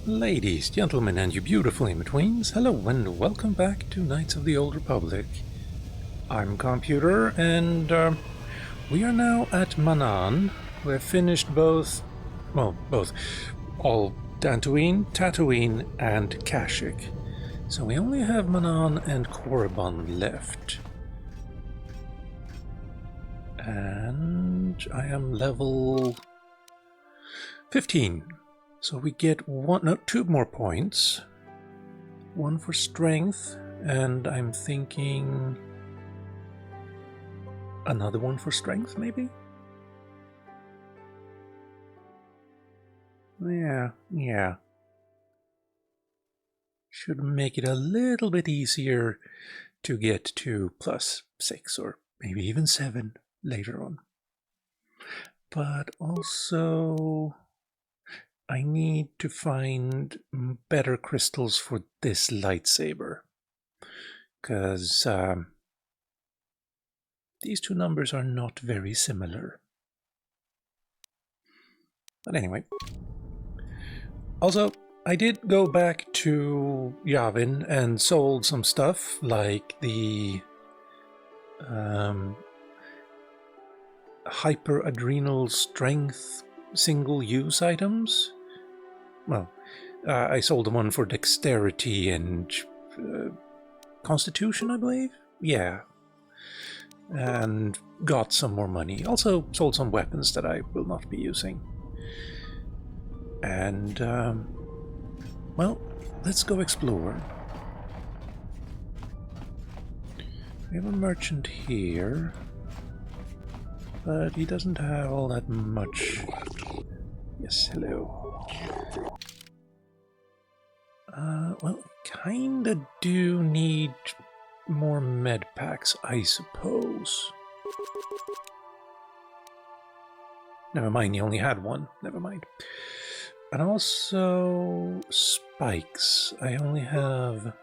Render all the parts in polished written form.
Ladies, gentlemen, and you beautiful in-betweens, hello and welcome back to Knights of the Old Republic. I'm Calmputer, and we are now at Manaan. We've finished all Tatooine, and Kashyyyk. So we only have Manaan and Korriban left. And I am level 15. So we get two more points. One for strength, and I'm thinking another one for strength, maybe? Yeah. Should make it a little bit easier to get to +6 or maybe even 7 later on. But also, I need to find better crystals for this lightsaber, because these two numbers are not very similar. But anyway. Also, I did go back to Yavin and sold some stuff, like the hyper-adrenal strength single-use items. Well, I sold the one for dexterity and constitution, I believe? Yeah. And got some more money. Also sold some weapons that I will not be using. And, well, let's go explore. We have a merchant here, but he doesn't have all that much. Yes, hello. Well, kinda do need more med packs, I suppose. Never mind, he only had one. Never mind. And also spikes. I only have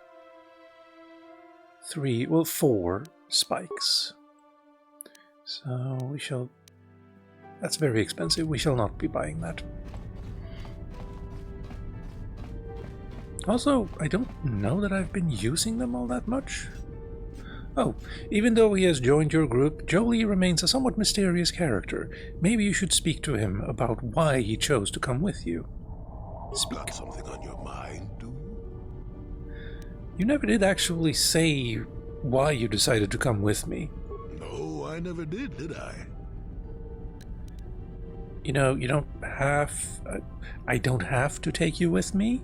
4 spikes. So we shall... That's very expensive. We shall not be buying that. Also, I don't know that I've been using them all that much. Oh, even though he has joined your group, Jolie remains a somewhat mysterious character. Maybe you should speak to him about why he chose to come with you. Speak. Got something on your mind, dude? You never did actually say why you decided to come with me. No, I never did I? You know, you don't have... I don't have to take you with me?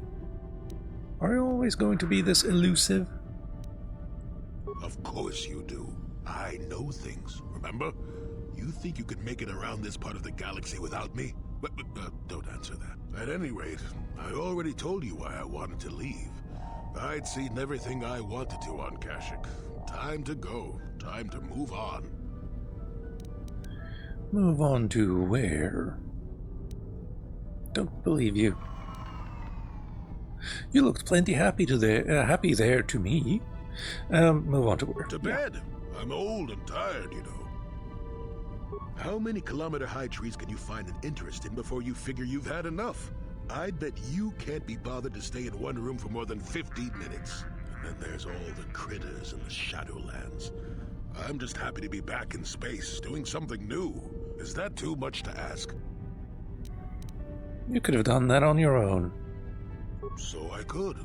Are you always going to be this elusive? Of course you do. I know things, remember? You think you could make it around this part of the galaxy without me? But don't answer that. At any rate, I already told you why I wanted to leave. I'd seen everything I wanted to on Kashyyyk. Time to go. Time to move on. Move on to where? Don't believe you. You looked plenty happy happy there to me. Move on to where? To bed. I'm old and tired, you know. How many kilometer-high trees can you find an interest in before you figure you've had enough? I'd bet you can't be bothered to stay in one room for more than 15 minutes. And then there's all the critters in the Shadowlands. I'm just happy to be back in space, doing something new. Is that too much to ask? You could have done that on your own. So I could.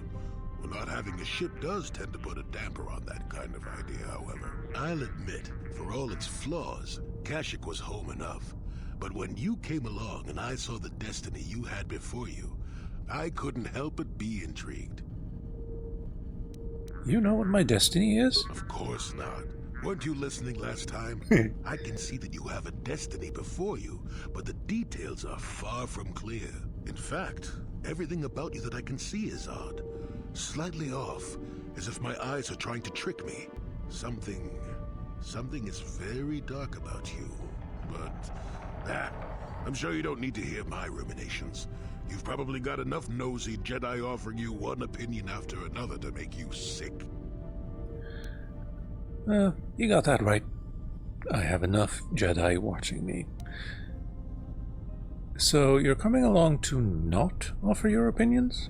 Well, not having a ship does tend to put a damper on that kind of idea, however. I'll admit, for all its flaws, Kashyyyk was home enough. But when you came along and I saw the destiny you had before you, I couldn't help but be intrigued. You know what my destiny is? Of course not. Weren't you listening last time? I can see that you have a destiny before you, but the details are far from clear. In fact, everything about you that I can see is odd. Slightly off, as if my eyes are trying to trick me. Something is very dark about you. But, I'm sure you don't need to hear my ruminations. You've probably got enough nosy Jedi offering you one opinion after another to make you sick. You got that right. I have enough Jedi watching me. So you're coming along to not offer your opinions?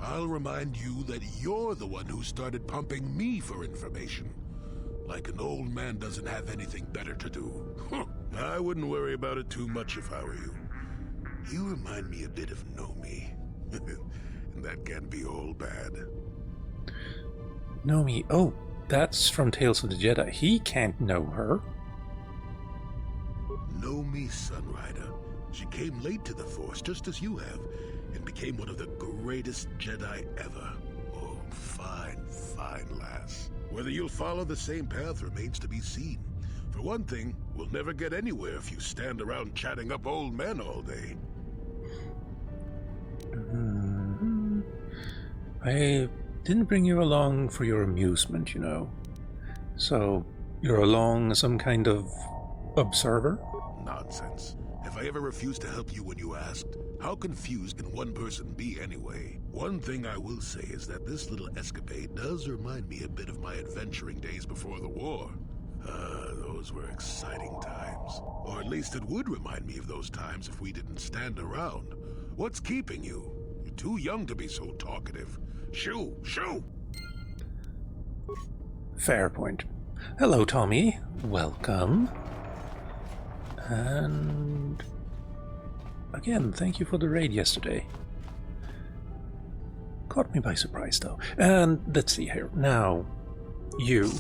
I'll remind you that you're the one who started pumping me for information. Like an old man doesn't have anything better to do. I wouldn't worry about it too much if I were you. You remind me a bit of Nomi. And that can be all bad. Nomi, oh, that's from Tales of the Jedi. He can't know her. Nomi Sunrider. She came late to the Force, just as you have, and became one of the greatest Jedi ever. Oh, fine, fine lass. Whether you'll follow the same path remains to be seen. For one thing, we'll never get anywhere if you stand around chatting up old men all day. I didn't bring you along for your amusement, you know. So, you're along as some kind of observer? Nonsense. If I ever refused to help you when you asked, how confused can one person be anyway? One thing I will say is that this little escapade does remind me a bit of my adventuring days before the war. Those were exciting times. Or at least it would remind me of those times if we didn't stand around. What's keeping you? You're too young to be so talkative. Shoo! Shoo! Fair point. Hello, Tommy. Welcome. And again, thank you for the raid yesterday. Caught me by surprise, though. And let's see here. Now, you.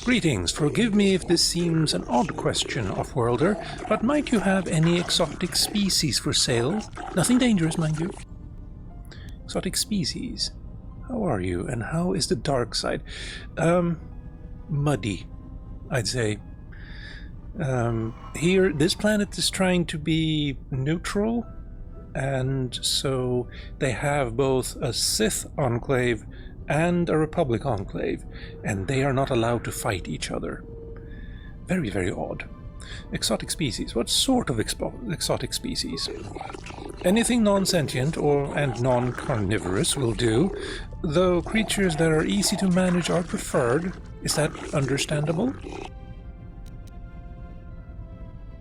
Greetings. Forgive me if this seems an odd question, Offworlder, but might you have any exotic species for sale? Nothing dangerous, mind you. Exotic species. How are you, and how is the dark side? Muddy, I'd say. Here, this planet is trying to be neutral, and so they have both a Sith enclave and a Republic enclave, and they are not allowed to fight each other. Very, very odd. Exotic species. What sort of exotic species? Anything non-sentient and non-carnivorous will do, though creatures that are easy to manage are preferred. Is that understandable?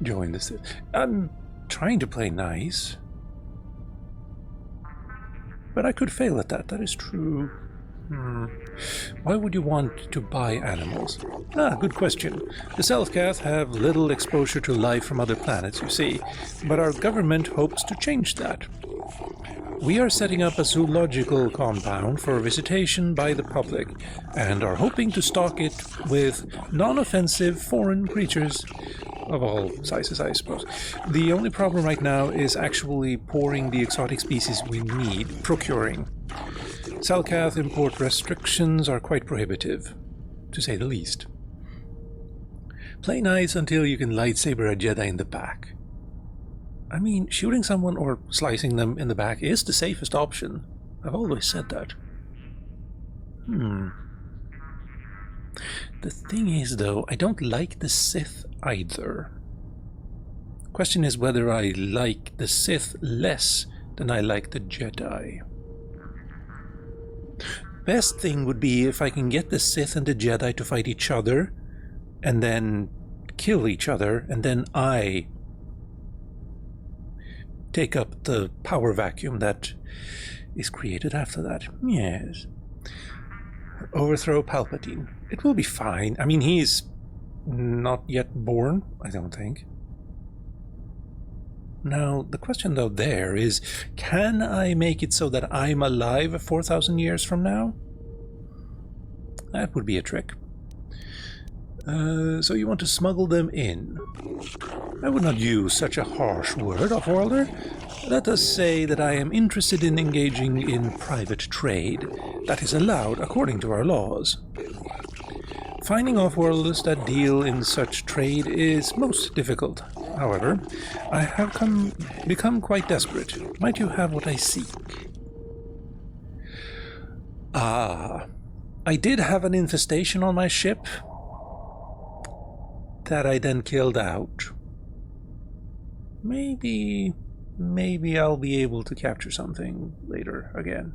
Join the Sith. I'm trying to play nice. But I could fail at that, that is true. Why would you want to buy animals? Good question. The Selkath have little exposure to life from other planets, you see, but our government hopes to change that. We are setting up a zoological compound for visitation by the public, and are hoping to stock it with non-offensive foreign creatures of all sizes, I suppose. The only problem right now is actually pouring the exotic species we need, procuring. Selkath import restrictions are quite prohibitive, to say the least. Play nice until you can lightsaber a Jedi in the back. I mean, shooting someone or slicing them in the back is the safest option. I've always said that. The thing is, though, I don't like the Sith either. Question is whether I like the Sith less than I like the Jedi. Best thing would be if I can get the Sith and the Jedi to fight each other, and then kill each other, and then I take up the power vacuum that is created after that. Yes. Overthrow Palpatine. It will be fine. I mean, he's not yet born, I don't think. Now, the question though there is, can I make it so that I'm alive 4,000 years from now? That would be a trick. So you want to smuggle them in? I would not use such a harsh word, Offworlder. Let us say that I am interested in engaging in private trade. That is allowed according to our laws. Finding Offworlders that deal in such trade is most difficult. However, I have become quite desperate. Might you have what I seek? I did have an infestation on my ship that I then killed out. Maybe I'll be able to capture something later again.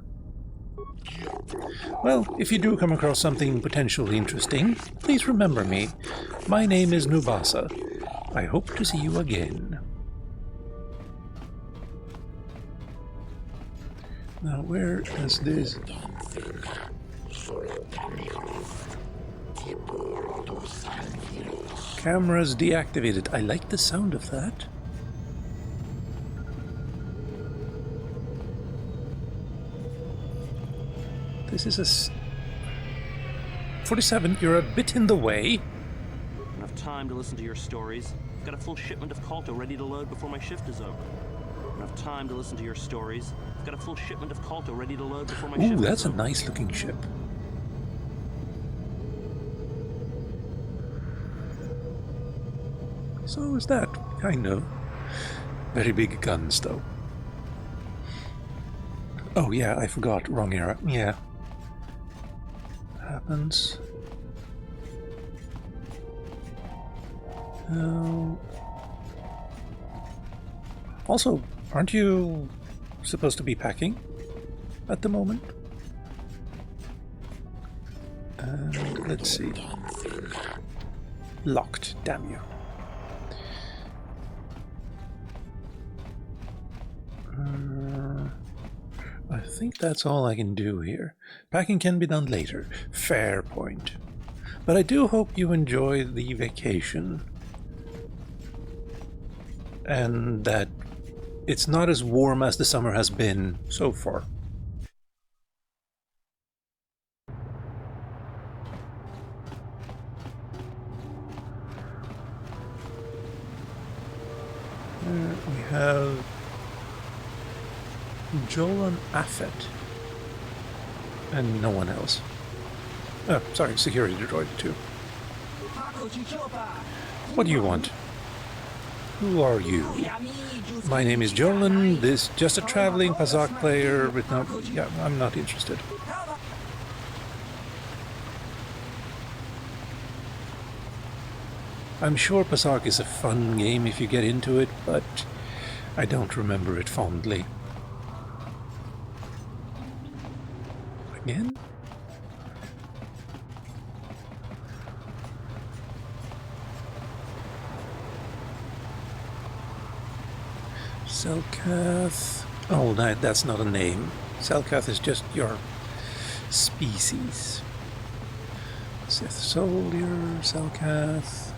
Well, if you do come across something potentially interesting, please remember me. My name is Nubasa. I hope to see you again. Now, where is this? Cameras deactivated. I like the sound of that. This is a 47. You're a bit in the way. Enough time to listen to your stories. I've got a full shipment of KotOR ready to load before my shift is over. Enough time to listen to your stories. I've got a full shipment of KotOR ready to load before my shift is over. Ooh, that's a nice looking ship. So is that, kind of. Very big guns, though. Oh yeah, I forgot. Wrong era. Yeah. Happens. Also, aren't you supposed to be packing at the moment? Let's see. Locked, damn you. I think that's all I can do here. Packing can be done later. Fair point. But I do hope you enjoy the vacation. And that it's not as warm as the summer has been so far. We have Jolan Affet and no one else. Oh, sorry, security droid too. What do you want? Who are you? My name is Jolan. This just a traveling Pazak player with no... Yeah, I'm not interested. I'm sure Pazak is a fun game if you get into it, but I don't remember it fondly. Again? Selkath. Oh, that's not a name. Selkath is just your species. Sith Soldier, Selkath,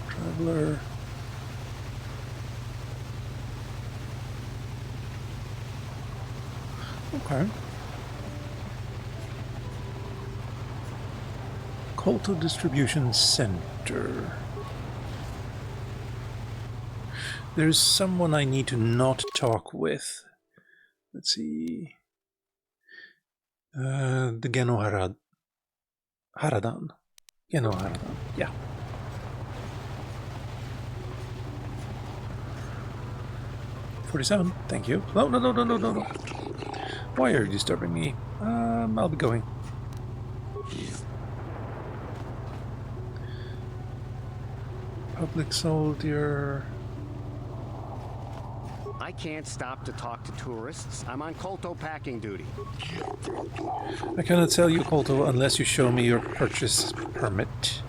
Traveler. Okay. KotOR Distribution Center. There's someone I need to not talk with. Let's see. The Geno Haradan. Geno Haradan, yeah. $47, thank you. No. Why are you disturbing me? I'll be going. Public soldier. I can't stop to talk to tourists. I'm on KotOR packing duty. I cannot sell you KotOR unless you show me your purchase permit.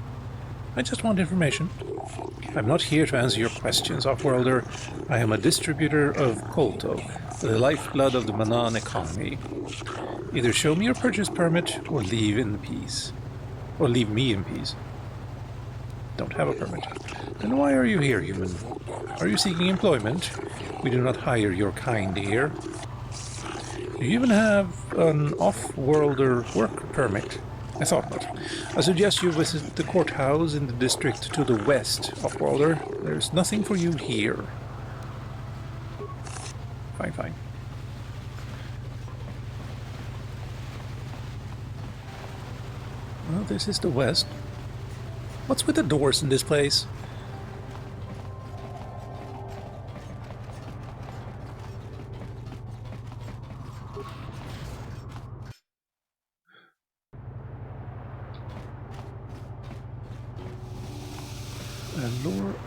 I just want information. I'm not here to answer your questions, Offworlder. I am a distributor of KotOR, the lifeblood of the Manaan economy. Either show me your purchase permit or leave in peace. Or leave me in peace. Don't have a permit. Then why are you here, human? Are you seeking employment? We do not hire your kind here. Do you even have an off-worlder work permit? I thought not. I suggest you visit the courthouse in the district to the west, off-worlder. There's nothing for you here. Fine. Well, this is the west. What's with the doors in this place?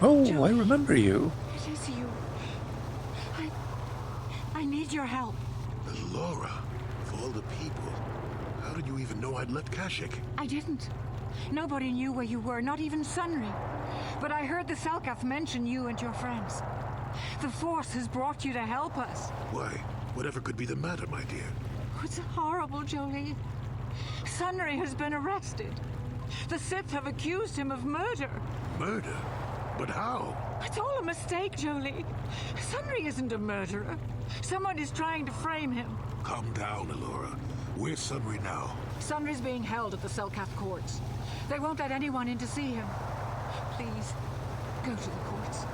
Oh, Joey, I remember you. It is you. I need your help. Laura, of all the people, how did you even know I'd left Kashyyyk? I didn't. Nobody knew where you were, not even Sunry. But I heard the Selkath mention you and your friends. The Force has brought you to help us. Why? Whatever could be the matter, my dear? It's horrible, Jolie. Sunray has been arrested. The Sith have accused him of murder. Murder? But how? It's all a mistake, Jolie. Sunray isn't a murderer. Someone is trying to frame him. Calm down, Alora. Where's Sunray now? Sunray's being held at the Selkath courts. They won't let anyone in to see him. Please, go to the courts.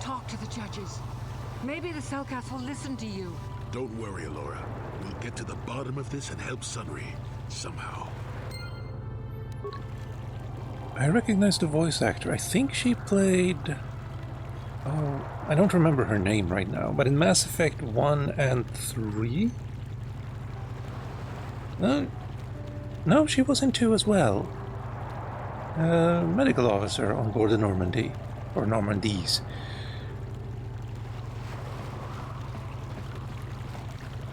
Talk to the judges. Maybe the Selkath will listen to you. Don't worry, Alora. We'll get to the bottom of this and help Sunray. Somehow. I recognize the voice actor. I think she played... Oh, I don't remember her name right now, but in Mass Effect 1 and 3? No, she was in 2 as well. Medical officer on board the Normandy. Or Normandies.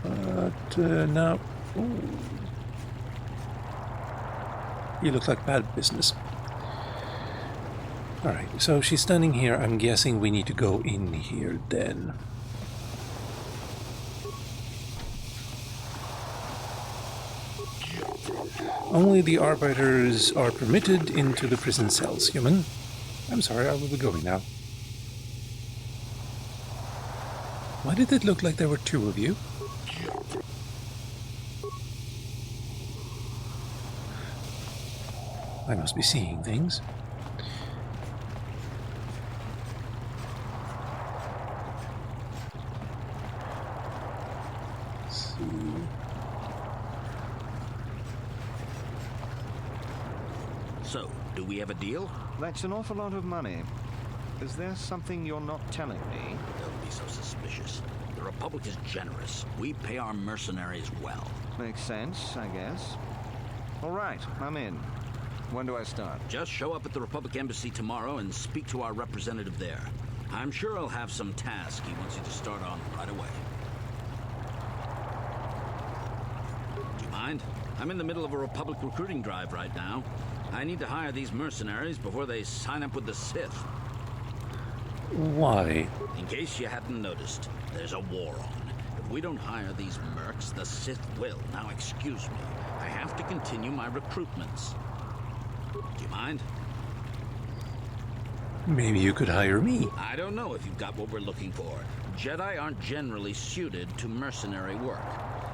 But now... Ooh. You look like bad business. Alright, so she's standing here. I'm guessing we need to go in here then. Only the arbiters are permitted into the prison cells, human. I'm sorry, I will be going now. Why did it look like there were 2 of you? I must be seeing things. Let's see. So, do we have a deal? That's an awful lot of money. Is there something you're not telling me? Don't be so suspicious. The Republic is generous. We pay our mercenaries well. Makes sense, I guess. All right, I'm in. When do I start? Just show up at the Republic Embassy tomorrow and speak to our representative there. I'm sure he'll have some task he wants you to start on right away. Do you mind? I'm in the middle of a Republic recruiting drive right now. I need to hire these mercenaries before they sign up with the Sith. Why? In case you hadn't noticed, there's a war on. If we don't hire these mercs, the Sith will. Now excuse me, I have to continue my recruitments. Do you mind? Maybe you could hire me. I don't know if you've got what we're looking for. Jedi aren't generally suited to mercenary work.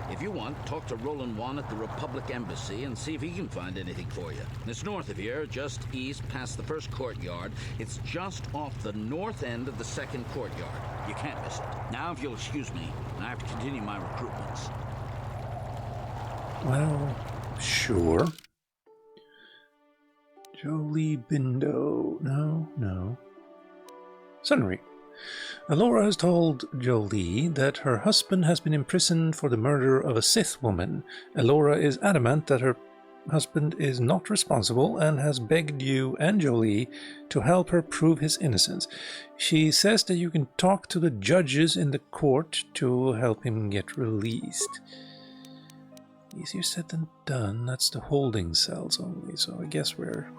If you want, talk to Roland Wan at the Republic Embassy and see if he can find anything for you. It's north of here, just east past the first courtyard. It's just off the north end of the second courtyard. You can't miss it. Now, if you'll excuse me, I have to continue my recruitments. Well, sure. Jolie Bindo. No. Sunray. Alora has told Jolie that her husband has been imprisoned for the murder of a Sith woman. Alora is adamant that her husband is not responsible and has begged you and Jolie to help her prove his innocence. She says that you can talk to the judges in the court to help him get released. Easier said than done. That's the holding cells only, so I guess we're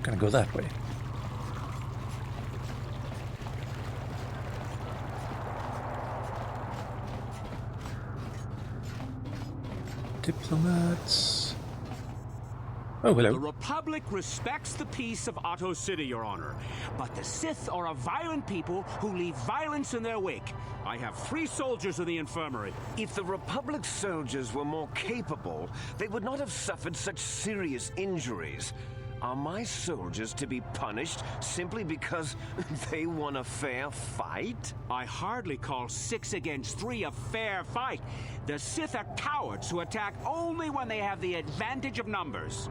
gonna go that way. Diplomats. Oh, hello. The Republic respects the peace of Otto City, Your Honor. But the Sith are a violent people who leave violence in their wake. I have 3 soldiers in the infirmary. If the Republic soldiers were more capable, they would not have suffered such serious injuries. Are my soldiers to be punished simply because they won a fair fight? I hardly call 6 against 3 a fair fight. The Sith are cowards who attack only when they have the advantage of numbers.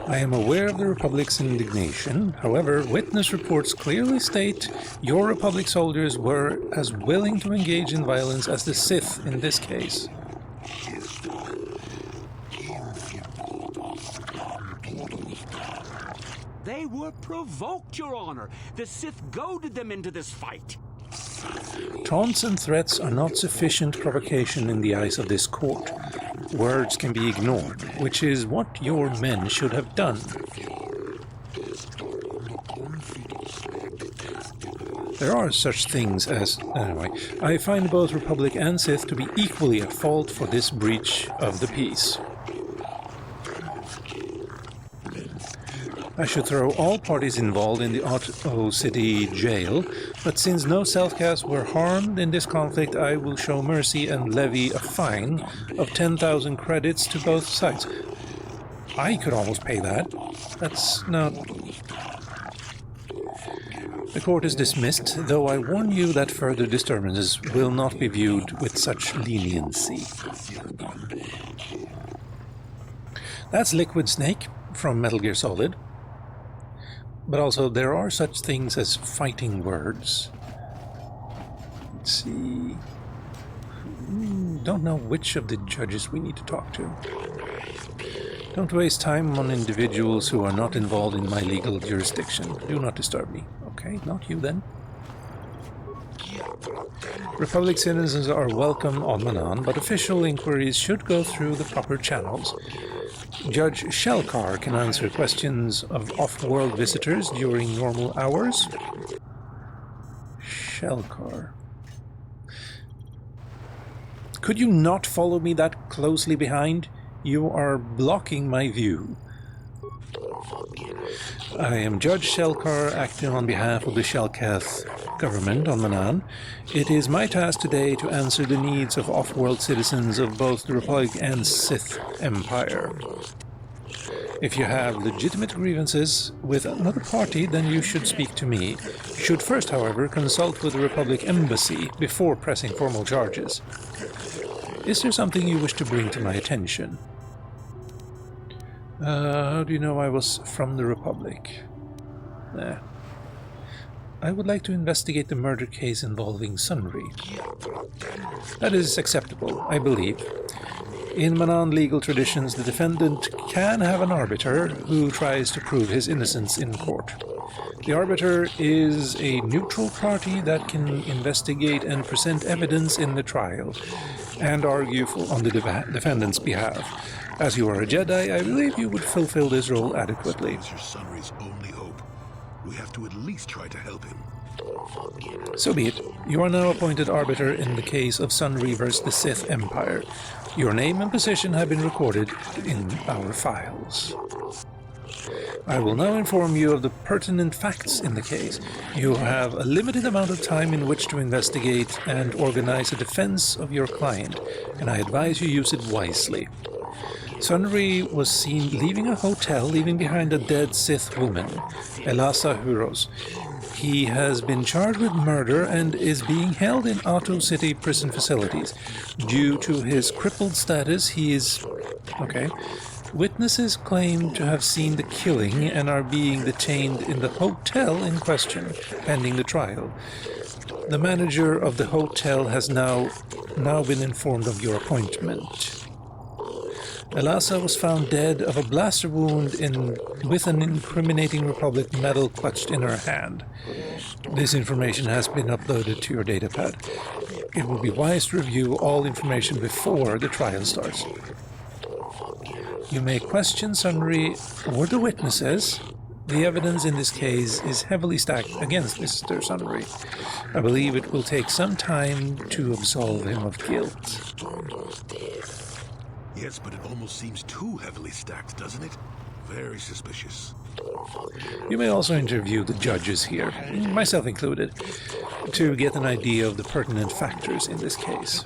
I am aware of the Republic's indignation. However, witness reports clearly state your Republic soldiers were as willing to engage in violence as the Sith in this case. They were provoked, Your Honor. The Sith goaded them into this fight. Taunts and threats are not sufficient provocation in the eyes of this court. Words can be ignored, which is what your men should have done. There are such things as... Anyway, I find both Republic and Sith to be equally at fault for this breach of the peace. I should throw all parties involved in the Otto City jail, but since no self-casts were harmed in this conflict, I will show mercy and levy a fine of 10,000 credits to both sides. I could almost pay that. That's not... The court is dismissed, though I warn you that further disturbances will not be viewed with such leniency. That's Liquid Snake from Metal Gear Solid. But also, there are such things as fighting words. Let's see... Don't know which of the judges we need to talk to. Don't waste time on individuals who are not involved in my legal jurisdiction. Do not disturb me. Okay, not you then. Republic citizens are welcome on Manaan, but official inquiries should go through the proper channels. Judge Shelkar can answer questions of off-world visitors during normal hours. Shelkar. Could you not follow me that closely behind? You are blocking my view. I am Judge Shelkar, acting on behalf of the Shelkath government on Manaan. It is my task today to answer the needs of off-world citizens of both the Republic and Sith Empire. If you have legitimate grievances with another party, then you should speak to me. You should first, however, consult with the Republic Embassy before pressing formal charges. Is there something you wish to bring to my attention? How do you know I was from the Republic? I would like to investigate the murder case involving Sunri. That is acceptable, I believe. In Manaan legal traditions, the defendant can have an arbiter who tries to prove his innocence in court. The arbiter is a neutral party that can investigate and present evidence in the trial and argue on the defendant's behalf. As you are a Jedi, I believe you would fulfill this role adequately. This is Sunri's only hope. We have to at least try to help him. So be it. You are now appointed arbiter in the case of Sunri vs. the Sith Empire. Your name and position have been recorded in our files. I will now inform you of the pertinent facts in the case. You have a limited amount of time in which to investigate and organize a defense of your client, and I advise you use it wisely. Sunri was seen leaving a hotel, leaving behind a dead Sith woman, Elasa Huros. He has been charged with murder and is being held in Otto City prison facilities. Due to his crippled status, he is... Okay. Witnesses claim to have seen the killing and are being detained in the hotel in question, pending the trial. The manager of the hotel has now been informed of your appointment. Elasa was found dead of a blaster wound with an incriminating Republic medal clutched in her hand. This information has been uploaded to your datapad. It will be wise to review all information before the trial starts. You may question Sunri or the witnesses. The evidence in this case is heavily stacked against Mr. Sunri. I believe it will take some time to absolve him of guilt. Yes, but it almost seems too heavily stacked, doesn't it? Very suspicious. You may also interview the judges here, myself included, to get an idea of the pertinent factors in this case.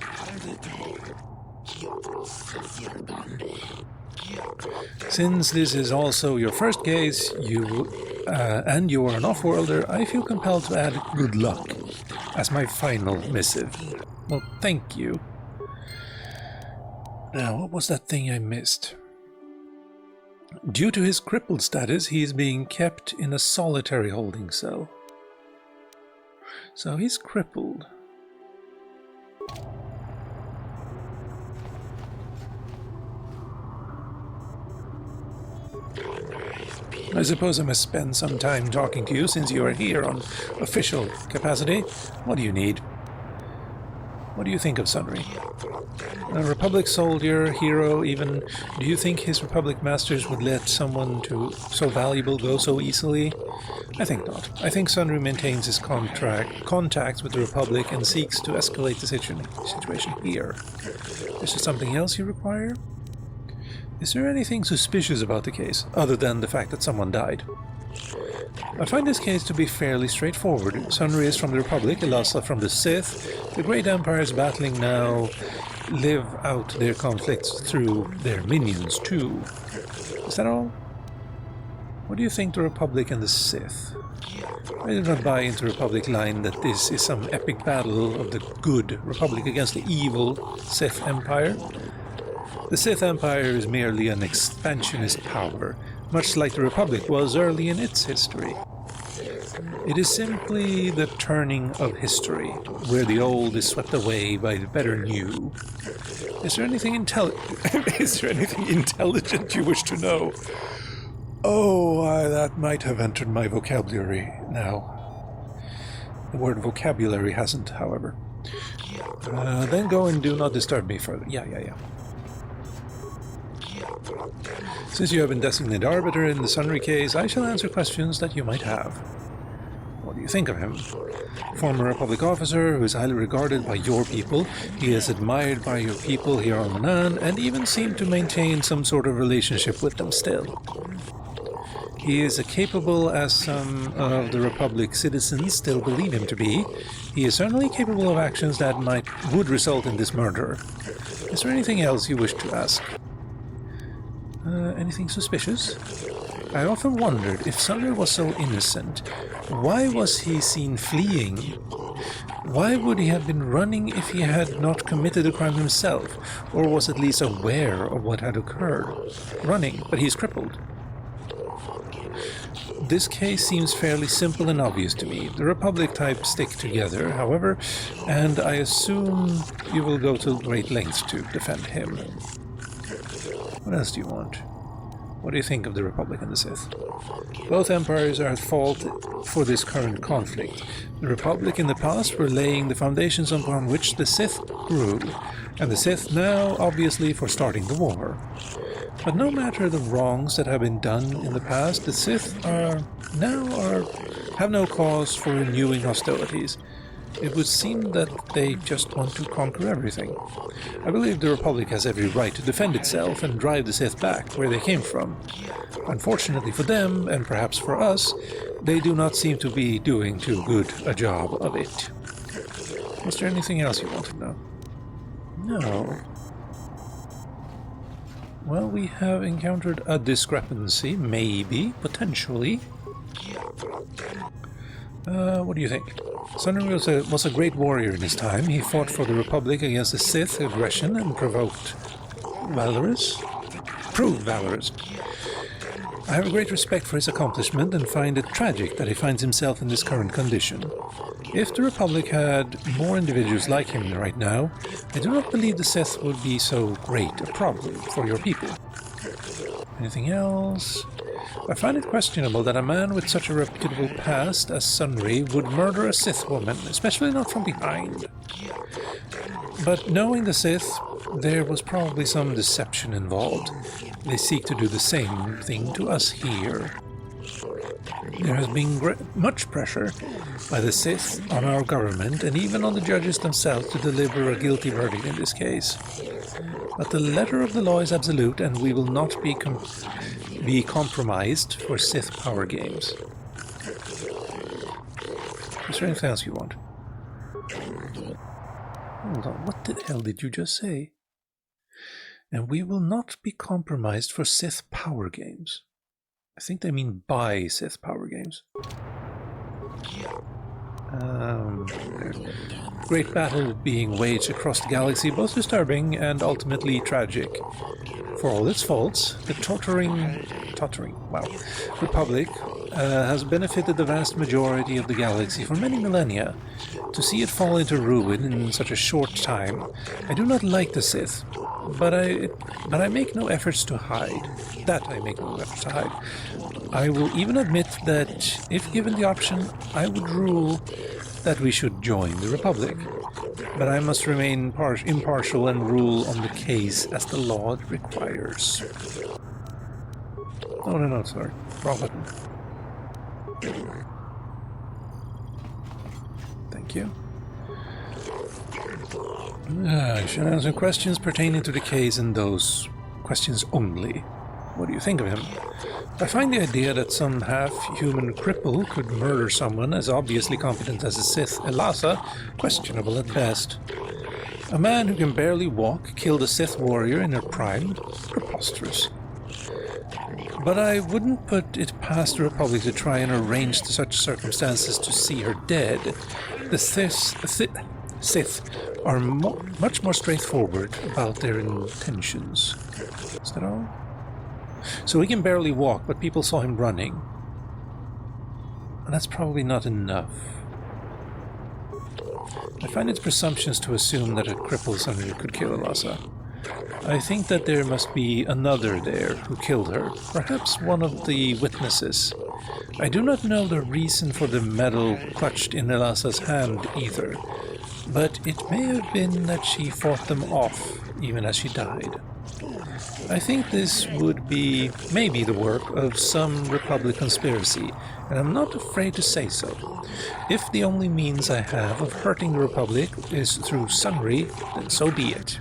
Since this is also your first case, and you are an off-worlder, I feel compelled to add good luck as my final missive. Well, thank you. Now, what was that thing I missed? Due to his crippled status, he is being kept in a solitary holding cell. So he's crippled. I suppose I must spend some time talking to you since you are here on official capacity. What do you need? What do you think of Sunry? A Republic soldier, hero, even. Do you think his Republic masters would let someone so valuable go so easily? I think not. I think Sunry maintains his contacts with the Republic and seeks to escalate the situation here. Is there something else you require? Is there anything suspicious about the case, other than the fact that someone died? I find this case to be fairly straightforward. Sunry is from the Republic, Elasa from the Sith. The Great Empires battling now live out their conflicts through their minions too. Is that all? What do you think the Republic and the Sith? I do not buy into the Republic line that this is some epic battle of the good Republic against the evil Sith Empire. The Sith Empire is merely an expansionist power, much like the Republic was early in its history. It is simply the turning of history, where the old is swept away by the better new. Is there anything intelligent you wish to know? Oh, that might have entered my vocabulary now. The word vocabulary hasn't, however. Then go and do not disturb me further. Yeah. Since you have been designated arbiter in the Sunry case, I shall answer questions that you might have. What do you think of him? Former Republic officer who is highly regarded by your people, he is admired by your people here on Manaan, and even seemed to maintain some sort of relationship with them still. He is as capable as some of the Republic citizens still believe him to be. He is certainly capable of actions that would result in this murder. Is there anything else you wish to ask? Anything suspicious? I often wondered if Sunry was so innocent. Why was he seen fleeing? Why would he have been running if he had not committed the crime himself, or was at least aware of what had occurred? Running, but he's crippled. This case seems fairly simple and obvious to me. The Republic types stick together, however, and I assume you will go to great lengths to defend him. What else do you want? What do you think of the Republic and the Sith? Both empires are at fault for this current conflict. The Republic in the past were laying the foundations upon which the Sith grew, and the Sith now, obviously, for starting the war. But no matter the wrongs that have been done in the past, the Sith have no cause for renewing hostilities. It would seem that they just want to conquer everything. I believe the Republic has every right to defend itself and drive the Sith back where they came from. Unfortunately for them, and perhaps for us, they do not seem to be doing too good a job of it. Was there anything else you want to know? No. Well, we have encountered a discrepancy, maybe, potentially. What do you think? Sunry was a great warrior in his time. He fought for the Republic against the Sith aggression and proved valorous. I have a great respect for his accomplishment and find it tragic that he finds himself in this current condition. If the Republic had more individuals like him right now, I do not believe the Sith would be so great a problem for your people. Anything else? I find it questionable that a man with such a reputable past as Sunry would murder a Sith woman, especially not from behind. But knowing the Sith, there was probably some deception involved. They seek to do the same thing to us here. There has been much pressure by the Sith on our government and even on the judges themselves to deliver a guilty verdict in this case. But the letter of the law is absolute, and we will not be compromised for Sith power games. Is there anything else you want? Hold on, what the hell did you just say? And we will not be compromised for Sith power games. I think they mean by Sith power games. Great battle being waged across the galaxy, both disturbing and ultimately tragic. For all its faults, the tottering Republic has benefited the vast majority of the galaxy for many millennia. To see it fall into ruin in such a short time, I do not like the Sith, but I make no efforts to hide. I will even admit that, if given the option, I would rule that we should join the Republic. But I must remain impartial and rule on the case as the law requires. Oh, no, sorry. Wrong button. Thank you. I shall answer questions pertaining to the case and those questions only. What do you think of him? I find the idea that some half-human cripple could murder someone as obviously competent as a Sith Elasa questionable at best. A man who can barely walk killed a Sith warrior in her prime? Preposterous. But I wouldn't put it past the Republic to try and arrange such circumstances to see her dead. The Sith are much more straightforward about their intentions. Is that all? So he can barely walk, but people saw him running. And that's probably not enough. I find it presumptuous to assume that a crippled Sunray could kill Elasa. I think that there must be another there who killed her, perhaps one of the witnesses. I do not know the reason for the medal clutched in Elasa's hand either, but it may have been that she fought them off even as she died. I think this would be maybe the work of some Republic conspiracy, and I'm not afraid to say so. If the only means I have of hurting the Republic is through Sunry, then so be it.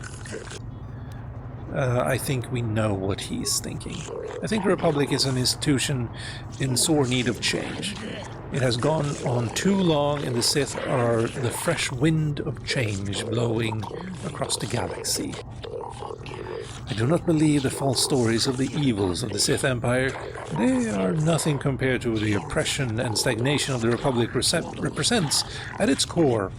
I think we know what he's thinking. I think the Republic is an institution in sore need of change. It has gone on too long, and the Sith are the fresh wind of change blowing across the galaxy. I do not believe the false stories of the evils of the Sith Empire. They are nothing compared to the oppression and stagnation of the Republic represents at its core.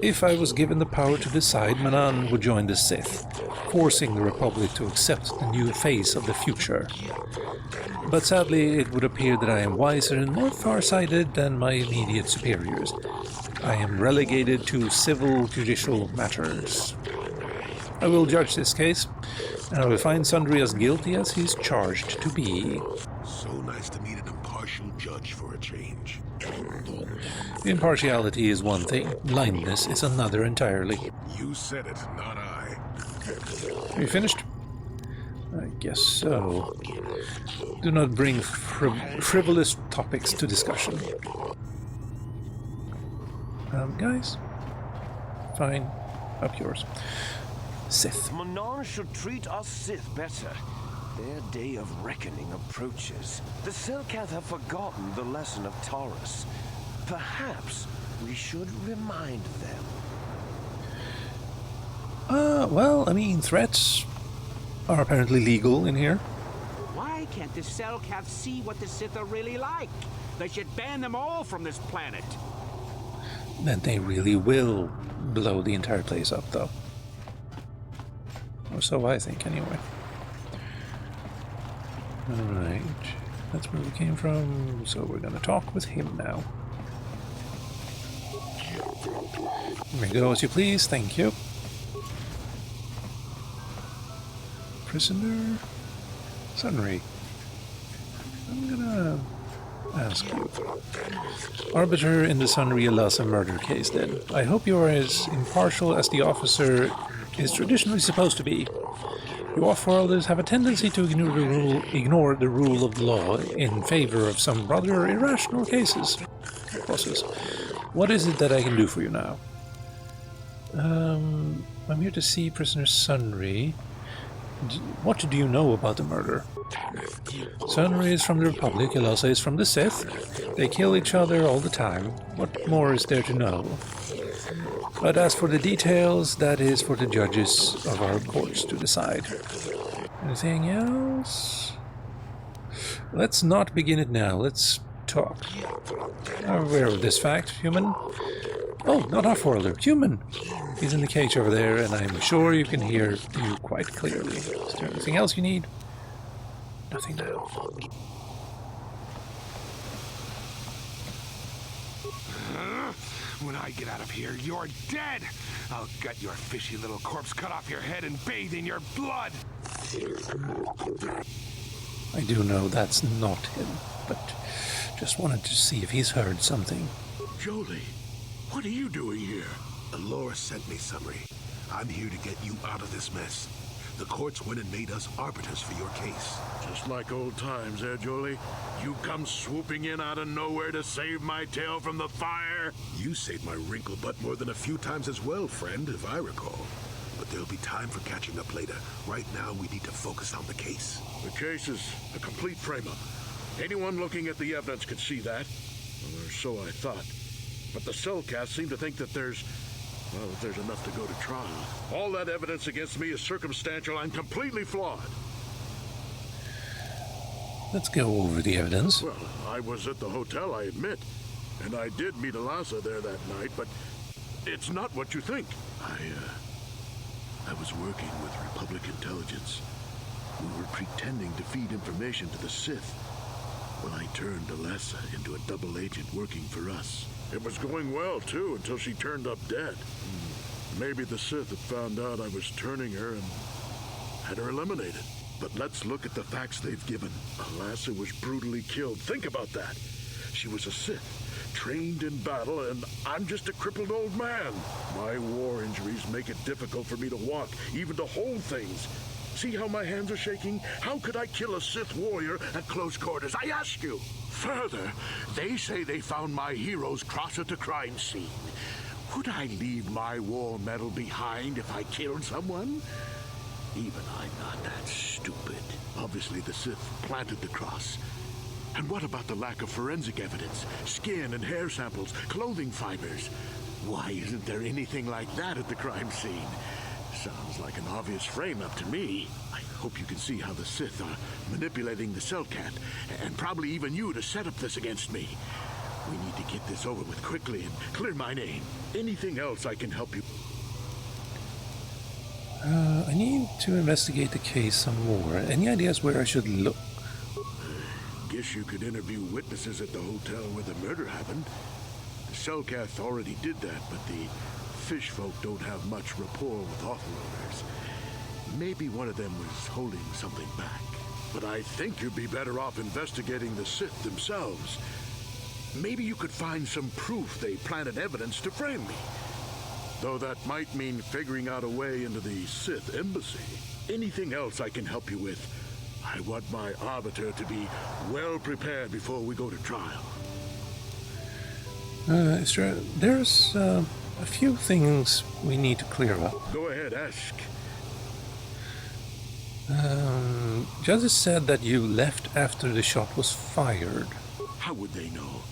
If I was given the power to decide, Manaan would join the Sith, forcing the Republic to accept the new face of the future. But sadly, it would appear that I am wiser and more far-sighted than my immediate superiors. I am relegated to civil judicial matters. I will judge this case, and I will find Sundry as guilty as he's charged to be. So nice to meet an impartial judge for a change. Impartiality is one thing, blindness is another entirely. You said it, not I. Are you finished? I guess so. Do not bring frivolous topics to discussion. Guys? Fine. Up yours. Sith. Manaan should treat us Sith better. Their day of reckoning approaches. The Selkath have forgotten the lesson of Taurus. Perhaps we should remind them. Well, I mean, threats are apparently legal in here. Why can't the Selkath see what the Sith are really like? They should ban them all from this planet. Then they really will blow the entire place up, though. Or so I think, anyway. Alright. That's where we came from, so we're gonna talk with him now. Here we go, as you please, thank you. Prisoner Sunry. I'm gonna ask you. Arbiter in the Sunry Elasa murder case, then. I hope you are as impartial as the officer is traditionally supposed to be. You off-worlders have a tendency to ignore the rule of the law in favor of some rather irrational cases. What is it that I can do for you now? I'm here to see Prisoner Sunry. What do you know about the murder? Sunry is from the Republic, Elasa is from the Sith. They kill each other all the time. What more is there to know? But as for the details, that is for the judges of our courts to decide. Anything else? Let's not begin it now. Let's talk. Are aware of this fact, human? Oh, not off-worlder, human! He's in the cage over there, and I'm sure you can hear you quite clearly. Is there anything else you need? Nothing now. When I get out of here, you're dead! I'll gut your fishy little corpse, cut off your head, and bathe in your blood! I do know that's not him, but just wanted to see if he's heard something. Jolie, What are you doing here? Alora sent me, Summary. I'm here to get you out of this mess. The courts went and made us arbiters for your case. Just like old times, Jolie? You come swooping in out of nowhere to save my tail from the fire? You saved my wrinkle butt more than a few times as well, friend, if I recall. But there'll be time for catching up later. Right now, we need to focus on the case. The case is a complete frame-up. Anyone looking at the evidence could see that. Well, or so I thought. But the cellcasts seem to think that there's enough to go to trial. All that evidence against me is circumstantial and completely flawed. Let's go over the evidence. Well, I was at the hotel, I admit. And I did meet Alasa there that night, but it's not what you think. I was working with Republic intelligence. We were pretending to feed information to the Sith. Well, I turned Alasa into a double agent working for us. It was going well, too, until she turned up dead. Maybe the Sith had found out I was turning her and had her eliminated. But let's look at the facts they've given. Alasa was brutally killed. Think about that. She was a Sith, trained in battle, and I'm just a crippled old man. My war injuries make it difficult for me to walk, even to hold things. See how my hands are shaking? How could I kill a Sith warrior at close quarters? I ask you. Further, they say they found my heroes cross at the crime scene. Would I leave my war medal behind if I killed someone? Even I'm not that stupid. Obviously, the Sith planted the cross. And what about the lack of forensic evidence? Skin and hair samples, clothing fibers. Why isn't there anything like that at the crime scene? Sounds like an obvious frame-up to me. I hope you can see how the Sith are manipulating the Cellcat, and probably even you to set up this against me. We need to get this over with quickly and clear my name. Anything else I can help you? I need to investigate the case some more. Any ideas where I should look? Guess you could interview witnesses at the hotel where the murder happened. The Cellcath already did that, but the fish folk don't have much rapport with author-owners. Maybe one of them was holding something back. But I think you'd be better off investigating the Sith themselves. Maybe you could find some proof they planted evidence to frame me. Though that might mean figuring out a way into the Sith embassy. Anything else I can help you with? I want my arbiter to be well prepared before we go to trial. There's a few things we need to clear up. Go ahead, ask. Judges said that you left after the shot was fired. How would they know?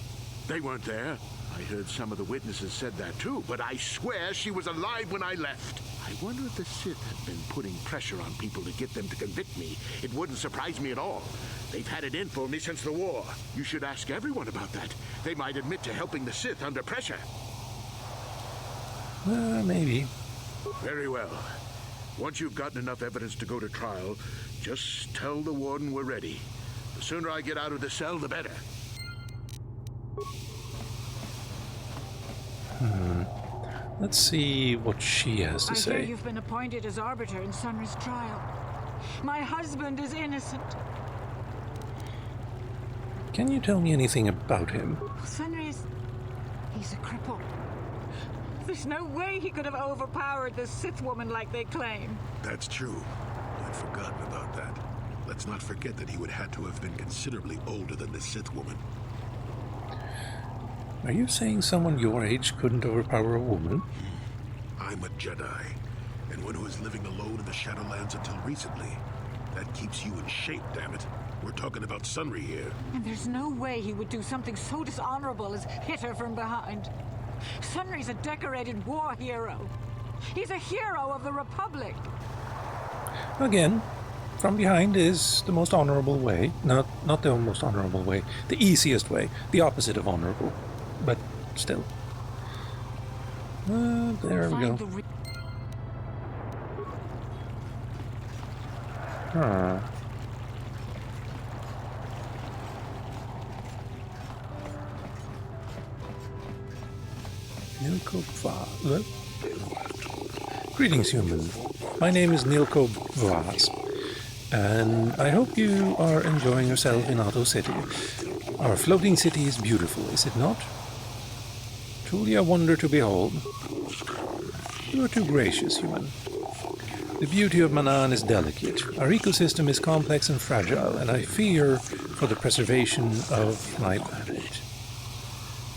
They weren't there. I heard some of the witnesses said that too, but I swear she was alive when I left. I wonder if the Sith have been putting pressure on people to get them to convict me. It wouldn't surprise me at all. They've had it in for me since the war. You should ask everyone about that. They might admit to helping the Sith under pressure. Maybe. Very well. Once you've gotten enough evidence to go to trial, just tell the warden we're ready. The sooner I get out of the cell, the better. Let's see what she has to I say. hear you've been appointed as arbiter in Sunry's trial. My husband is innocent. Can you tell me anything about him? He's a cripple. There's no way he could have overpowered this Sith woman like they claim. That's true. I'd forgotten about that. Let's not forget that he would have to have been considerably older than the Sith woman. Are you saying someone your age couldn't overpower a woman? I'm a Jedi, and one who is living alone in the Shadowlands until recently. That keeps you in shape, damn it. We're talking about Sunry here. And there's no way he would do something so dishonorable as hit her from behind. Sunry's a decorated war hero. He's a hero of the Republic. Again, from behind is the most honorable way. Not the most honorable way. The easiest way. The opposite of honorable. But still. There we go. Nilko Vaz. Greetings, human. My name is Nilko Vaz, and I hope you are enjoying yourself in Otto City. Our floating city is beautiful, is it not? Truly a wonder to behold. You are too gracious, human. The beauty of Manaan is delicate. Our ecosystem is complex and fragile, and I fear for the preservation of my planet.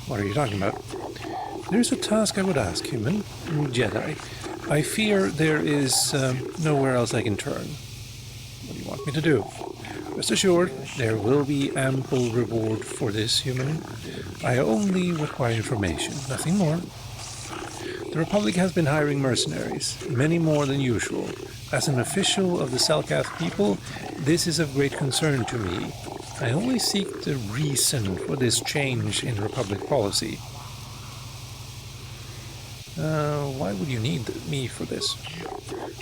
What are you talking about? There is a task I would ask, human. Jedi. I fear there is nowhere else I can turn. What do you want me to do? Rest assured, there will be ample reward for this, human. I only require information, nothing more. The Republic has been hiring mercenaries, many more than usual. As an official of the Selkath people, this is of great concern to me. I only seek the reason for this change in Republic policy. Why would you need me for this?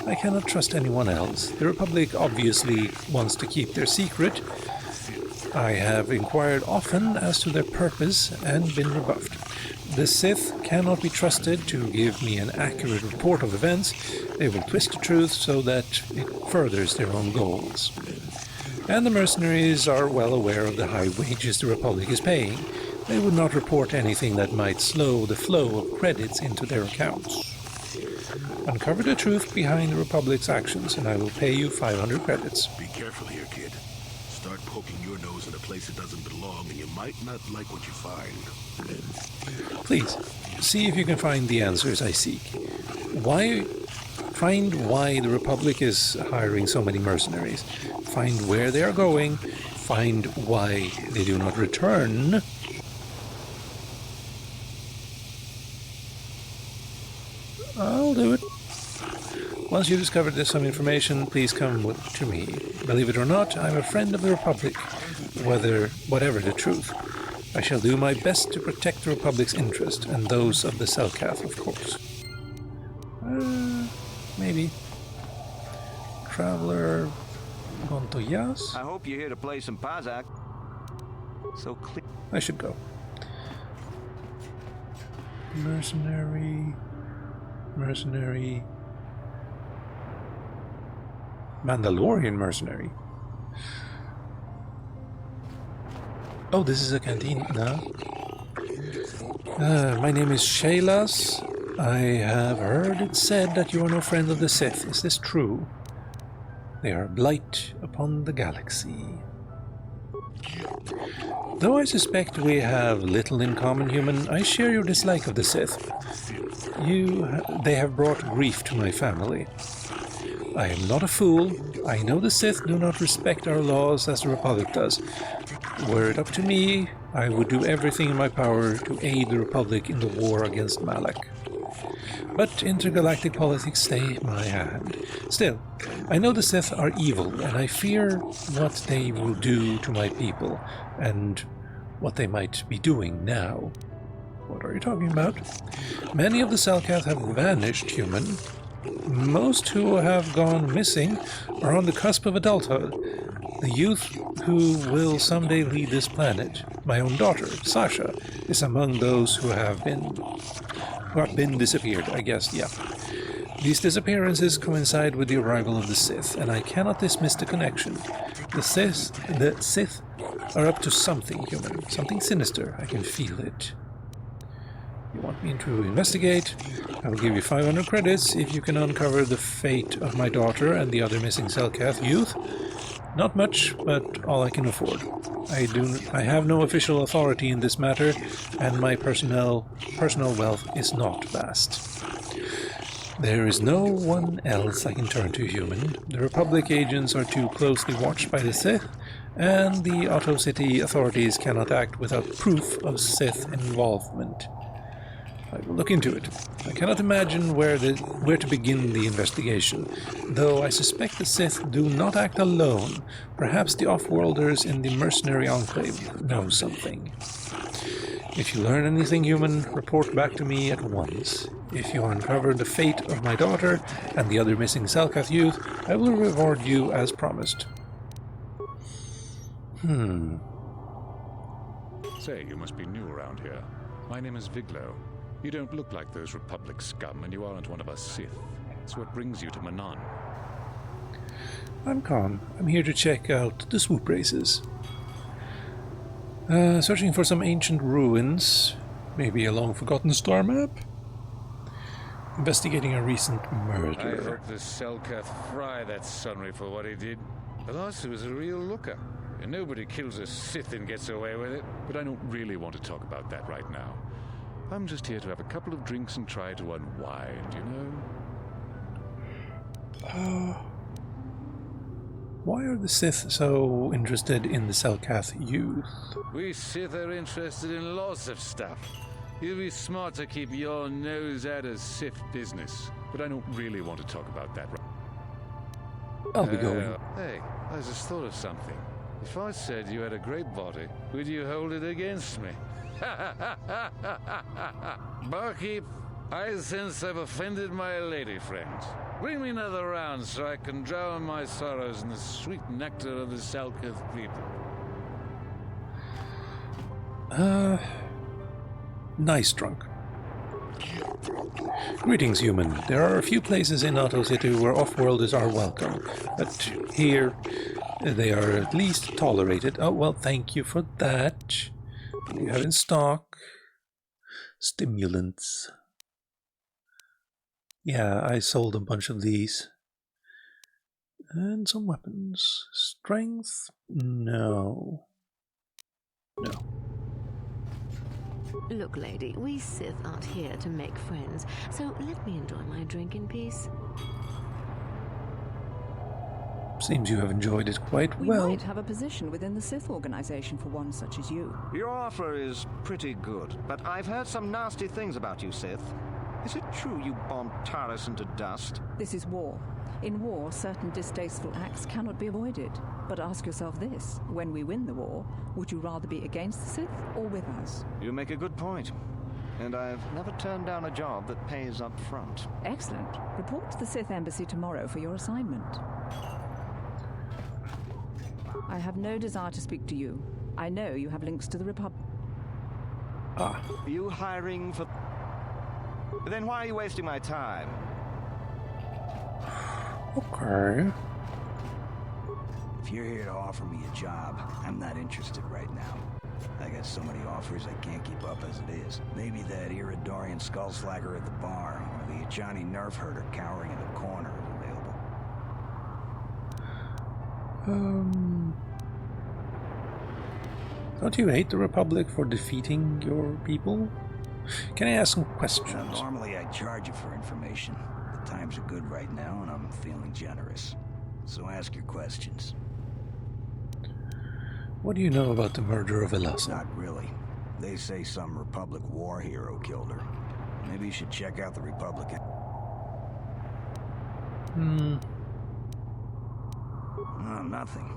I cannot trust anyone else. The Republic obviously wants to keep their secret. I have inquired often as to their purpose and been rebuffed. The Sith cannot be trusted to give me an accurate report of events. They will twist the truth so that it furthers their own goals. And the mercenaries are well aware of the high wages the Republic is paying. They would not report anything that might slow the flow of credits into their accounts. Uncover the truth behind the Republic's actions, and I will pay you 500 credits. Be careful here, kid. Start poking your nose in a place it doesn't belong, and you might not like what you find. Please, see if you can find the answers I seek. Find why the Republic is hiring so many mercenaries. Find where they are going. Find why they do not return. I'll do it. Once you discover there's some information, please come to me. Believe it or not, I'm a friend of the Republic, whatever the truth. I shall do my best to protect the Republic's interest, and those of the Selkath, of course. Maybe. Traveler Gontoyas? I hope you're here to play some Pazak. So clear. I should go. Mercenary. Mandalorian mercenary. Oh, this is a canteen now. My name is Shaylas. I have heard it said that you are no friend of the Sith. Is this true? They are a blight upon the galaxy. Though I suspect we have little in common, human, I share your dislike of the Sith. They have brought grief to my family. I am not a fool. I know the Sith do not respect our laws as the Republic does. Were it up to me, I would do everything in my power to aid the Republic in the war against Malak. But intergalactic politics stay my hand. Still, I know the Sith are evil, and I fear what they will do to my people, and what they might be doing now. What are you talking about? Many of the Selkath have vanished, human. Most who have gone missing are on the cusp of adulthood. The youth who will someday lead this planet. My own daughter, Sasha, is among those who have been disappeared, I guess, yeah. These disappearances coincide with the arrival of the Sith, and I cannot dismiss the connection. The Sith are up to something, human. Something sinister. I can feel it. You want me to investigate? I will give you 500 credits if you can uncover the fate of my daughter and the other missing Selkath youth. Not much, but all I can afford. I have no official authority in this matter, and my personal wealth is not vast. There is no one else I can turn to, human. The Republic agents are too closely watched by the Sith, and the Otto City authorities cannot act without proof of Sith involvement. I will look into it. I cannot imagine where to begin the investigation, though I suspect the Sith do not act alone. Perhaps the off-worlders in the mercenary enclave know something. If you learn anything, human, report back to me at once. If you uncover the fate of my daughter and the other missing Selkath youth, I will reward you as promised. Say, you must be new around here. My name is Viglo. You don't look like those Republic scum, and you aren't one of us Sith. So what brings you to Manaan? I'm calm. I'm here to check out the swoop races. Searching for some ancient ruins. Maybe a long-forgotten star map? Investigating a recent I murder. hope the Selkath fry that Sunry for what he did. Alas, he was a real looker. And nobody kills a Sith and gets away with it. But I don't really want to talk about that right now. I'm just here to have a couple of drinks and try to unwind, you know? Why are the Sith so interested in the Selkath youth? We Sith are interested in lots of stuff. You'd be smart to keep your nose out of Sith business. But I don't really want to talk about that right now. I'll be going. Hey, I just thought of something. If I said you had a great body, would you hold it against me? Barkeep, I sense I've offended my lady friend. Bring me another round so I can drown my sorrows in the sweet nectar of the Selkath people. Nice drunk. Greetings, human. There are a few places in Otto City where off-worlders are welcome, but here they are at least tolerated. Oh, well, thank you for that. You have in stock stimulants. Yeah, I sold a bunch of these. And some weapons. Strength? No. No. Look, lady, we Sith aren't here to make friends, so let me enjoy my drink in peace. Seems you have enjoyed it quite well. We might have a position within the Sith organization for one such as you. Your offer is pretty good, but I've heard some nasty things about you, Sith. Is it true you bombed Taris into dust? This is war. In war, certain distasteful acts cannot be avoided. But ask yourself this, when we win the war, would you rather be against the Sith or with us? You make a good point. And I've never turned down a job that pays up front. Excellent. Report to the Sith Embassy tomorrow for your assignment. I have no desire to speak to you. I know you have links to the Republic. Are you hiring for... Then why are you wasting my time? Okay. If you're here to offer me a job, I'm not interested right now. I got so many offers I can't keep up as it is. Maybe that Iridorian skullslagger at the bar, or the Johnny Nerf herder cowering in the corner is available. Don't you hate the Republic for defeating your people? Can I ask some questions? Normally I charge you for information. The times are good right now and I'm feeling generous. So ask your questions. What do you know about the murder of Elasa? Not really. They say some Republic war hero killed her. Maybe you should check out the Republic. Oh, nothing.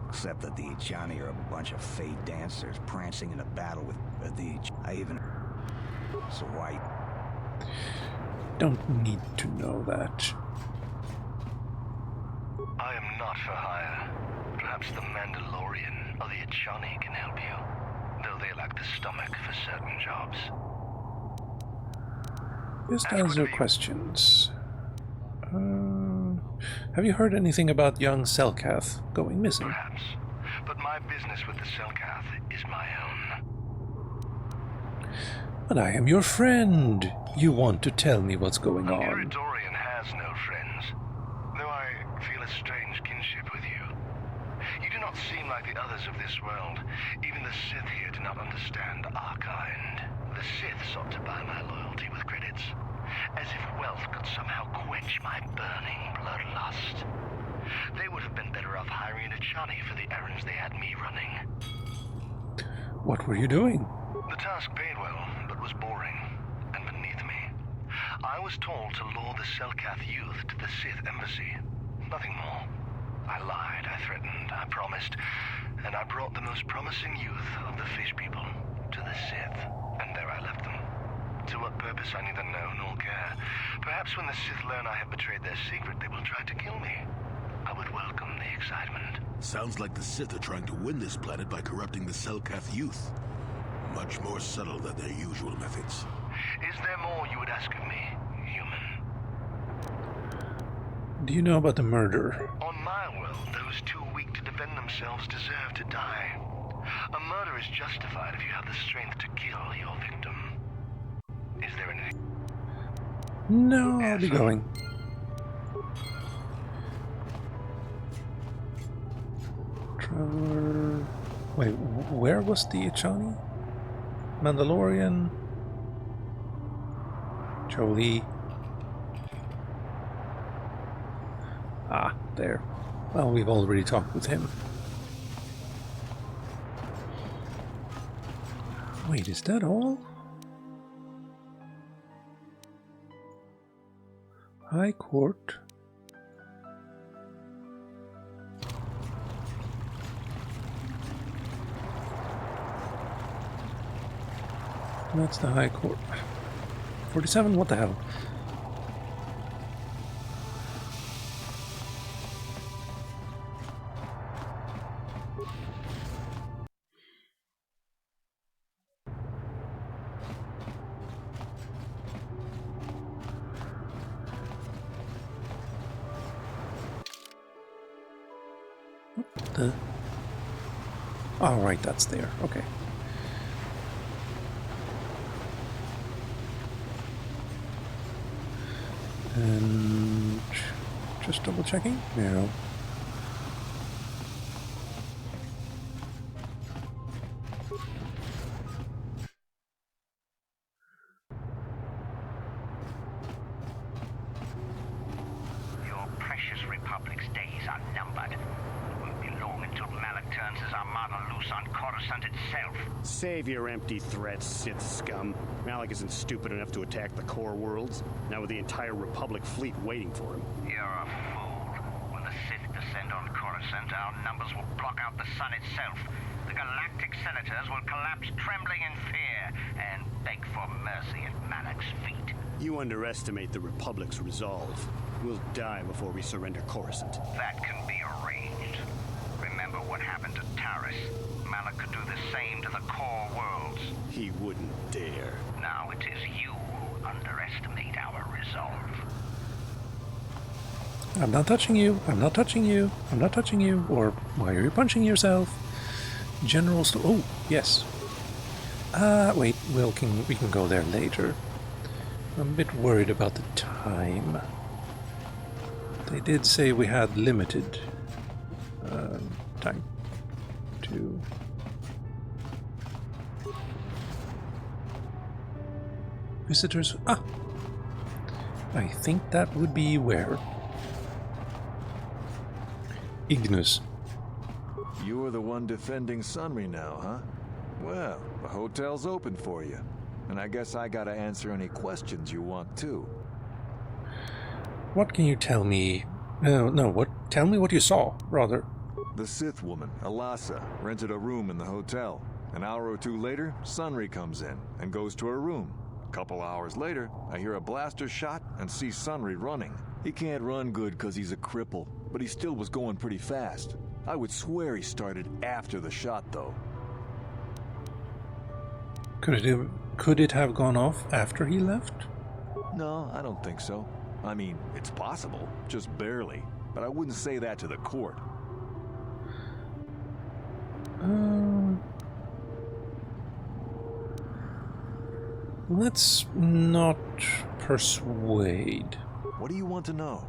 Except that the Ichani are a bunch of fey dancers prancing in a battle with the I even... So why... Don't need to know that. I am not for hire. Perhaps the Mandalorian or the Ichani can help you, though they lack the stomach for certain jobs. Just answer questions. Have you heard anything about young Selkath going missing? Perhaps, but my business with the Selkath is my own. But I am your friend. You want to tell me what's going on. Iridorian has no friends, though I feel a strange kinship with you. You do not seem like the others of this world. Even the Sith here do not understand our kind. The Sith sought to buy my loyalty with credits, as if wealth could somehow quench my burning bloodlust. They would have been better off hiring a Chani for the errands they had me running. What were you doing? The task paid well, but was boring, and beneath me. I was told to lure the Selkath youth to the Sith Embassy. Nothing more. I lied, I threatened, I promised, and I brought the most promising youth of the fish people to the Sith, and there I left them. To what purpose I neither know nor care. Perhaps when the Sith learn I have betrayed their secret, they will try to kill me. I would welcome the excitement. Sounds like the Sith are trying to win this planet by corrupting the Selkath youth. Much more subtle than their usual methods. Is there more you would ask of me, human? Do you know about the murder? On my world, those too weak to defend themselves deserve to die. A murder is justified if you have the strength to kill your victim. there anything? No, I'll be going. Traveler... Wait, where was the Ichani? Mandalorian? Jolie? Ah, there. Well, we've already talked with him. Wait, is that all? High Court. That's the High Court. 47? What the hell? Oh, right, that's there. Okay. And just double checking. No. Your precious Republic's days are numbered. It won't be long until Malak turns his armada loose on Coruscant itself. Save your empty threats, Sith scum. Malak isn't stupid enough to attack the core worlds, now with the entire Republic fleet waiting for him. You're a fool. When the Sith descend on Coruscant, our numbers will block out the sun itself. The Galactic Senators will collapse trembling in fear and beg for mercy at Malak's feet. You underestimate the Republic's resolve. We'll die before we surrender Coruscant. That can be arranged. Remember what happened to Taris. Malak could do the same to the core worlds. He wouldn't dare. Now it is you who underestimate our resolve. I'm not touching you. I'm not touching you. I'm not touching you. Or why are you punching yourself? General oh, yes. Wait, we can go there later. I'm a bit worried about the time. They did say we had limited time to... Visitors... Ah! I think that would be where? Ignis. You're the one defending Sunry now, huh? Well, the hotel's open for you. And I guess I gotta answer any questions you want too. What can you tell me? Tell me what you saw, rather. The Sith woman, Alasa, rented a room in the hotel. An hour or two later, Sunry comes in and goes to her room. A couple hours later, I hear a blaster shot and see Sunry running. He can't run good because he's a cripple, but he still was going pretty fast. I would swear he started after the shot, though. Could it have gone off after he left? No, I don't think so. I mean, it's possible, just barely. But I wouldn't say that to the court. Let's not persuade. What do you want to know?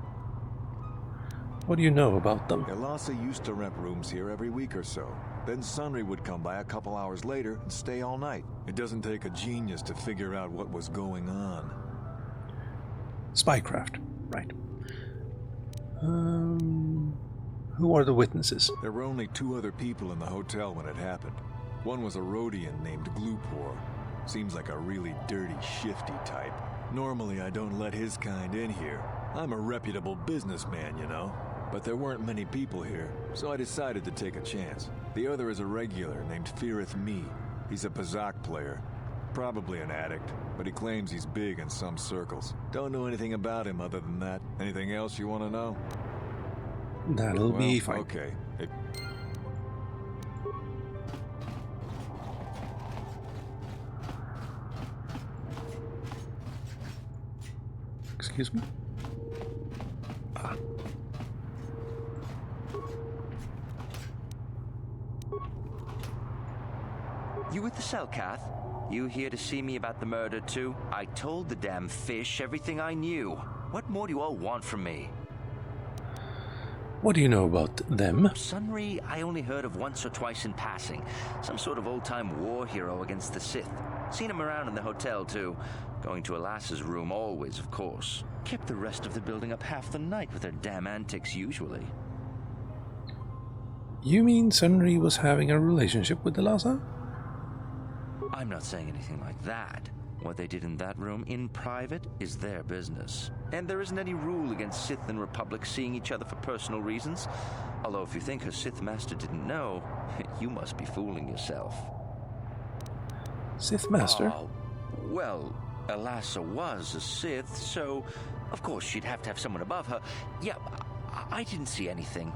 What do you know about them? Alasa used to rent rooms here every week or so. Then Sunry would come by a couple hours later and stay all night. It doesn't take a genius to figure out what was going on. Spycraft, right. Who are the witnesses? There were only 2 other people in the hotel when it happened. One was a Rhodian named Glupor. Seems like a really dirty, shifty type. Normally I don't let his kind in here. I'm a reputable businessman, you know. But there weren't many people here, so I decided to take a chance. The other is a regular named Firith Me. He's a Pazak player. Probably an addict, but he claims he's big in some circles. Don't know anything about him other than that. Anything else you want to know? That'll be fine. Okay. Excuse me? Ah. You with the Selkath? You here to see me about the murder, too? I told the damn fish everything I knew. What more do you all want from me? What do you know about them? Sunry, I only heard of once or twice in passing. Some sort of old-time war hero against the Sith. Seen him around in the hotel, too. Going to Alassa's room always, of course. Kept the rest of the building up half the night with their damn antics, usually. You mean Sunry was having a relationship with Alassa? I'm not saying anything like that. What they did in that room in private is their business. And there isn't any rule against Sith and Republic seeing each other for personal reasons. Although if you think her Sith master didn't know, you must be fooling yourself. Sith master? Well, Alassa was a Sith, so of course she'd have to have someone above her. Yeah, I didn't see anything.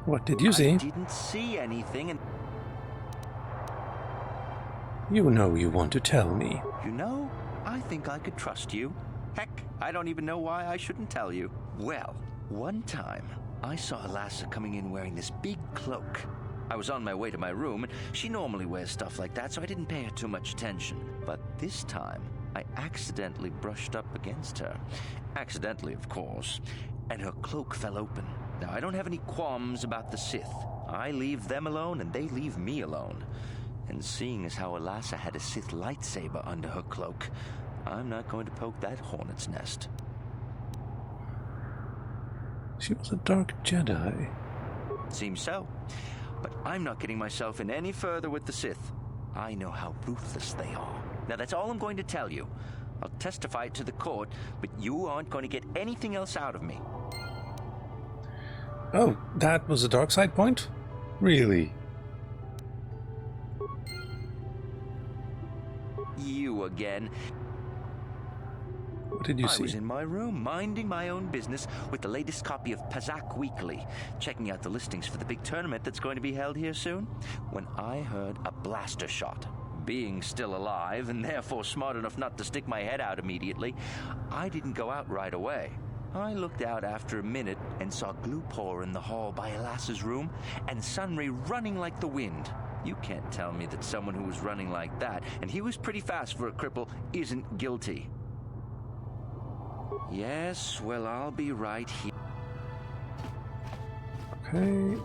What did you see? I didn't see anything, and... You know you want to tell me. You know, I think I could trust you. Heck, I don't even know why I shouldn't tell you. Well, one time, I saw Alassa coming in wearing this big cloak. I was on my way to my room, and she normally wears stuff like that, so I didn't pay her too much attention. But this time, I accidentally brushed up against her. Accidentally, of course. And her cloak fell open. Now, I don't have any qualms about the Sith. I leave them alone, and they leave me alone. And seeing as how Alassa had a Sith lightsaber under her cloak, I'm not going to poke that hornet's nest. She was a dark Jedi. Seems so. But I'm not getting myself in any further with the Sith. I know how ruthless they are. Now that's all I'm going to tell you. I'll testify it to the court, but you aren't going to get anything else out of me. Oh, that was a dark side point? Really? You again. What did you see? I was in my room, minding my own business with the latest copy of Pazak Weekly, checking out the listings for the big tournament that's going to be held here soon, when I heard a blaster shot. Being still alive, and therefore smart enough not to stick my head out immediately, I didn't go out right away. I looked out after a minute and saw Glupor in the hall by Alassa's room, and Sunry running like the wind. You can't tell me that someone who was running like that, and he was pretty fast for a cripple, isn't guilty. Yes, well, I'll be right here. Okay.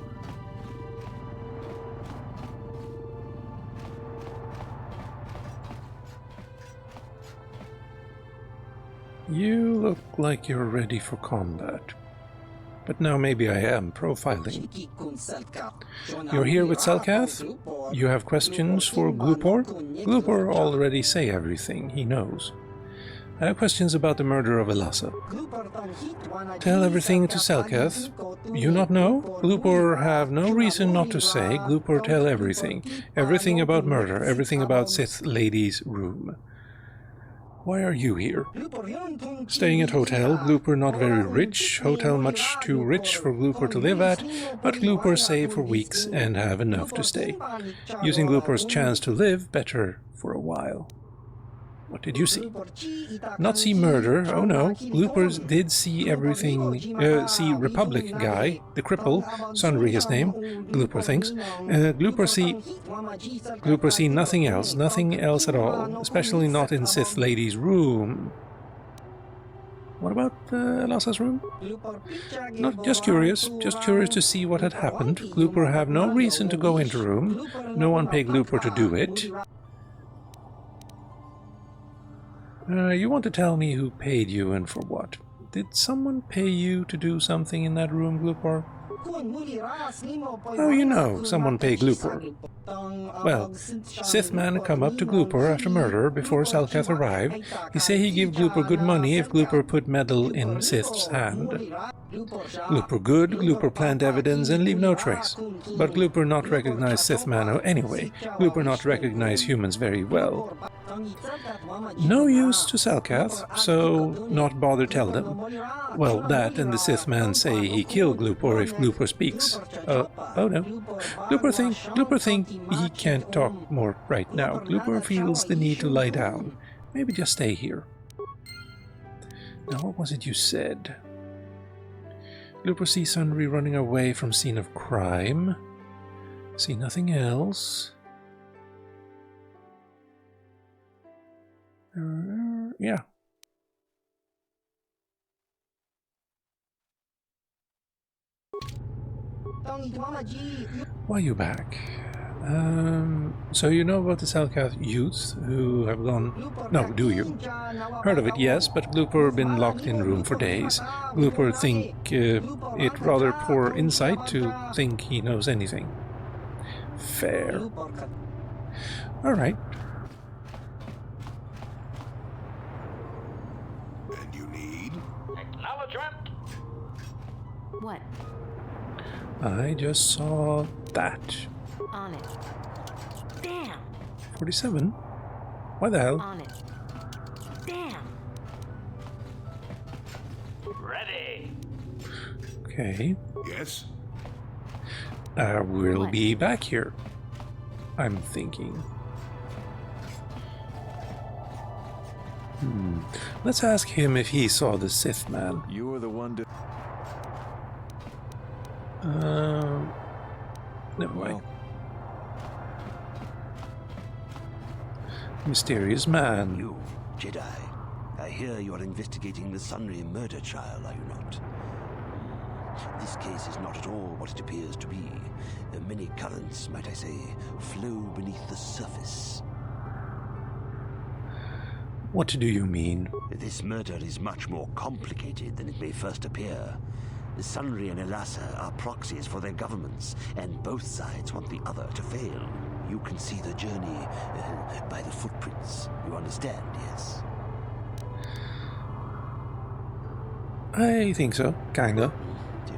You look like you're ready for combat. But now maybe I am profiling. You're here with Selkath? You have questions for Glupor? Glupor already say everything he knows. I have questions about the murder of Alassa. Tell everything to Selkath. You not know? Glupor have no reason not to say. Glupor tell everything. Everything about murder. Everything about Sith Lady's room. Why are you here? Staying at hotel. Glupor not very rich. Hotel much too rich for Glupor to live at, but Glupor save for weeks and have enough to stay. Using Glupor's chance to live better for a while. What did you see? Not see murder, oh no. Glupor did see everything, see Republic guy, the cripple, Sunry his name, Glupor thinks. Glupor see nothing else at all, especially not in Sith Lady's room. What about Alassa's room? Not just curious to see what had happened. Glupor have no reason to go into room, no one pay Glupor to do it. You want to tell me who paid you and for what? Did someone pay you to do something in that room, Glupor? Oh, you know, someone paid Glupor. Well, Sith man come up to Glupor after murder before Selkath arrived. He say he give Glupor good money if Glupor put medal in Sith's hand. Glupor good, Glupor plant evidence and leave no trace. But Glupor not recognize Sith man anyway. Glupor not recognize humans very well. No use to Selkath, so not bother tell them. Well, that and the Sith man say he kill Glupor if Glupor speaks. Oh no. Glupor think he can't talk more right now. Glupor feels the need to lie down. Maybe just stay here. Now what was it you said? Glupor see Sunry running away from scene of crime. See nothing else. Yeah. Why are you back? So you know about the Selkath youths who have gone... No, do you? Heard of it, yes, but Glooper been locked in room for days. Glooper think it rather poor insight to think he knows anything. Fair. Alright. And you need? Acknowledgement! What? I just saw that. On it. Damn! 47? Why the hell? On it. Damn! Ready! Okay. Yes? We'll be back here. I'm thinking. Let's ask him if he saw the Sith man. You're the one to... Never mind. Mysterious man. You, Jedi. I hear you are investigating the Sunry murder trial, are you not? This case is not at all what it appears to be. Many currents, might I say, flow beneath the surface. What do you mean? This murder is much more complicated than it may first appear. Sunry and Elassa are proxies for their governments, and both sides want the other to fail. You can see the journey by the footprints. You understand, yes? I think so, kinda. Dear.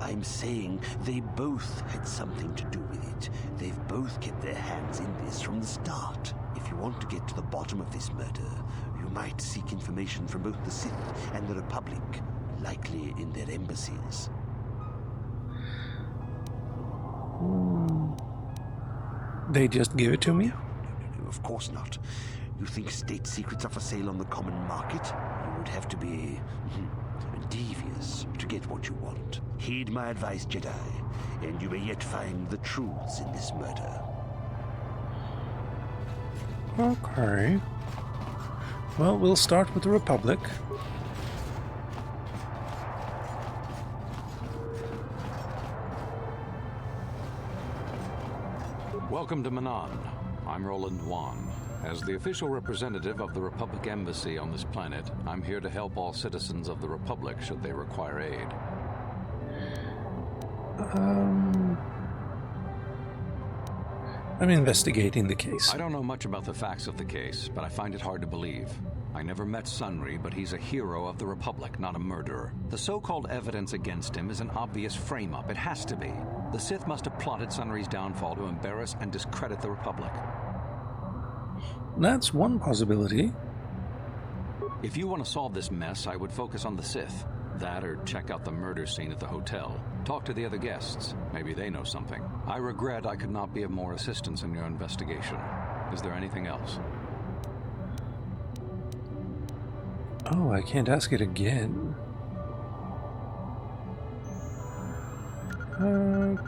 I'm saying they both had something to do with it. They've both kept their hands in this from the start. If you want to get to the bottom of this murder, you might seek information from both the Sith and the Republic, likely in their embassies. They just give it to me? No, of course not. You think state secrets are for sale on the common market? You would have to be devious to get what you want. Heed my advice, Jedi, and you may yet find the truths in this murder. Okay. Well, we'll start with the Republic. Welcome to Manaan. I'm Roland Wan. As the official representative of the Republic Embassy on this planet, I'm here to help all citizens of the Republic should they require aid. I'm investigating the case. I don't know much about the facts of the case, but I find it hard to believe. I never met Sunry, but he's a hero of the Republic, not a murderer. The so-called evidence against him is an obvious frame-up. It has to be. The Sith must have plotted Sunry's downfall to embarrass and discredit the Republic. That's one possibility. If you want to solve this mess, I would focus on the Sith. That or check out the murder scene at the hotel. Talk to the other guests. Maybe they know something. I regret I could not be of more assistance in your investigation. Is there anything else? Oh, I can't ask it again.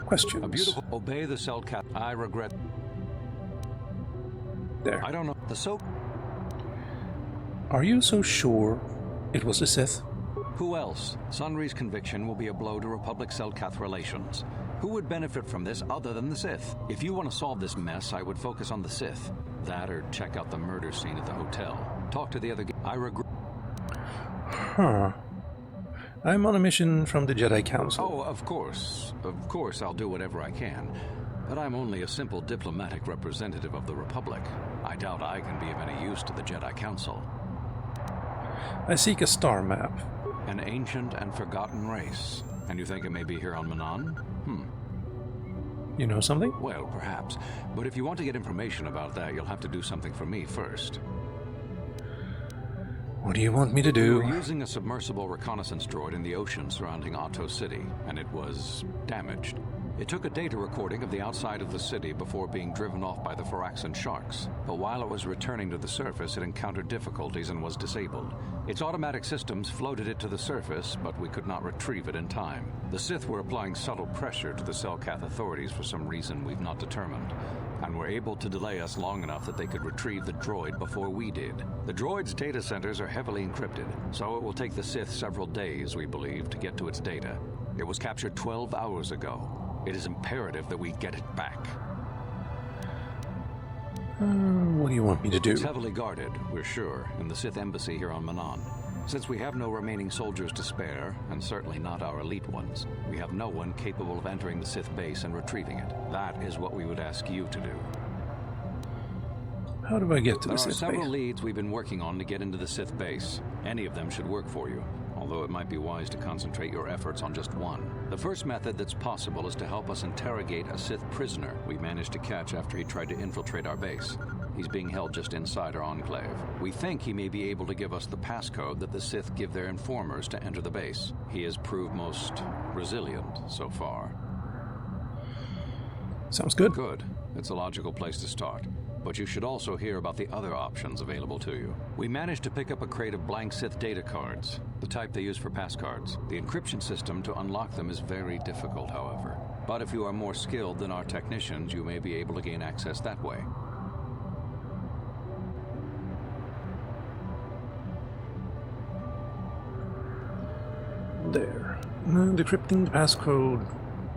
Questions. A beautiful... Obey the Selkath. I regret... There. I don't know. The so... Are you so sure it was the Sith? Who else? Sunry's conviction will be a blow to Republic-Selkath relations. Who would benefit from this other than the Sith? If you want to solve this mess, I would focus on the Sith. That or check out the murder scene at the hotel. Talk to the other... I regret... Huh. I'm on a mission from the Jedi Council. Oh, of course. Of course I'll do whatever I can. But I'm only a simple diplomatic representative of the Republic. I doubt I can be of any use to the Jedi Council. I seek a star map. An ancient and forgotten race. And you think it may be here on Manaan? You know something? Well, perhaps. But if you want to get information about that, you'll have to do something for me first. What do you want me to do? We were using a submersible reconnaissance droid in the ocean surrounding Otto City, and it was damaged. It took a data recording of the outside of the city before being driven off by the Phyraxan sharks. But while it was returning to the surface, it encountered difficulties and was disabled. Its automatic systems floated it to the surface, but we could not retrieve it in time. The Sith were applying subtle pressure to the Selkath authorities for some reason we've not determined. and were able to delay us long enough that they could retrieve the droid before we did. The droid's data centers are heavily encrypted, so it will take the Sith several days, we believe, to get to its data. It was captured 12 hours ago. It is imperative that we get it back. What do you want me to do? It's heavily guarded, we're sure, in the Sith embassy here on Manaan. Since we have no remaining soldiers to spare, and certainly not our elite ones, we have no one capable of entering the Sith base and retrieving it. That is what we would ask you to do. How do I get to the Sith base? There are several leads we've been working on to get into the Sith base. Any of them should work for you, although it might be wise to concentrate your efforts on just one. The first method that's possible is to help us interrogate a Sith prisoner we managed to catch after he tried to infiltrate our base. He's being held just inside our enclave. We think he may be able to give us the passcode that the Sith give their informers to enter the base. He has proved most resilient so far. Sounds good. Good. It's a logical place to start. But you should also hear about the other options available to you. We managed to pick up a crate of blank Sith data cards, the type they use for passcards. The encryption system to unlock them is very difficult, however. But if you are more skilled than our technicians, you may be able to gain access that way. There. Decrypting the passcode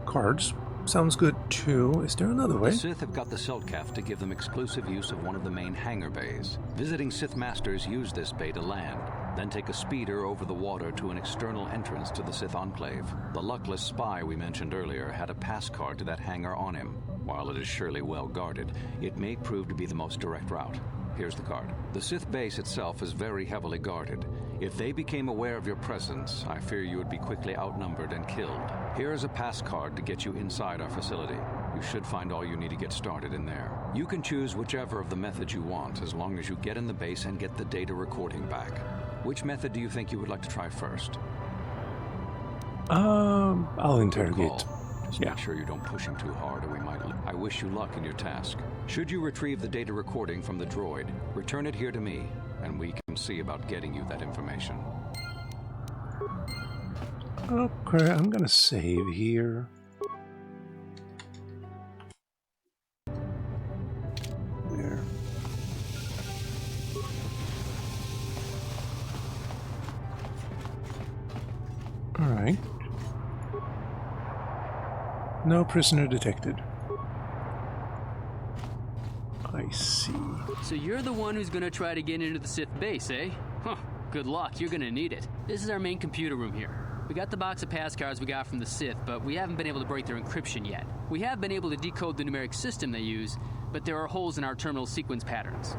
cards sounds good too. Is there another way? The Sith have got the Selkath to give them exclusive use of one of the main hangar bays. Visiting Sith masters use this bay to land, then take a speeder over the water to an external entrance to the Sith enclave. The luckless spy we mentioned earlier had a pass card to that hangar on him. While it is surely well guarded, it may prove to be the most direct route. Here's the card. The Sith base itself is very heavily guarded. If they became aware of your presence, I fear you would be quickly outnumbered and killed. Here is a pass card to get you inside our facility. You should find all you need to get started in there. You can choose whichever of the methods you want, as long as you get in the base and get the data recording back. Which method do you think you would like to try first? I'll interrogate. Just make sure you don't push him too hard, or we might. I wish you luck in your task. Should you retrieve the data recording from the droid, return it here to me, and we can see about getting you that information. Okay, I'm gonna save here. There. Alright. No prisoner detected. I see. So you're the one who's gonna try to get into the Sith base, eh? Huh, good luck, you're gonna need it. This is our main computer room here. We got the box of pass cards we got from the Sith, but we haven't been able to break their encryption yet. We have been able to decode the numeric system they use, but there are holes in our terminal sequence patterns.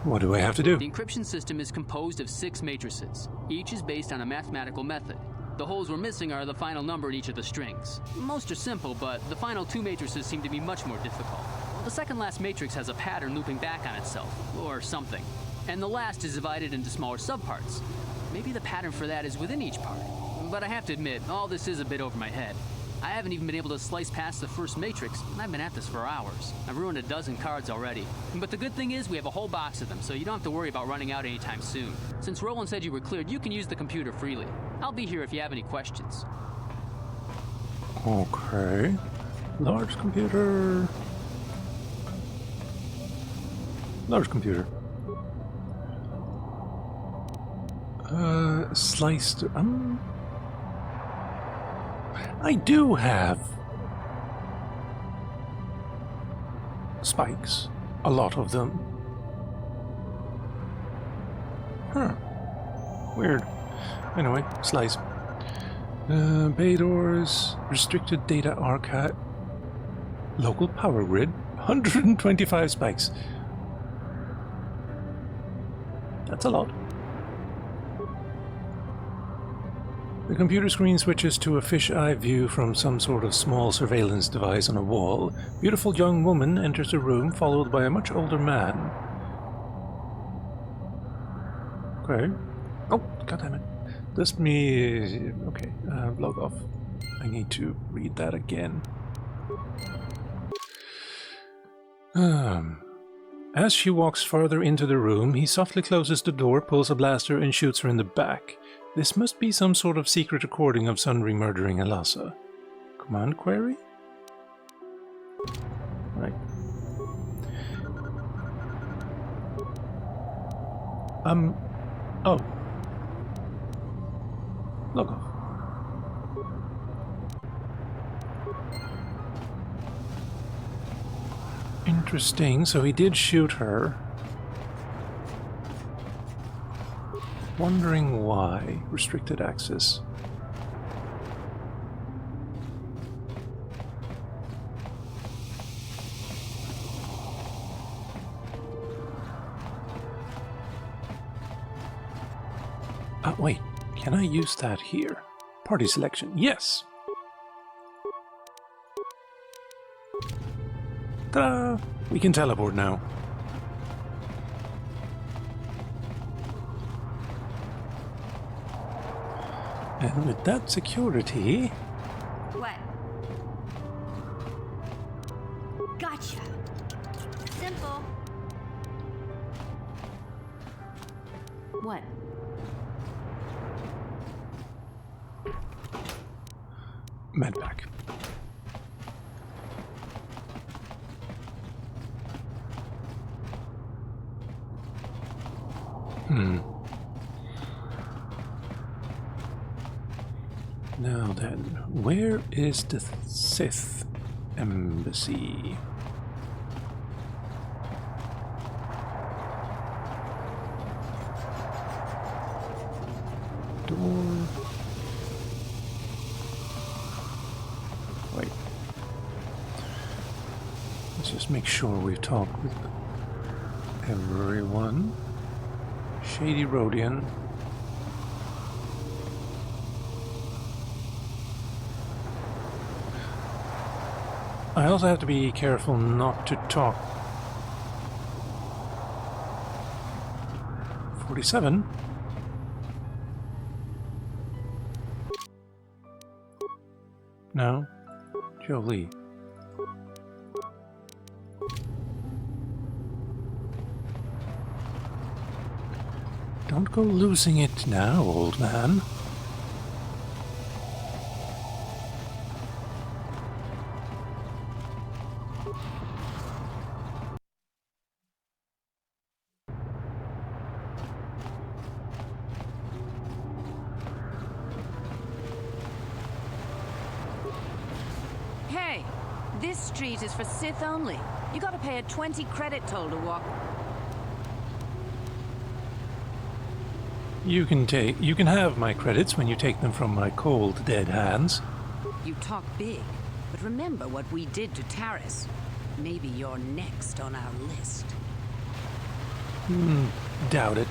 What do I have to do? The encryption system is composed of 6 matrices. Each is based on a mathematical method. The holes we're missing are the final number in each of the strings. Most are simple, but the final 2 matrices seem to be much more difficult. The second last matrix has a pattern looping back on itself, or something. And the last is divided into smaller subparts. Maybe the pattern for that is within each part. But I have to admit, all this is a bit over my head. I haven't even been able to slice past the first matrix, and I've been at this for hours. I've ruined a dozen cards already. But the good thing is we have a whole box of them, so you don't have to worry about running out anytime soon. Since Roland said you were cleared, you can use the computer freely. I'll be here if you have any questions. Okay. Large computer. Large computer. Sliced. I do have spikes. A lot of them. Huh. Weird. Anyway, slice. Bay doors, restricted data archive, local power grid, 125 spikes. That's a lot. The computer screen switches to a fisheye view from some sort of small surveillance device on a wall. Beautiful young woman enters the room, followed by a much older man. Okay. Oh, goddammit. Let me... Okay, log off. I need to read that again. As she walks farther into the room, he softly closes the door, pulls a blaster, and shoots her in the back. This must be some sort of secret recording of Sundry murdering Alasa. Command query? Oh. Log off. Interesting, so he did shoot her. Wondering why. Restricted access. Wait, can I use that here? Party selection, yes! Ta-da! We can teleport now. And with that security... What? Gotcha. Simple. What? Medpack. Now then, where is the Sith embassy? Door. Wait. Let's just make sure we've talked with everyone. Shady Rodian. I also have to be careful not to talk. 47. No. Jolie. Don't go losing it now, old man. Hey, this street is for Sith only. You gotta pay a 20 credit toll to walk. You can have my credits when you take them from my cold, dead hands. You talk big, but remember what we did to Taris. Maybe you're next on our list. Doubt it.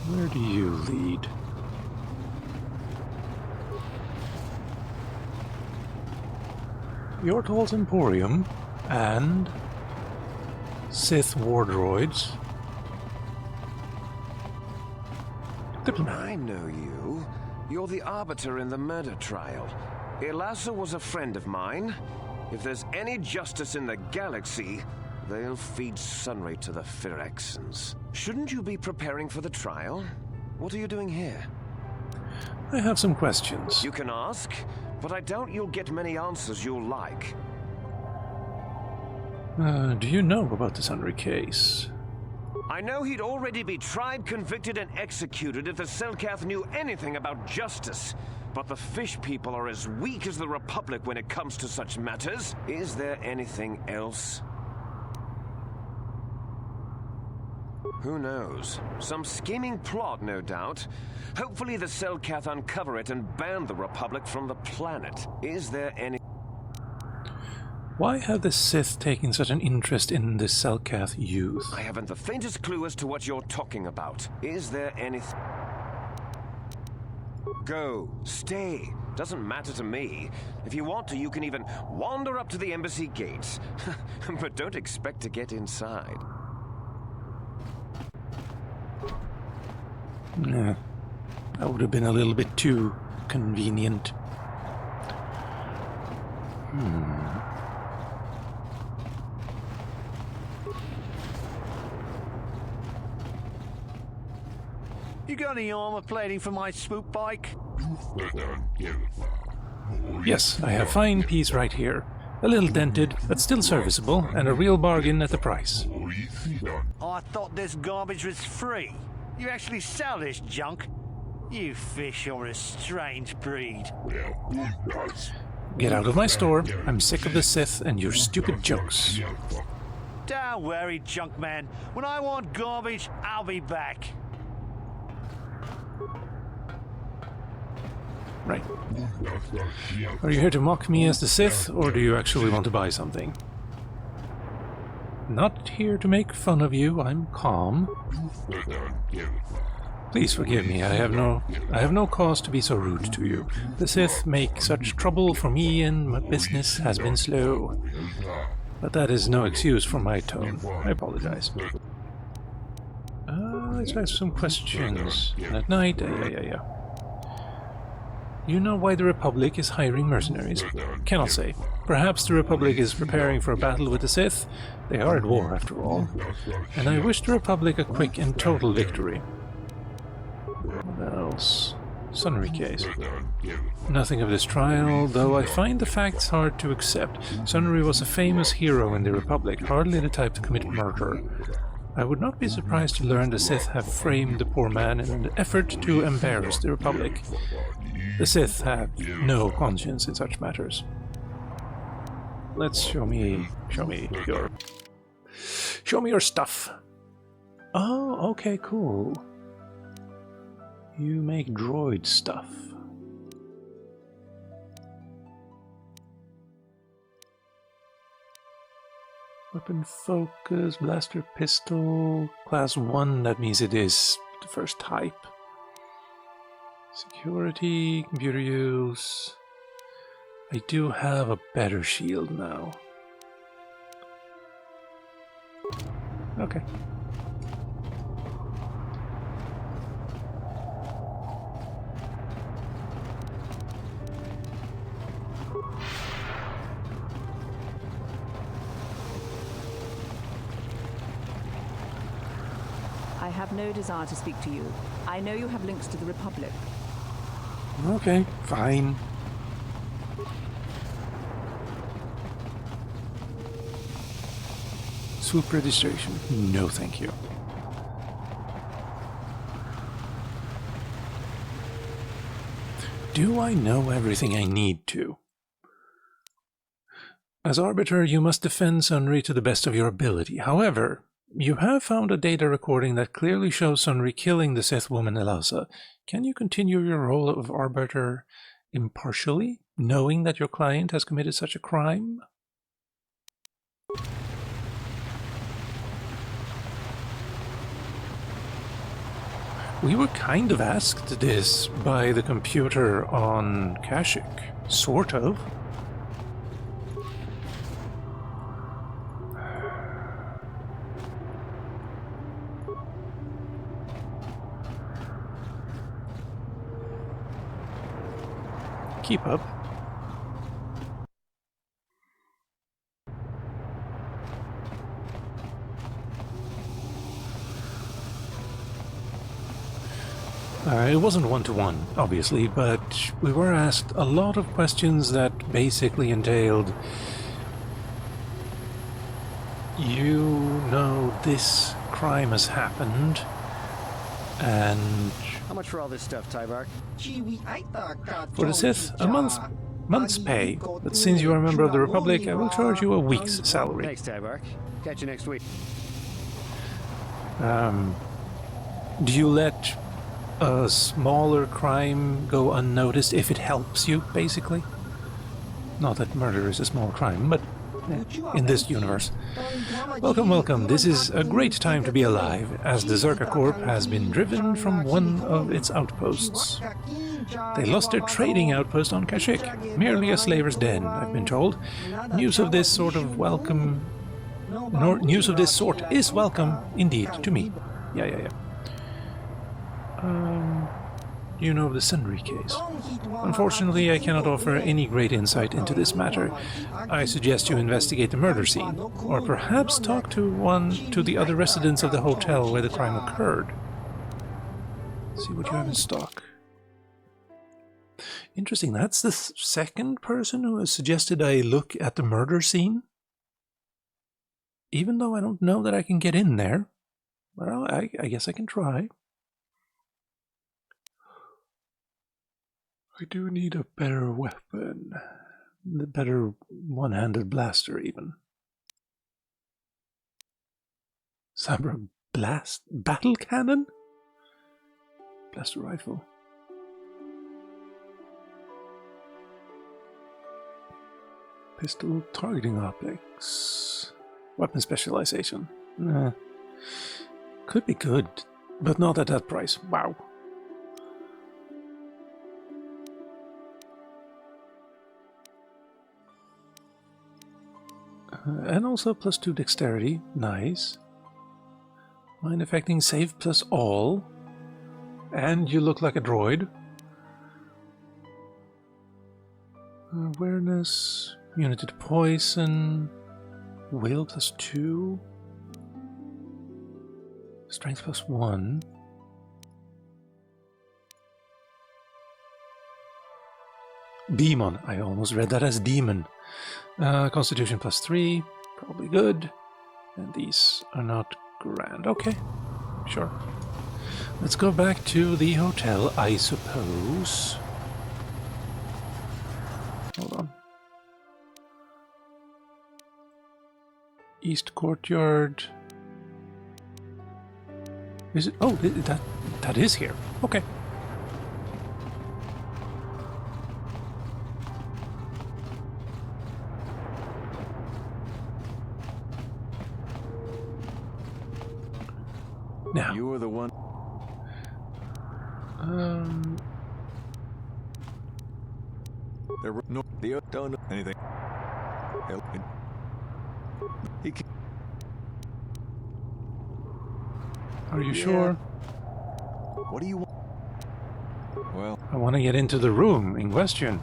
Where do you lead? Yortal's Emporium and Sith war droids. I know you. You're the arbiter in the murder trial. Ilasa was a friend of mine. If there's any justice in the galaxy, they'll feed Sunray to the Phyrexians. Shouldn't you be preparing for the trial? What are you doing here? I have some questions. You can ask, but I doubt you'll get many answers you'll like. Do you know about the Sunray case? I know he'd already be tried, convicted, and executed if the Selkath knew anything about justice. But the fish people are as weak as the Republic when it comes to such matters. Is there anything else? Who knows? Some scheming plot, no doubt. Hopefully the Selkath uncover it and ban the Republic from the planet. Is there any... Why have the Sith taken such an interest in the Selkath youth? I haven't the faintest clue as to what you're talking about. Is there anything... Go. Stay. Doesn't matter to me. If you want to, you can even wander up to the embassy gates. But don't expect to get inside. Nah, that would have been a little bit too convenient. You got any armor plating for my swoop bike? Yes, I have fine piece right here. A little dented, but still serviceable, and a real bargain at the price. I thought this garbage was free. You actually sell this junk? You fish are a strange breed. Get out of my store. I'm sick of the Sith and your stupid jokes. Don't worry, junk man. When I want garbage, I'll be back. Right. Are you here to mock me as the Sith, or do you actually want to buy something? Not here to make fun of you, I'm calm. Please forgive me, I have no cause to be so rude to you. The Sith make such trouble for me and my business has been slow. But that is no excuse for my tone. I apologize. Let's ask some questions. At night, yeah. You know why the Republic is hiring mercenaries? Cannot say. Perhaps the Republic is preparing for a battle with the Sith. They are at war, after all. And I wish the Republic a quick and total victory. What else? Sunry case. Nothing of this trial, though I find the facts hard to accept. Sunry was a famous hero in the Republic, hardly the type to commit murder. I would not be surprised to learn the Sith have framed the poor man in an effort to embarrass the Republic. The Sith have no conscience in such matters. Let's show me your stuff. Oh, okay, cool. You make droid stuff. Weapon focus, blaster pistol, class 1, that means it is the first type. Security, computer use. I do have a better shield now. Okay. I have no desire to speak to you. I know you have links to the Republic. Okay, fine. Swoop registration. No, thank you. Do I know everything I need to? As Arbiter, you must defend Sunry to the best of your ability. However, you have found a data recording that clearly shows Sunry killing the Sith woman Elasa. Can you continue your role of Arbiter impartially, knowing that your client has committed such a crime? We were kind of asked this by the computer on Kashyyyk. Sort of. Keep up. It wasn't one-to-one, obviously, but we were asked a lot of questions that basically entailed, you know this crime has happened, and... How much for all this stuff, Tyvark? For the Sith, a month's pay, but since you are a member of the Republic, I will charge you a week's salary. Thanks, Tyvark. Catch you next week. Do you let a smaller crime go unnoticed if it helps you, basically? Not that murder is a small crime, but in this universe. Welcome, welcome. This is a great time to be alive, as the Zerka Corp has been driven from one of its outposts. They lost their trading outpost on Kashyyyk, merely a slaver's den, I've been told. News of this sort is welcome, indeed, to me. Yeah. You know of the Sunry case. Unfortunately, I cannot offer any great insight into this matter. I suggest you investigate the murder scene, or perhaps talk to the other residents of the hotel where the crime occurred. See what you have in stock. Interesting. That's the second person who has suggested I look at the murder scene. Even though I don't know that I can get in there. Well, I guess I can try. I do need a better weapon. A better one-handed blaster, even. Cyber blast battle cannon? Blaster rifle. Pistol targeting optics. Weapon specialization. Could be good, but not at that price. Wow. And also +2 dexterity. Nice. Mind affecting save plus all. And you look like a droid. Awareness. Immunity to poison. Will +2. Strength +1. Demon. I almost read that as demon. Constitution +3. Probably good. And these are not grand. Okay. Sure. Let's go back to the hotel, I suppose. Hold on. East Courtyard. Is it? Oh, that is here. Okay. Now. You were the one. There were no. The don't know anything. Help. He can. Are you sure? What do you want? Well, I want to get into the room in question.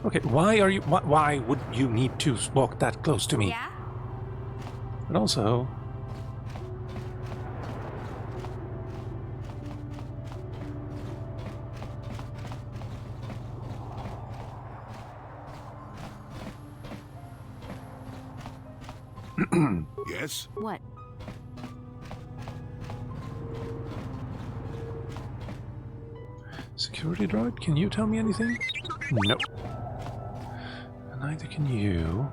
Okay, why are you? Why would you need to walk that close to me? Yeah? But also. Yes? What? Security droid, can you tell me anything? No. Neither can you.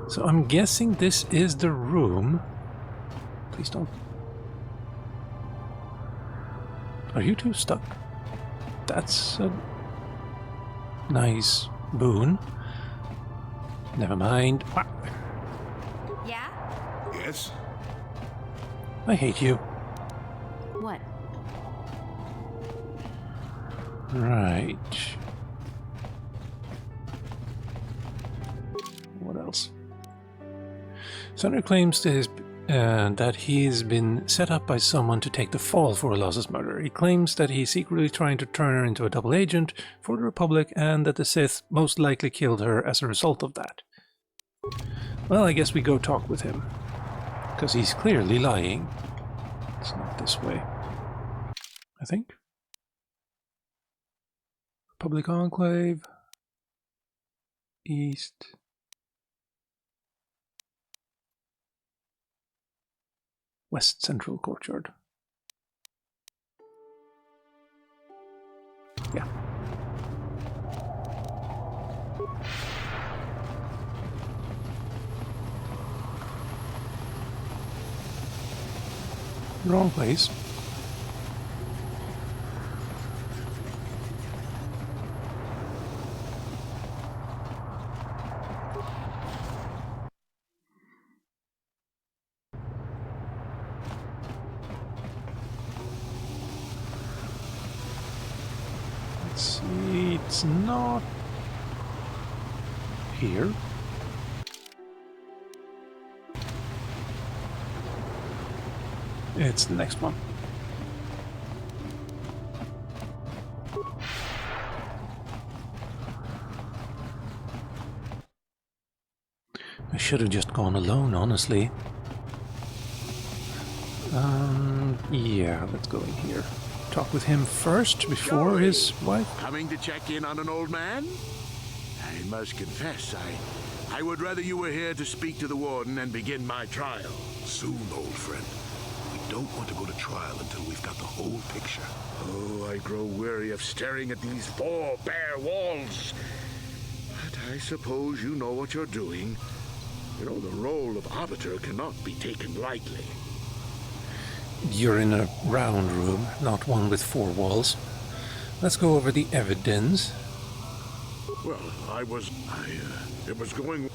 So I'm guessing this is the room. Please don't. Are you two stuck? That's a nice boon. Never mind. Ah. Yeah? Yes? I hate you. What? Right. What else? Senator claims that he's been set up by someone to take the fall for Elaza's murder. He claims that he's secretly trying to turn her into a double agent for the Republic and that the Sith most likely killed her as a result of that. Well, I guess we go talk with him. Because he's clearly lying. It's not this way. I think. Republic Enclave. East. West Central Courtyard. Yeah. Wrong place. Let's see, it's not here. It's the next one. I should have just gone alone, honestly. Yeah, let's go in here. Talk with him first before his wife. Coming to check in on an old man? I must confess, I would rather you were here to speak to the warden and begin my trial. Soon, old friend. We don't want to go to trial until we've got the whole picture. Oh, I grow weary of staring at these 4 bare walls. But I suppose you know what you're doing. You know, the role of arbiter cannot be taken lightly. You're in a round room, not one with 4 walls. Let's go over the evidence. Well, it was going...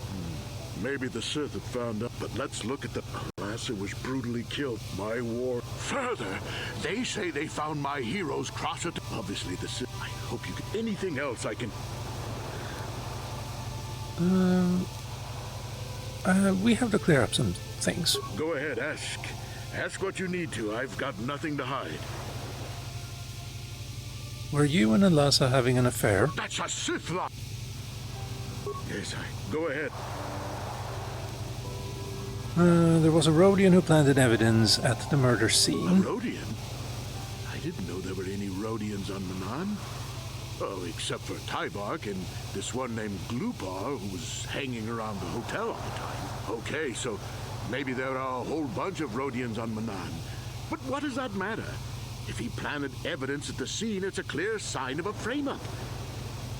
Maybe the Sith had found out, but let's look at the... Lassa was brutally killed. My war... Further, they say they found my hero's cross at... Obviously, the Sith... I hope you can... Anything else I can... We have to clear up some things. Go ahead, ask. Ask what you need to. I've got nothing to hide. Were you and Alasa having an affair? That's a Sith lie! Yes, Go ahead. There was a Rodian who planted evidence at the murder scene. A Rodian? I didn't know there were any Rodians on Manaan. Oh, except for Tybark and this one named Glupar who was hanging around the hotel all the time. Okay, so maybe there are a whole bunch of Rodians on Manaan. But what does that matter? If he planted evidence at the scene, it's a clear sign of a frame-up.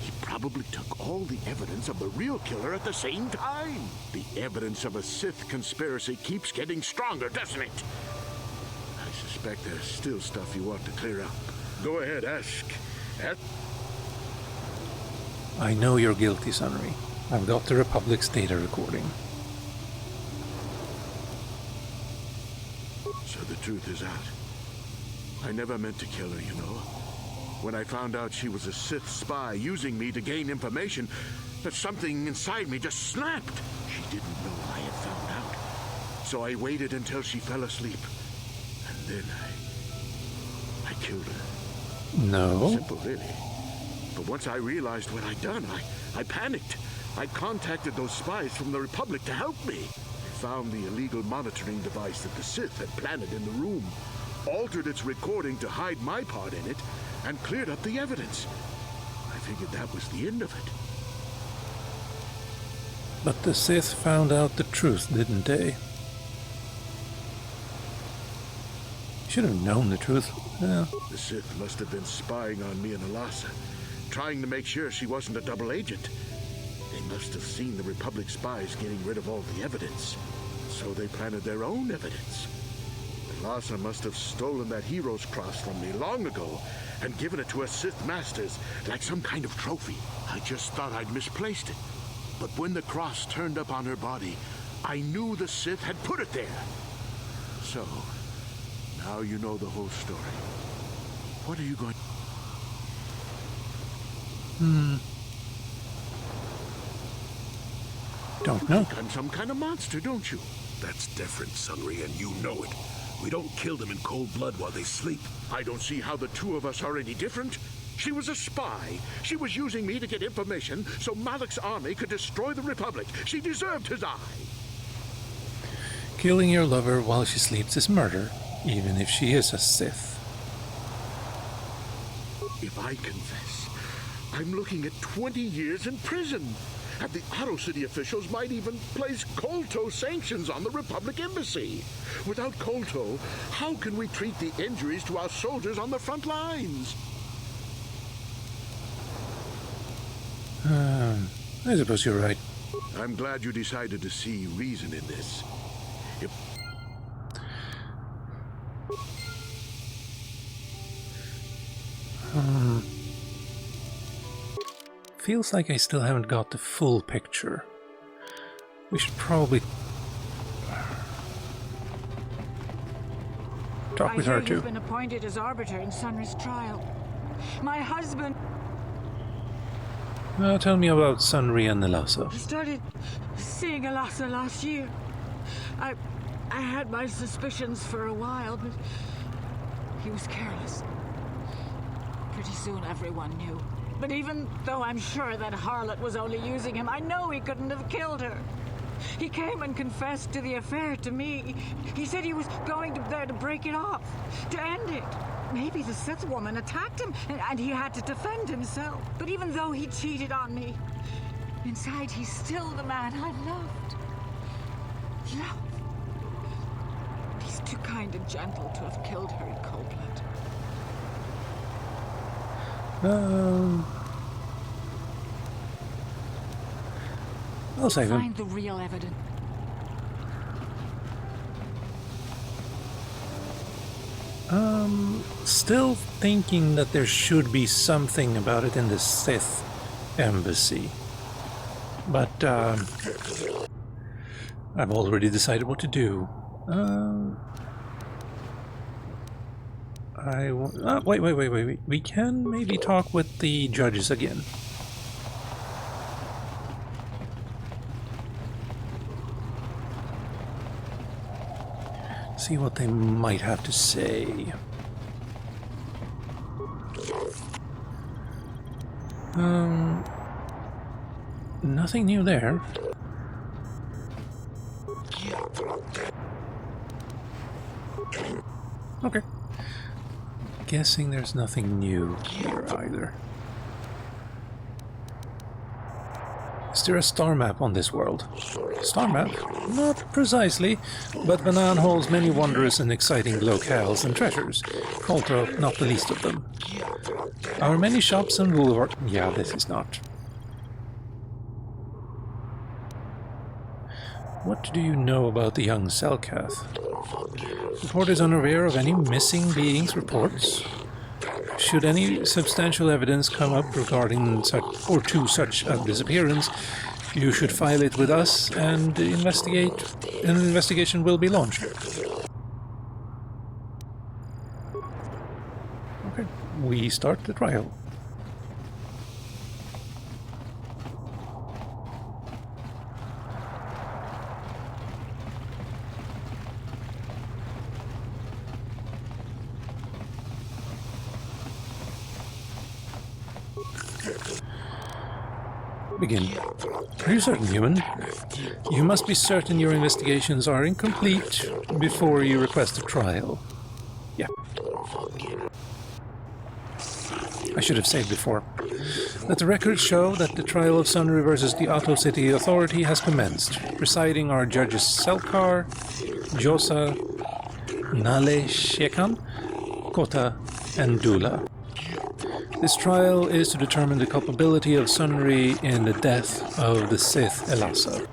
He probably took all the evidence of the real killer at the same time. The evidence of a Sith conspiracy keeps getting stronger, doesn't it? I suspect there's still stuff you want to clear up. Go ahead, ask. I know you're guilty, Sunry. I've got the Republic's data recording. So the truth is out. I never meant to kill her, you know. When I found out she was a Sith spy using me to gain information, that something inside me just snapped. She didn't know I had found out. So I waited until she fell asleep. And then I killed her. No. Simple, really. But once I realized what I'd done, I panicked. I contacted those spies from the Republic to help me. They found the illegal monitoring device that the Sith had planted in the room, altered its recording to hide my part in it, and cleared up the evidence. I figured that was the end of it. But the Sith found out the truth, didn't they? Should have known the truth. Yeah. The Sith must have been spying on me and Alasa, trying to make sure she wasn't a double agent. They must have seen the Republic spies getting rid of all the evidence, so they planted their own evidence. Alasa must have stolen that hero's cross from me long ago and given it to her Sith masters like some kind of trophy. I just thought I'd misplaced it. But when the cross turned up on her body, I knew the Sith had put it there. So, now you know the whole story. What are you going... Don't know. I'm some kind of monster, don't you? That's different, Sunry, and you know it. We don't kill them in cold blood while they sleep. I don't see how the two of us are any different. She was a spy. She was using me to get information so Malak's army could destroy the Republic. She deserved his eye. Killing your lover while she sleeps is murder, even if she is a Sith. If I confess, I'm looking at 20 years in prison. And the Otto City officials might even place KotOR sanctions on the Republic Embassy. Without KotOR, how can we treat the injuries to our soldiers on the front lines? I suppose you're right. I'm glad you decided to see reason in this. Feels like I still haven't got the full picture. We should probably talk with her too. He's been appointed as arbiter in Sunry's trial. My husband... Tell me about Sunry and Alasa. I started seeing Alasa last year. I had my suspicions for a while, but he was careless. Pretty soon everyone knew. But even though I'm sure that harlot was only using him, I know he couldn't have killed her. He came and confessed to the affair to me. He said he was going there to break it off, to end it. Maybe the Sith woman attacked him, and he had to defend himself. But even though he cheated on me, inside he's still the man I loved. He's too kind and gentle to have killed her in cold blood. I'll save him. Find the real evidence. Still thinking that there should be something about it in the Sith embassy. But, I've already decided what to do. Wait. We can maybe talk with the judges again. See what they might have to say. Nothing new there. Okay. Guessing there's nothing new here either. Is there a star map on this world? Star map? Not precisely, but Manaan holds many wondrous and exciting locales and treasures, KotOR not the least of them. Our many shops and boulevard... Yeah, this is not. What do you know about the young Selkath? Report is unaware of any missing beings reports. Should any substantial evidence come up regarding such or to such a disappearance, you should file it with us and an investigation will be launched. Okay, we start the trial. Begin. Are you certain, human? You must be certain your investigations are incomplete before you request a trial. Yeah. I should have said before. Let the records show that the trial of Sunry versus the Otto City Authority has commenced. Presiding are Judges Selkar, Josa, Nale Shekan, Kota, and Dula. This trial is to determine the culpability of Sunry in the death of the Sith Elassa.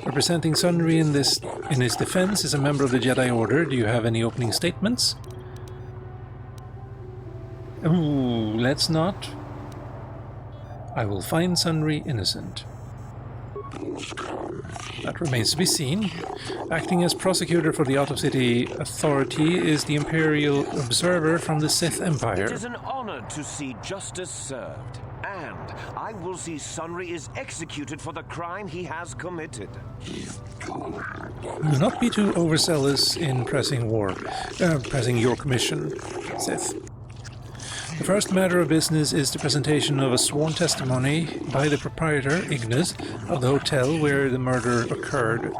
Representing Sunry in his defense is a member of the Jedi Order. Do you have any opening statements? Ooh, let's not. I will find Sunry innocent. That remains to be seen. Acting as prosecutor for the Otto City Authority is the Imperial Observer from the Sith Empire. It is an honor to see justice served, and I will see Sunry is executed for the crime he has committed. Do not be too overzealous in pressing your commission, Sith. The first matter of business is the presentation of a sworn testimony by the proprietor, Ignis, of the hotel where the murder occurred.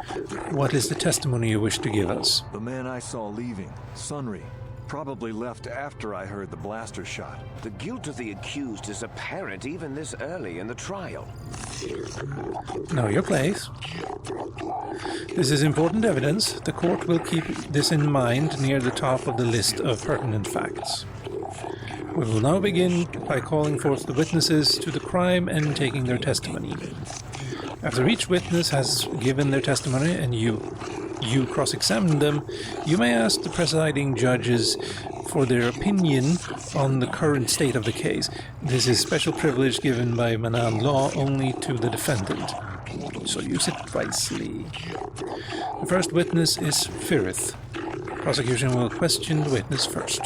What is the testimony you wish to give us? The man I saw leaving, Sunry, probably left after I heard the blaster shot. The guilt of the accused is apparent even this early in the trial. Know your place. This is important evidence. The court will keep this in mind near the top of the list of pertinent facts. We will now begin by calling forth the witnesses to the crime and taking their testimony. After each witness has given their testimony and you cross-examine them, you may ask the presiding judges for their opinion on the current state of the case. This is special privilege given by Manaan law only to the defendant, so use it wisely. The first witness is Firith. Prosecution will question the witness first.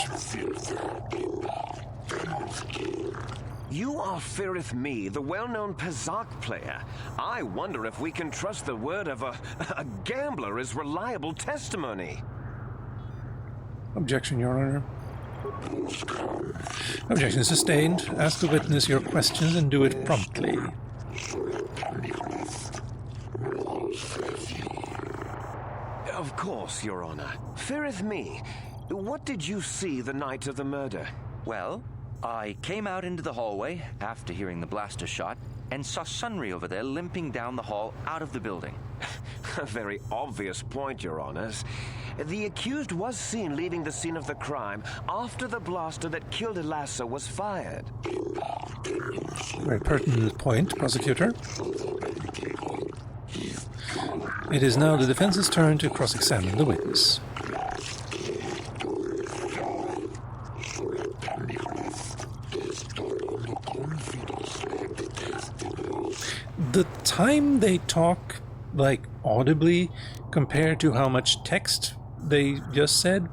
You are Firith Me, the well-known Pazak player. I wonder if we can trust the word of a gambler as reliable testimony. Objection, Your Honor. Objection sustained. Ask the witness your questions and do it promptly. Of course, Your Honor. Feareth me. What did you see the night of the murder? Well, I came out into the hallway after hearing the blaster shot and saw Sunry over there limping down the hall out of the building. A very obvious point, Your Honors. The accused was seen leaving the scene of the crime after the blaster that killed Elassa was fired. Very pertinent point, prosecutor. It is now the defense's turn to cross-examine the witness. The time they talk, like, audibly, compared to how much text they just said,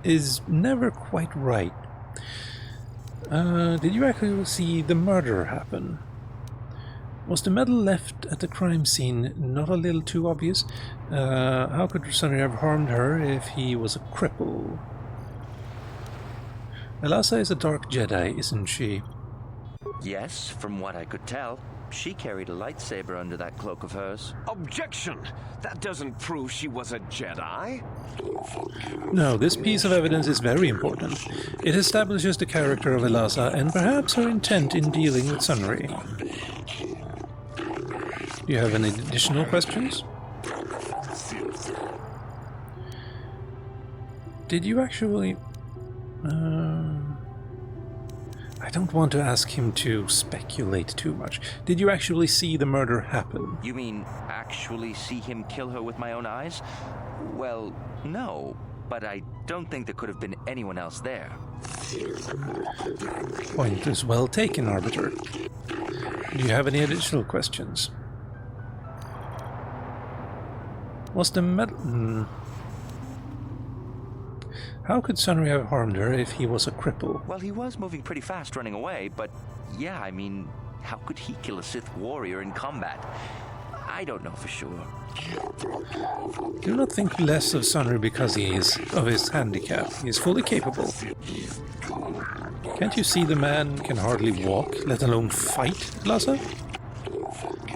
is never quite right. Did you actually see the murder happen? Was the medal left at the crime scene not a little too obvious? How could Sunry have harmed her if he was a cripple? Elassa is a dark Jedi, isn't she? Yes, from what I could tell. She carried a lightsaber under that cloak of hers. Objection! That doesn't prove she was a Jedi. No, this piece of evidence is very important. It establishes the character of Elassa and perhaps her intent in dealing with Sunry. Do you have any additional questions? Did you actually... I don't want to ask him to speculate too much. Did you actually see the murder happen? You mean actually see him kill her with my own eyes? Well, no, but I don't think there could have been anyone else there. Point is well taken, Arbiter. Do you have any additional questions? Was the medal... How could Sunry have harmed her if he was a cripple? Well, he was moving pretty fast running away, but yeah, I mean, how could he kill a Sith warrior in combat? I don't know for sure. Do not think less of Sunry because he is of his handicap. He is fully capable. Can't you see the man can hardly walk, let alone fight, Elassa?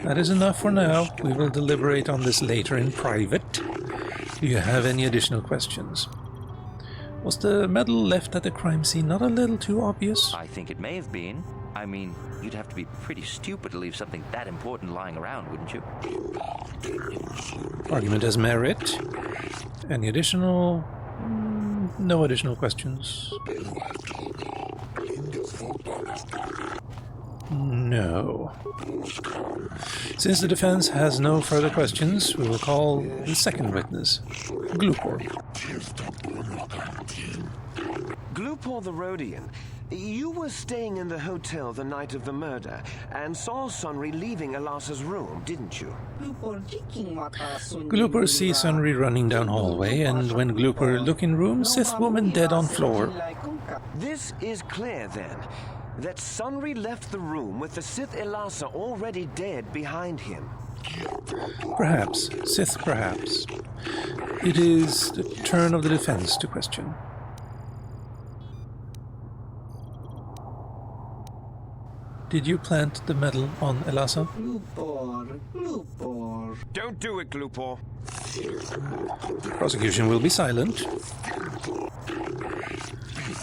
That is enough for now. We will deliberate on this later in private. Do you have any additional questions? Was the medal left at the crime scene not a little too obvious? I think it may have been. I mean, you'd have to be pretty stupid to leave something that important lying around, wouldn't you? Argument has merit. Any additional... No additional questions. No. Since the defense has no further questions, we will call the second witness, Glupor. Glupor the Rhodian, you were staying in the hotel the night of the murder and saw Sunry leaving Elassa's room, didn't you? Glupor sees Sunry running down hallway, and when Glupor look in room, Sith woman dead on floor. This is clear then, that Sunry left the room with the Sith Elassa already dead behind him. Perhaps. Sith perhaps. It is the turn of the defense to question. Did you plant the medal on Elassa? Glupor. Don't do it, Glupor. Prosecution will be silent.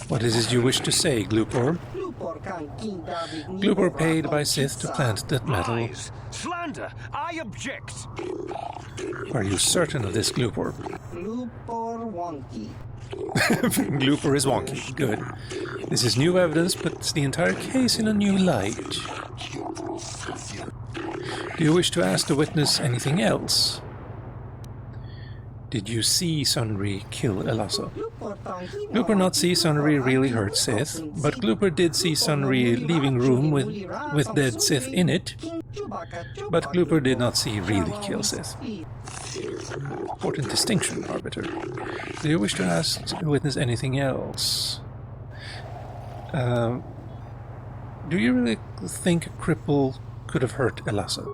What is it you wish to say, Glupor? Glupor paid by Sith to plant that medal. Lies. Slander! I object! Are you certain of this, Glupor? Glupor wonky. Glupor is wonky. Good. This is new evidence, puts the entire case in a new light. Do you wish to ask the witness anything else? Did you see Sunry kill Elassa? Glupor not see Sunry really hurt Sith, but Glupor did see Sunry leaving room with dead Sith in it, but Glupor did not see really kill Sith. Important distinction, Arbiter. Do you wish to ask the witness anything else? Do you really think a cripple could have hurt Elassa?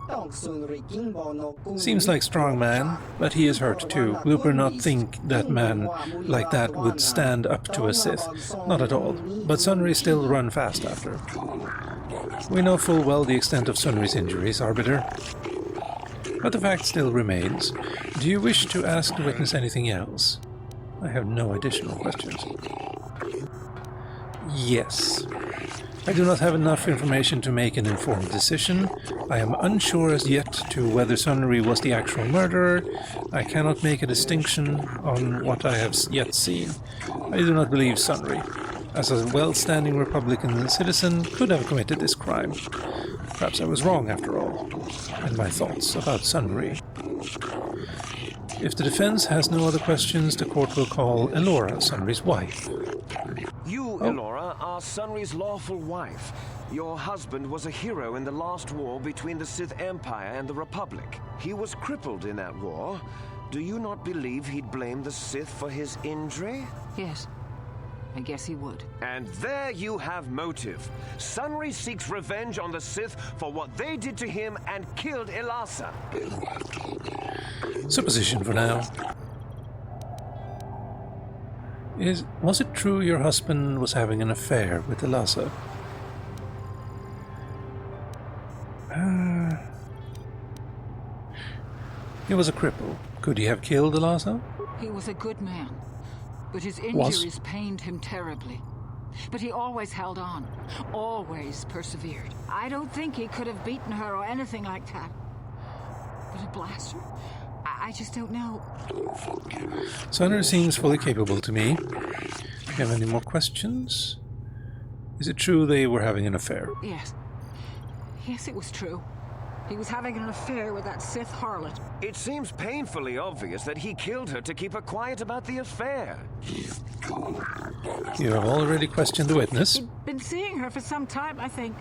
Seems like strong man, but he is hurt too. Glupor not think that man like that would stand up to a Sith. Not at all. But Sunry still run fast after. We know full well the extent of Sunry's injuries, Arbiter. But the fact still remains. Do you wish to ask the witness anything else? I have no additional questions. Yes. I do not have enough information to make an informed decision. I am unsure as yet to whether Sunry was the actual murderer. I cannot make a distinction on what I have yet seen. I do not believe Sunry, as a well-standing Republican citizen, could have committed this crime. Perhaps I was wrong after all, in my thoughts about Sunry. If the defense has no other questions, the court will call Elora, Sunry's wife. You, Elora, are Sunry's lawful wife. Your husband was a hero in the last war between the Sith Empire and the Republic. He was crippled in that war. Do you not believe he'd blame the Sith for his injury? Yes. I guess he would. And there you have motive. Sunry seeks revenge on the Sith for what they did to him and killed Elasa. Supposition for now. Was it true your husband was having an affair with Elasa? He was a cripple. Could he have killed Elasa? He was a good man, but his injuries pained him terribly. But he always held on, always persevered. I don't think he could have beaten her or anything like that. But a blaster? I just don't know. Sunry seems fully capable to me. Do you have any more questions? Is it true they were having an affair? Yes. Yes, it was true. He was having an affair with that Sith harlot. It seems painfully obvious that he killed her to keep her quiet about the affair. You have already questioned the witness. He'd been seeing her for some time, I think.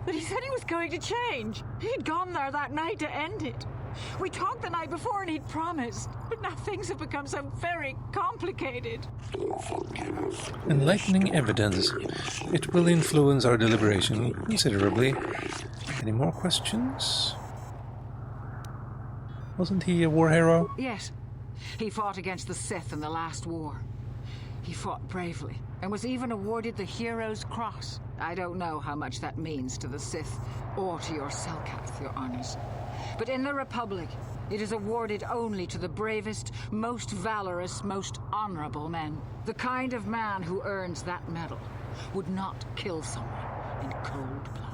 But he said he was going to change. He'd gone there that night to end it. We talked the night before and he'd promised. But now things have become so very complicated. Enlightening evidence. It will influence our deliberation considerably. Any more questions? Wasn't he a war hero? Yes. He fought against the Sith in the last war. He fought bravely and was even awarded the Hero's Cross. I don't know how much that means to the Sith or to your Selkath, your honors. But in the Republic, it is awarded only to the bravest, most valorous, most honorable men. The kind of man who earns that medal would not kill someone in cold blood.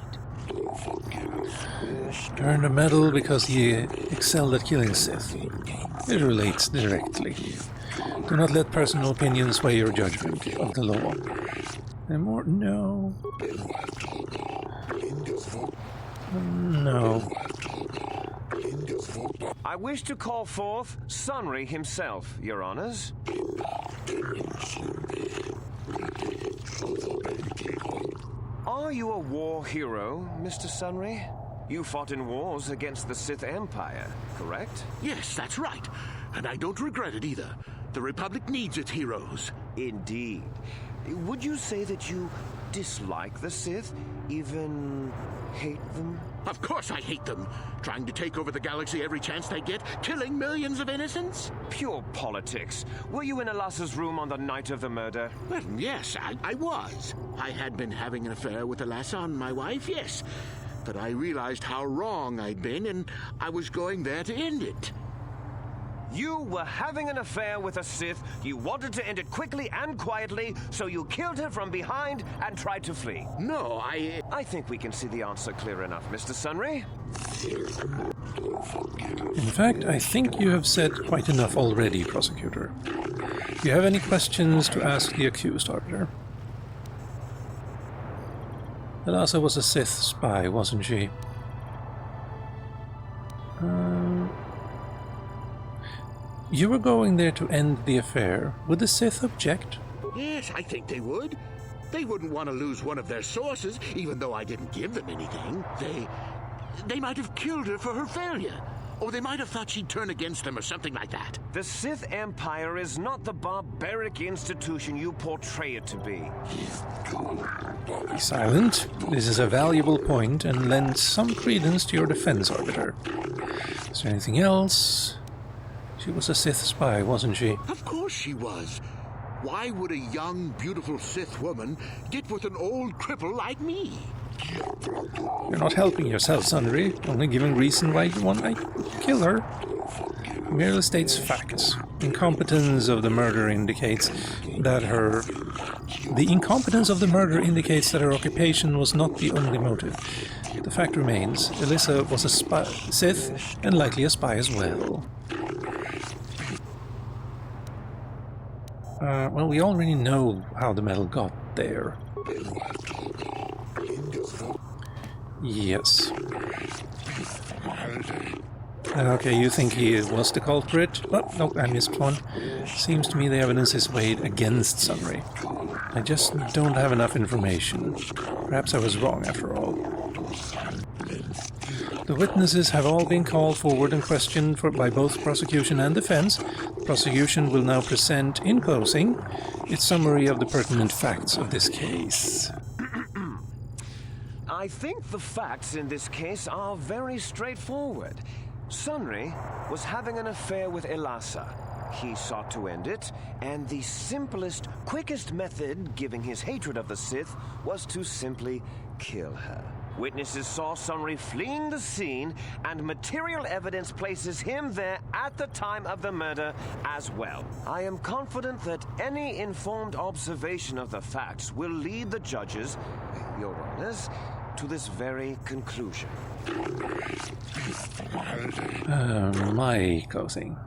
Earned a medal because he excelled at killing Sith. It relates directly. Do not let personal opinions sway your judgment of the law. Any more? No. No. I wish to call forth Sunry himself, your honors. Are you a war hero, Mr. Sunry? You fought in wars against the Sith Empire, correct? Yes, that's right. And I don't regret it either. The Republic needs its heroes. Indeed. Would you say that you dislike the Sith? Even hate them? Of course I hate them. Trying to take over the galaxy every chance they get, killing millions of innocents? Pure politics. Were you in Elasa's room on the night of the murder? Well, yes, I was. I had been having an affair with Elasa and my wife, yes. But I realized how wrong I'd been, and I was going there to end it. You were having an affair with a Sith. You wanted to end it quickly and quietly, so you killed her from behind and tried to flee. No, I think we can see the answer clear enough, Mr. Sunry. In fact, I think you have said quite enough already, Prosecutor. Do you have any questions to ask the accused, Arbiter? Elasa was a Sith spy, wasn't she? You were going there to end the affair. Would the Sith object? Yes, I think they would. They wouldn't want to lose one of their sources, even though I didn't give them anything. They might have killed her for her failure. Or they might have thought she'd turn against them or something like that. The Sith Empire is not the barbaric institution you portray it to be. Be silent. This is a valuable point and lends some credence to your defense, Arbiter. Is there anything else? She was a Sith spy, wasn't she? Of course she was. Why would a young, beautiful Sith woman get with an old cripple like me? You're not helping yourself, Sundry, only giving reason why you want to kill her. He merely states facts. Incompetence of the murder indicates that her... The incompetence of the murder indicates that her occupation was not the only motive. The fact remains, Alyssa was a Sith and likely a spy as well. Well, we already know how the medal got there. Yes. Okay, you think he was the culprit? Oh, no, I missed one. Seems to me the evidence is weighed against Sunray. I just don't have enough information. Perhaps I was wrong after all. The witnesses have all been called forward and questioned by both prosecution and defense. The prosecution will now present, in closing, its summary of the pertinent facts of this case. I think the facts in this case are very straightforward. Sunry was having an affair with Elassa. He sought to end it, and the simplest, quickest method, given his hatred of the Sith, was to simply kill her. Witnesses saw Sunry fleeing the scene, and material evidence places him there at the time of the murder as well. I am confident that any informed observation of the facts will lead the judges, Your Honors, to this very conclusion. My closing.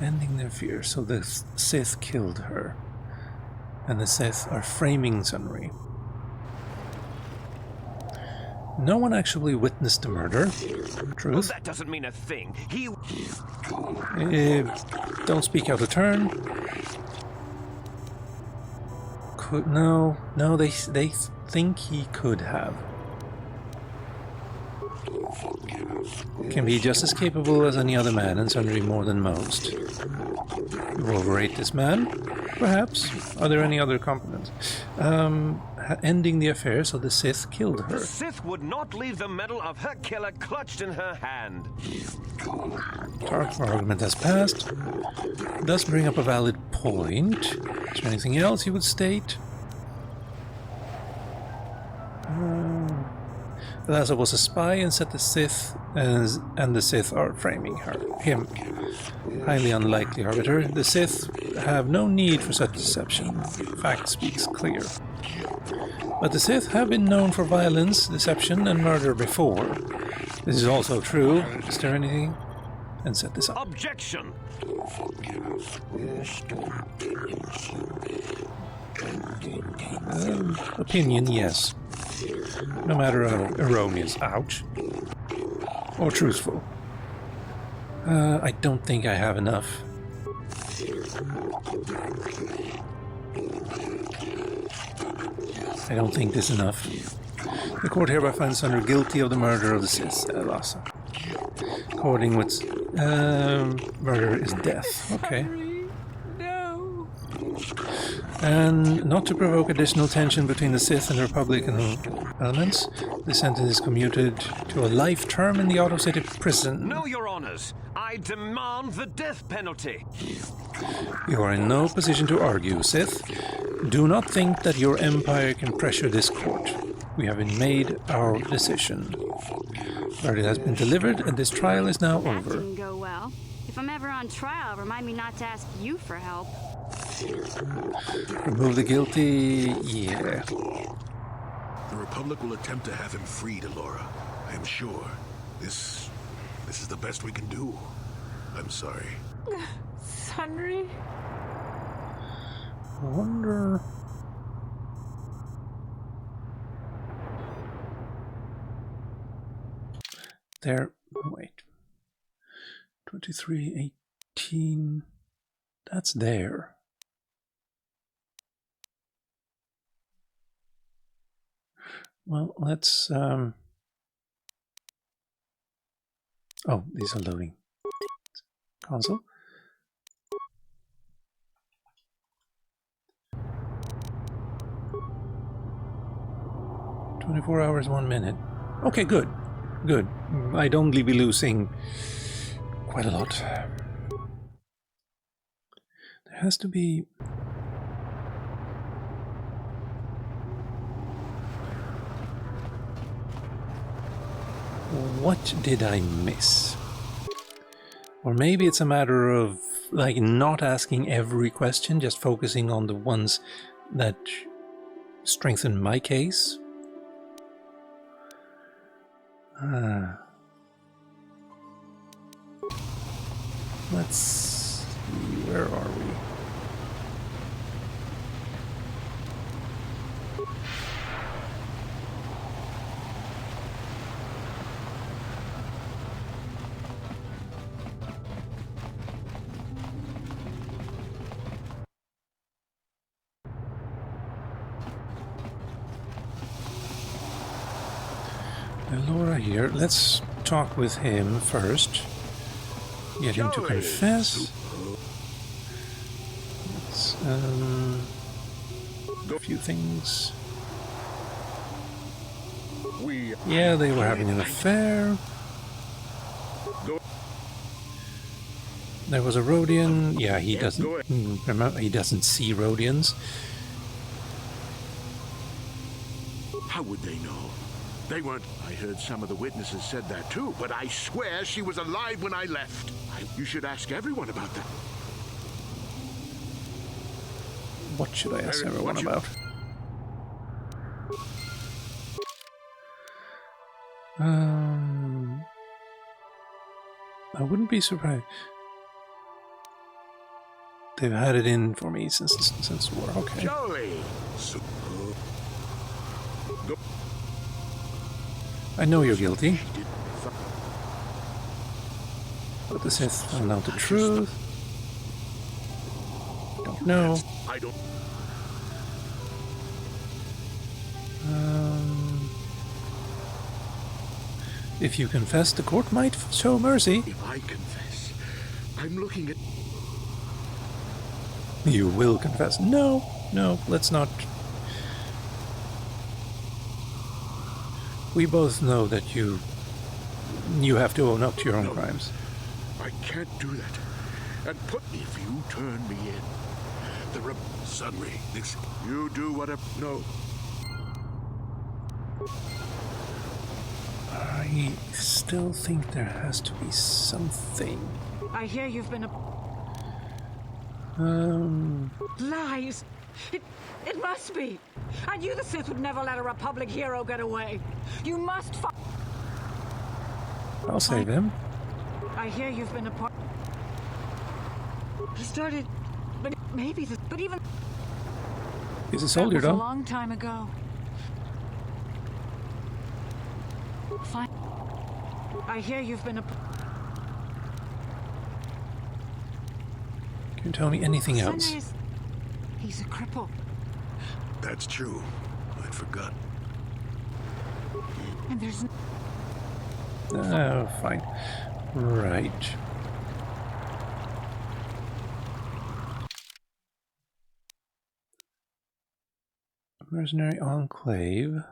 Ending their fear, so the Sith killed her. And the Sith are framing Sunry. No one actually witnessed the murder. Truth. Well, that doesn't mean a thing. He... Don't speak out of turn. No, they think he could have. Can be just as capable as any other man, and certainly more than most. You overrate this man? Perhaps. Are there any other competence? Ending the affair, so the Sith killed her. The Sith would not leave the medal of her killer clutched in her hand. Argument has passed. Does bring up a valid point. Is there anything else you would state? Elassa was a spy and set the Sith, and the Sith are framing him. Highly unlikely, Arbiter. The Sith have no need for such deception. Fact speaks clear. But the Sith have been known for violence, deception, and murder before. This is also true. Is there anything? And set this up. Objection! Opinion, yes. No matter how erroneous, ouch, or truthful. I don't think I have enough. I don't think this is enough. The court hereby finds Sunner guilty of the murder of the Sith, Elassa. According with murder is death. Okay. And not to provoke additional tension between the Sith and Republican elements, the sentence is commuted to a life term in the Auto City prison. No, Your Honors. I demand the death penalty. You are in no position to argue, Sith. Do not think that your empire can pressure this court. We have made our decision. Verdict has been delivered, and this trial is now over. That didn't go well. If I'm ever on trial, remind me not to ask you for help. Remove the guilty, yeah. The Republic will attempt to have him freed, Alora. I am sure. This is the best we can do. I'm sorry. Sunry? I wonder... There, wait. 23:18. That's there. Well, let's oh, these are loading. Console. "24 hours, 1 minute." Okay, good. Good. I'd only be losing quite a lot. There has to be... What did I miss? Or maybe it's a matter of like not asking every question, just focusing on the ones that strengthen my case. Let's see, where are we? Laura here. Let's talk with him first. Get him to confess. Let's, a few things. Yeah, they were having an affair. There was a Rodian. Yeah, he doesn't remember. He doesn't see Rodians. How would they know? They weren't. I heard some of the witnesses said that too, but I swear she was alive when I left. You should ask everyone about that. What should I ask everyone about? I wouldn't be surprised. They've had it in for me since war. Okay. Jolie. I know you're guilty. But the Sith found out the truth. Don't know. I don't. If you confess, the court might show mercy. If I confess, I'm looking at. You will confess. No, let's not. We both know that you have to own up to your own crimes. I can't do that. And put me if you turn me in. Suddenly, you do whatever. No. I still think there has to be something. I hear you've been Lies! It must be! I knew the Sith would never let a Republic hero get away. You must I'll save him. I hear you've been a part. He started, but maybe but even. He's a soldier, that was though. A long time ago. Fine. I hear you've been a. Can you tell me anything else? He's a cripple. That's true. I'd forgotten. And there's. Oh, fine. Right. Mercenary Enclave.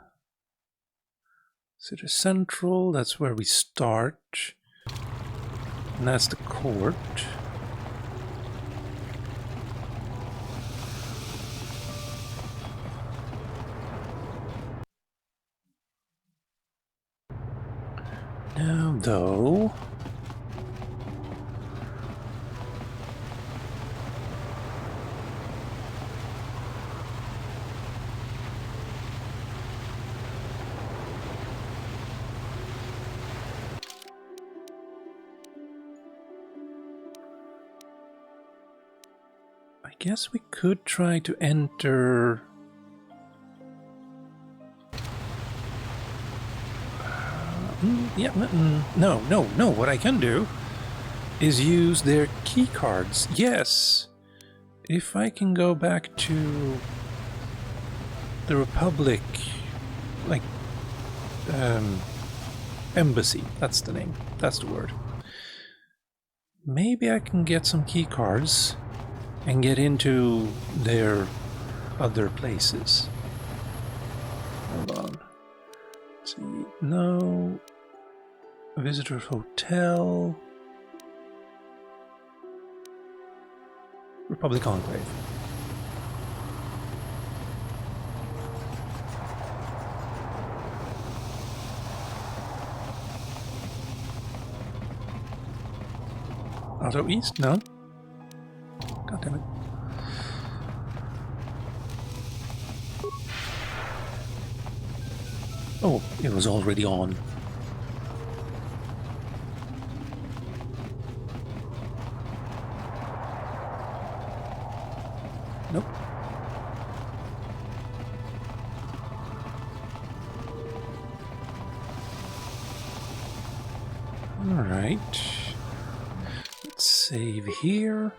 City Central, that's where we start. And that's the court. Now, though... I guess we could try to enter... No. What I can do is use their key cards. Yes! If I can go back to the Republic, like, embassy, that's the name, that's the word. Maybe I can get some key cards and get into their other places. Hold on. Let's see. No. Visitor's Hotel. Republic Enclave. Auto East? No? God damn it. Oh, it was already on. Nope. Alright. Let's save here.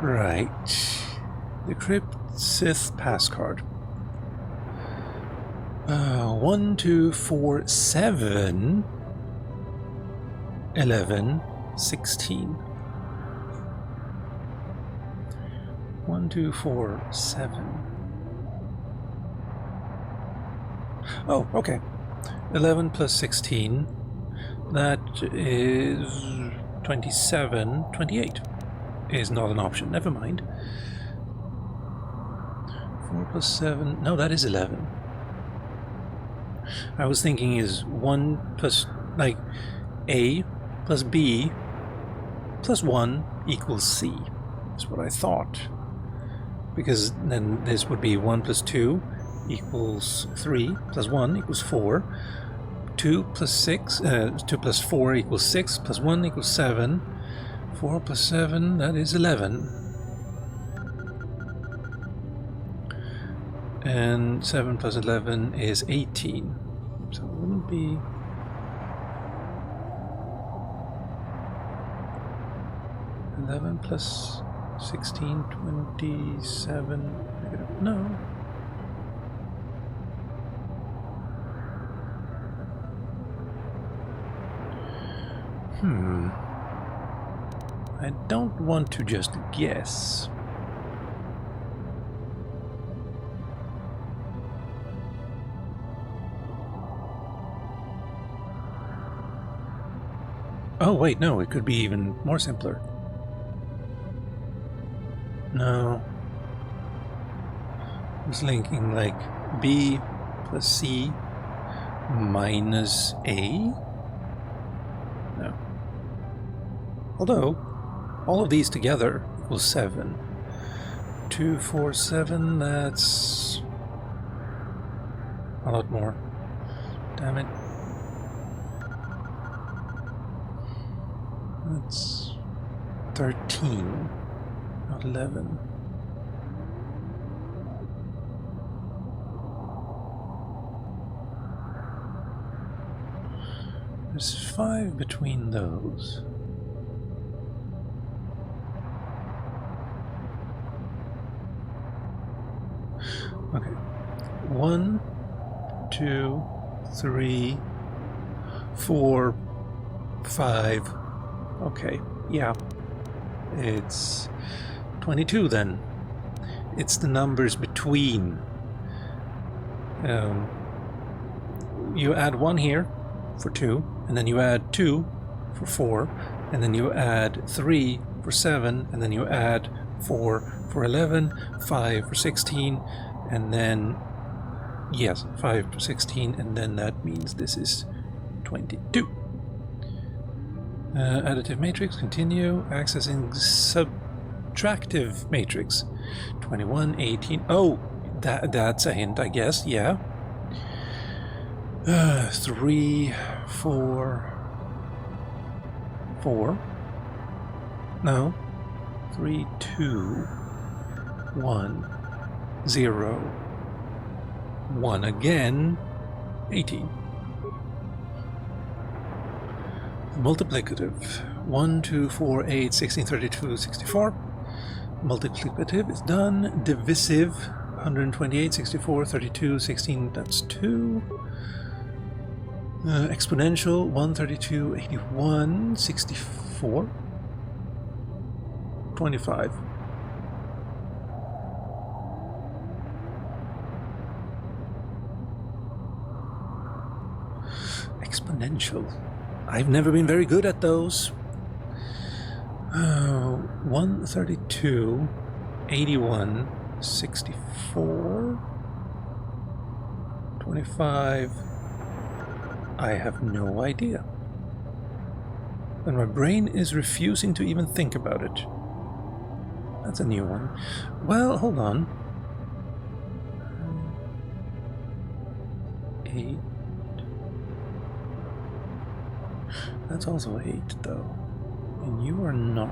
Right. Decrypt Sith passcard. 1, 2, 4, 7, 11, 16. 1, 2, 4, 7. Oh, okay. 11 plus 16. That is 27. 28 is not an option. Never mind. 4 plus 7. No, that is 11. I was thinking is 1 plus, like, A plus B plus 1 equals C. That's what I thought. Because then this would be 1 plus 2 equals 3 plus 1 equals 4. 2 plus 6, 2 plus 4 equals 6 plus 1 equals 7. 4 plus 7, that is 11. And 7 plus 11 is 18. So it wouldn't be... plus 16, 27... No. I don't want to just guess. Oh wait, no, it could be even more simpler. No. I was linking like B plus C minus A? No. Although, all of these together equals 7. 2, 4, 7, that's a lot more. Damn it. That's 13, not 11. There's 5 between those. Okay. 1, 2, 3, 4, 5. Okay, yeah. It's 22 then. It's the numbers between. You add 1 here for 2, and then you add 2 for 4, and then you add 3 for 7, and then you add 4 for 11, 5 for 16, and then, yes, 5 for 16, and then that means this is 22. Additive matrix, continue, accessing subtractive matrix. 21, 18, oh, that's a hint, I guess, yeah. 3, 4, 4, no, 3, 2, 1, 0, 1 again, 18. Multiplicative. 1, 2, 4, 8, 16, 32, 64. Multiplicative is done. Divisive. 128, 64, 32, 16, that's 2. Exponential. 132, 81, 64. 25. Exponential. I've never been very good at those. 132, 81, 64, 25, I have no idea. And my brain is refusing to even think about it. That's a new one. Well, hold on. 8. That's also 8, though. And you are not.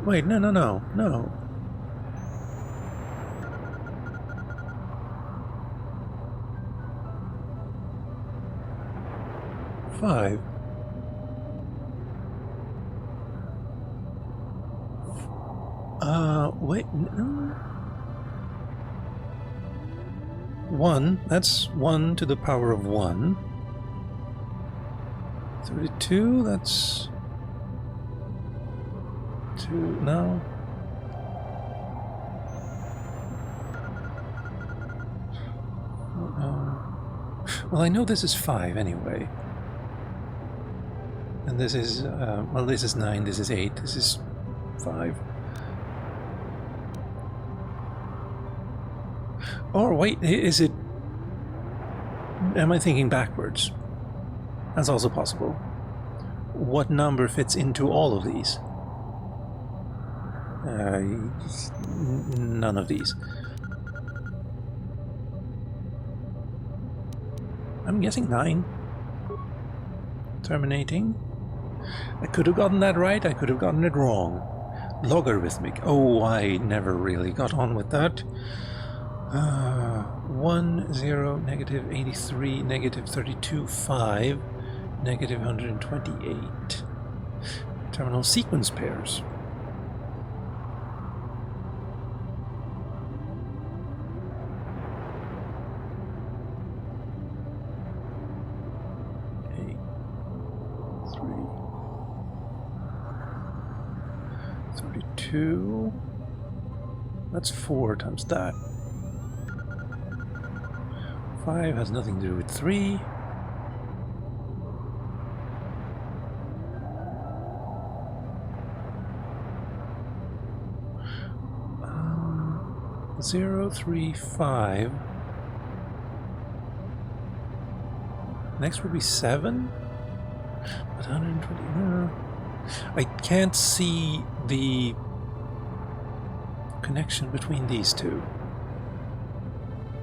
Wait, no. 5. Wait, no. 1, that's 1 to the power of 1. 32, that's 2, no. Well, I know this is 5 anyway. And this is, well, this is 9, this is 8, this is 5. Or wait, is it... Am I thinking backwards? That's also possible. What number fits into all of these? None of these. I'm guessing 9. Terminating. I could have gotten that right, I could have gotten it wrong. Logarithmic. Oh, I never really got on with that. 1, 0, negative 83, negative 32, 5, negative 128. Terminal sequence pairs. That's 4 times that. 5 has nothing to do with 3. Um, 0, 3, 5. Next would be 7. But 120. I can't see the connection between these two.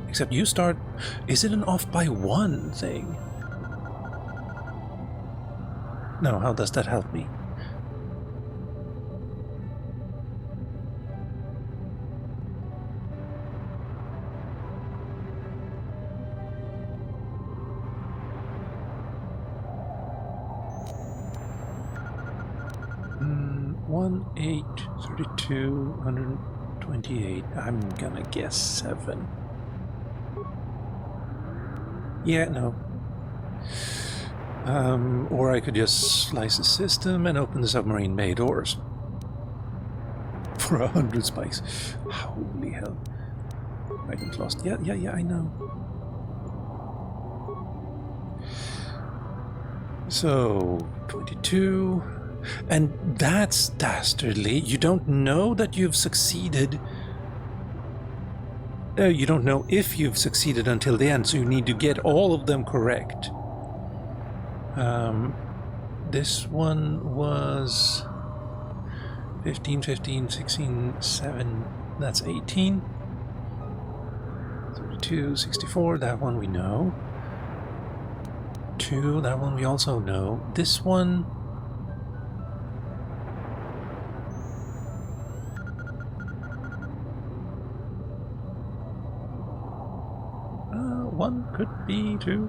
Except you start... Is it an off by 1 thing? No, how does that help me? One, 8, 32, 128. I'm gonna guess 7. Yeah, no. Or I could just slice the system and open the submarine bay doors. For 100 spikes. Holy hell. Items lost. Yeah, I know. So, 22. And that's dastardly. You don't know that you've succeeded. You don't know if you've succeeded until the end, so you need to get all of them correct. This one was 15, 15, 16, 7, that's 18. 32, 64, that one we know. 2, that one we also know. This one... one could be 2.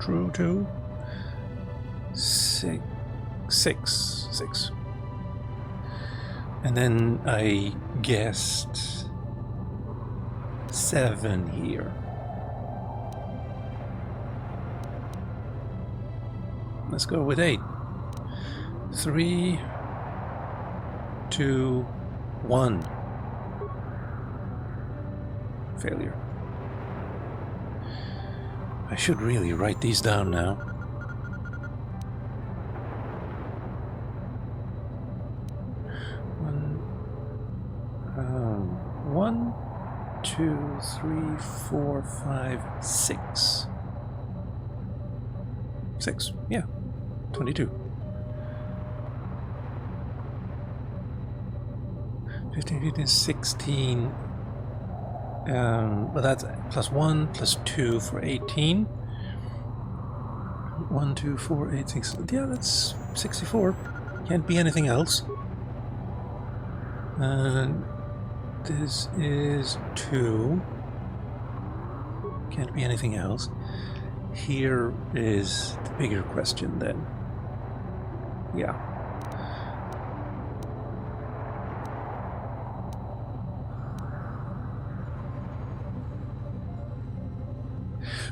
True, 2. 6. And then I guessed 7 here. Let's go with 8. 3, 2, 1. Failure. I should really write these down now. 1, 2, 3, 4, 5, 6. 6, yeah, 22. 15, 15, 16. But that's plus 1, plus 2 for 18. 1, 2, 4, 8, 6. Yeah, that's 64. Can't be anything else. And this is 2. Can't be anything else. Here is the bigger question then. Yeah.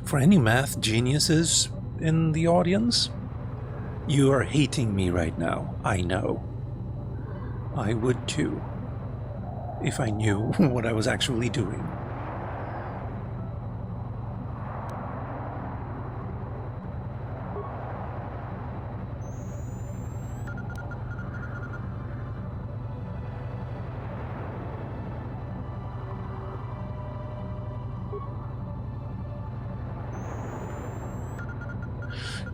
For any math geniuses in the audience, you are hating me right now. I know. I would too, if I knew what I was actually doing.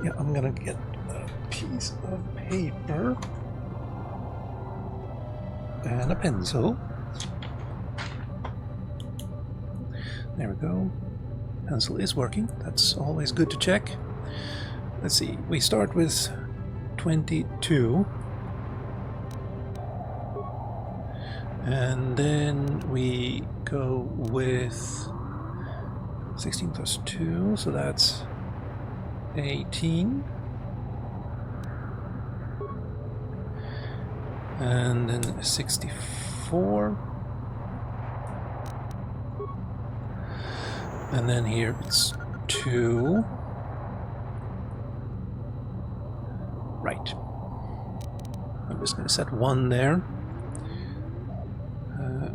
Yeah, I'm gonna get a piece of paper and a pencil. There we go. Pencil is working. That's always good to check. Let's see. We start with 22. And then we go with 16 plus 2, so that's 18. And then 64. And then here it's 2. Right. I'm just going to set 1 there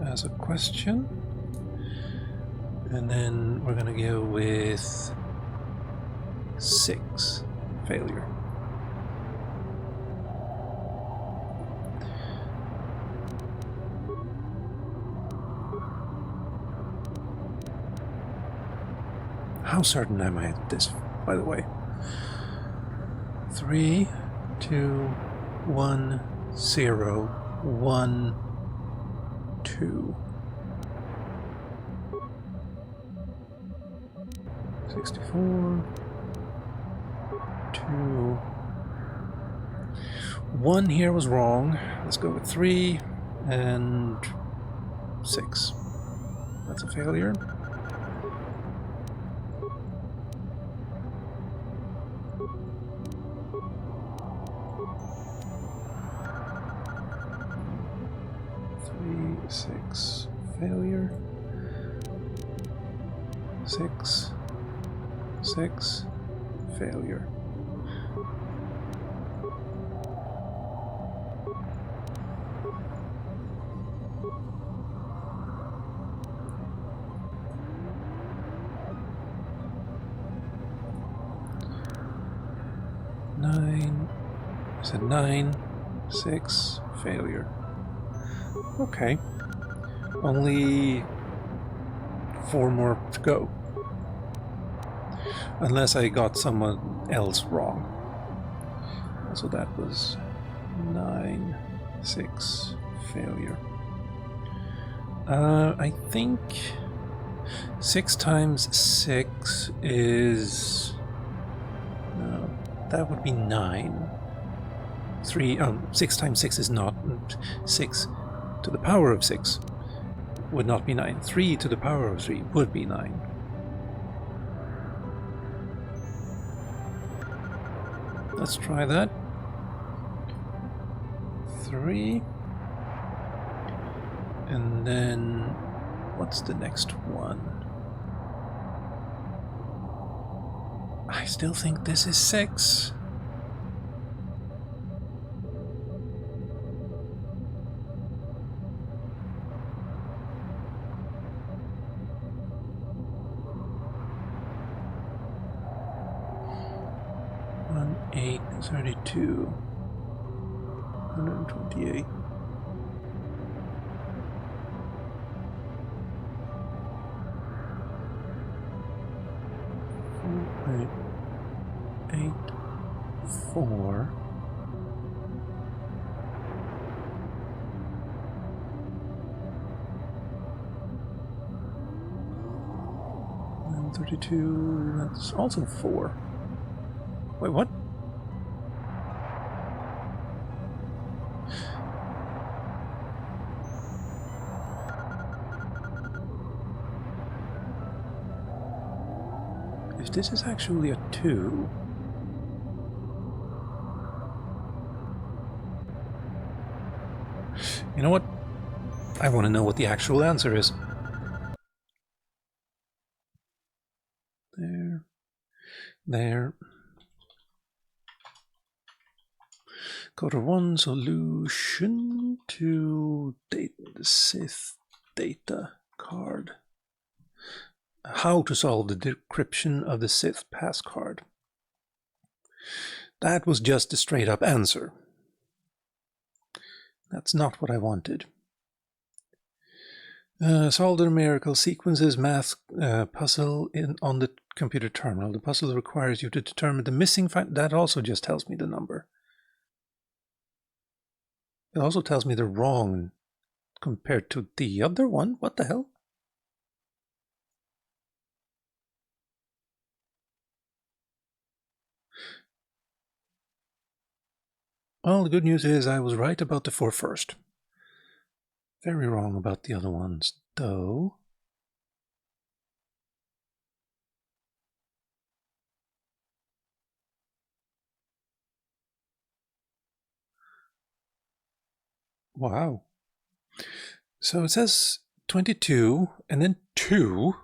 as a question. And then we're going to go with 6. Failure. How certain am I at this, by the way? 3, 2, 1, 0, 1, 2. 64. 2. 1 here was wrong. Let's go with 3 and 6. That's a failure. Six, failure. 6, 6, failure. I said 9, 6, failure. Okay. Only 4 more to go. Unless I got someone else wrong. So that was 9, 6, failure. I think 6 times 6 is... No, that would be 9. 6 times 6 is not 6 to the power of 6 would not be 9. 3 to the power of 3 would be 9. Let's try that. 3. And then what's the next one? I still think this is 6. One, 8, 32, 128. Right. 8, 4. And 32, that's also 4. Wait, what? If this is actually a 2... You know what? I want to know what the actual answer is. There. There. KotOR 1 solution to Sith data card. How to solve the decryption of the Sith passcard. That was just a straight up answer. That's not what I wanted. Solve the numerical sequences math puzzle on the computer terminal. The puzzle requires you to determine the missing that also just tells me the number. It also tells me the wrong compared to the other one. What the hell? Well, the good news is I was right about the 4 first. Very wrong about the other ones, though. Wow. So it says 22, and then 2,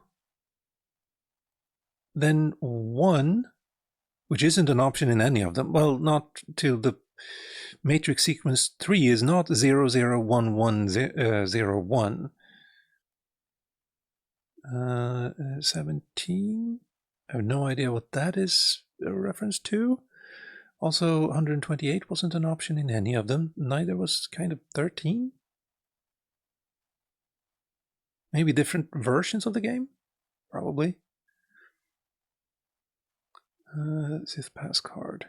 then 1, which isn't an option in any of them. Well, not till the matrix sequence 3 is not 001101. 17? I have no idea what that is a reference to. Also, 128 wasn't an option in any of them. Neither was kind of 13. Maybe different versions of the game? Probably. Sith pass card.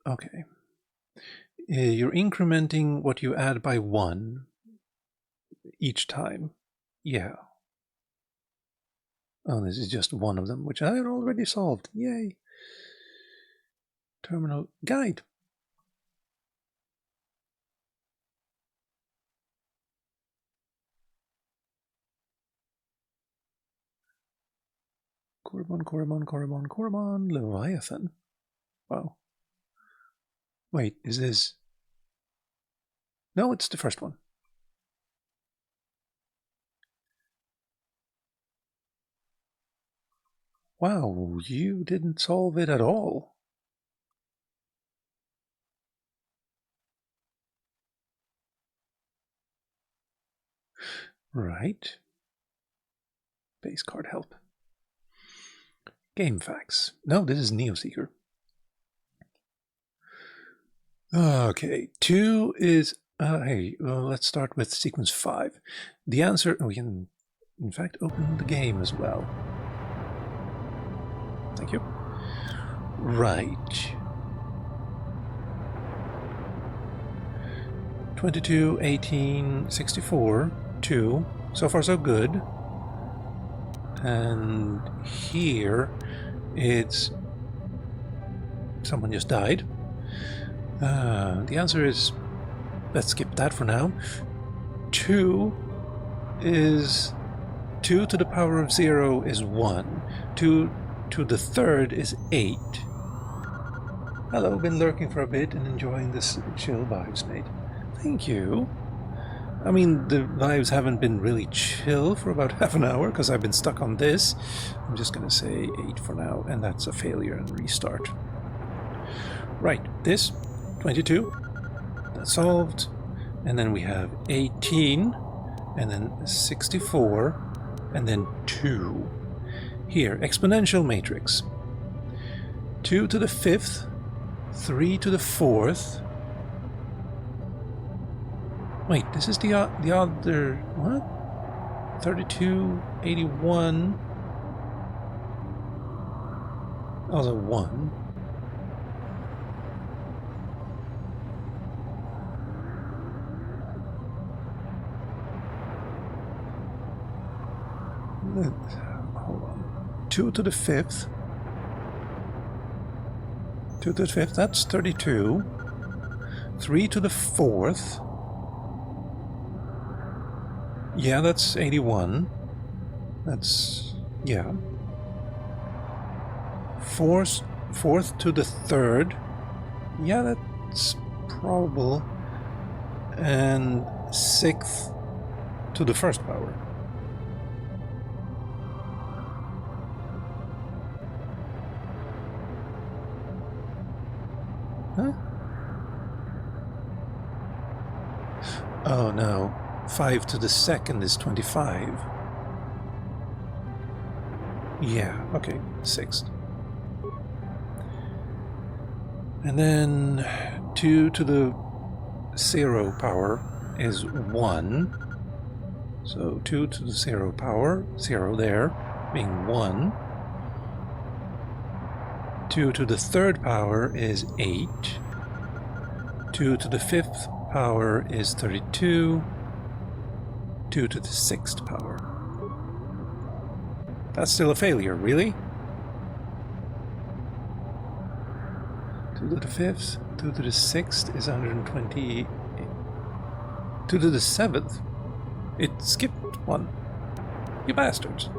Okay. You're incrementing what you add by 1 each time. Yeah. Oh, this is just one of them, which I had already solved. Yay. Terminal guide. Korriban, Leviathan. Wow. Wait, is this... No, it's the first one. Wow, you didn't solve it at all. Right. Base card help. Game facts. No, this is Neoseeker. Okay, 2 is... hey, well, let's start with sequence 5. The answer... We can, in fact, open the game as well. Thank you. Right. 22, 18, 64, 2. So far, so good. And here, it's... Someone just died. The answer is... Let's skip that for now. 2 is... 2 to the power of 0 is 1. 2 to the third is 8. Hello, been lurking for a bit and enjoying this chill vibes, mate. Thank you. I mean, the vibes haven't been really chill for about half an hour because I've been stuck on this. I'm just gonna say 8 for now, and that's a failure and restart. Right, this 22, that's solved, and then we have 18, and then 64, and then 2. Here, exponential matrix. 2 to the 5th, 3 to the 4th. Wait, this is the other... What? 32, 81. Also 1. Hold on. 2 to the 5th. 2 to the 5th, that's 32. 3 to the 4th. Yeah, that's 81. That's... yeah. 4th to the 3rd. Yeah, that's probable. And 6th to the 1st power. Huh? Oh no. 5 to the 2nd is 25. Yeah, okay, 6th. And then 2 to the 0 power is 1. So 2 to the 0 power, 0 there, being 1. 2 to the 3rd power is 8. 2 to the 5th power is 32. 2 to the 6th power. That's still a failure, really? 2 to the 5th, 2 to the 6th is 128. 2 to the 7th? It skipped 1. You bastards.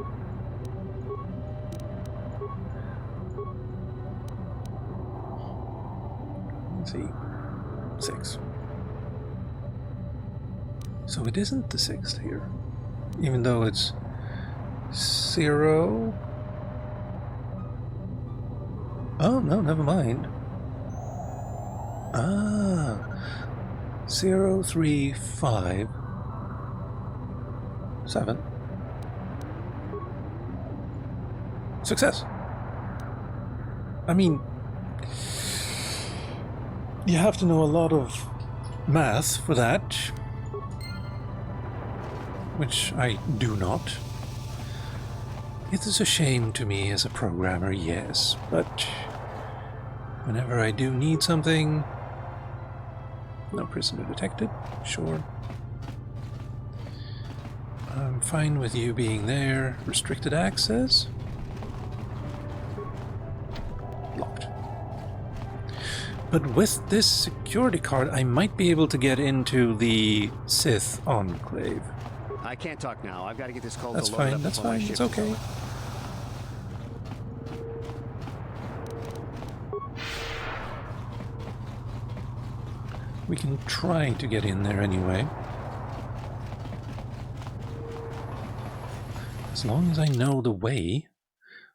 Let's see. 6. So it isn't the 6th here. Even though it's 0. Oh, no, never mind. Ah. 0, 3, 5, 7. Success. I mean, you have to know a lot of math for that, which I do not. It is a shame to me as a programmer, yes, but whenever I do need something... No prisoner detected, sure. I'm fine with you being there. Restricted access? Locked. But with this security card, I might be able to get into the Sith Enclave. I can't talk now. I've got to get this call. That's fine, that's fine, it's okay. We can try to get in there anyway. As long as I know the way,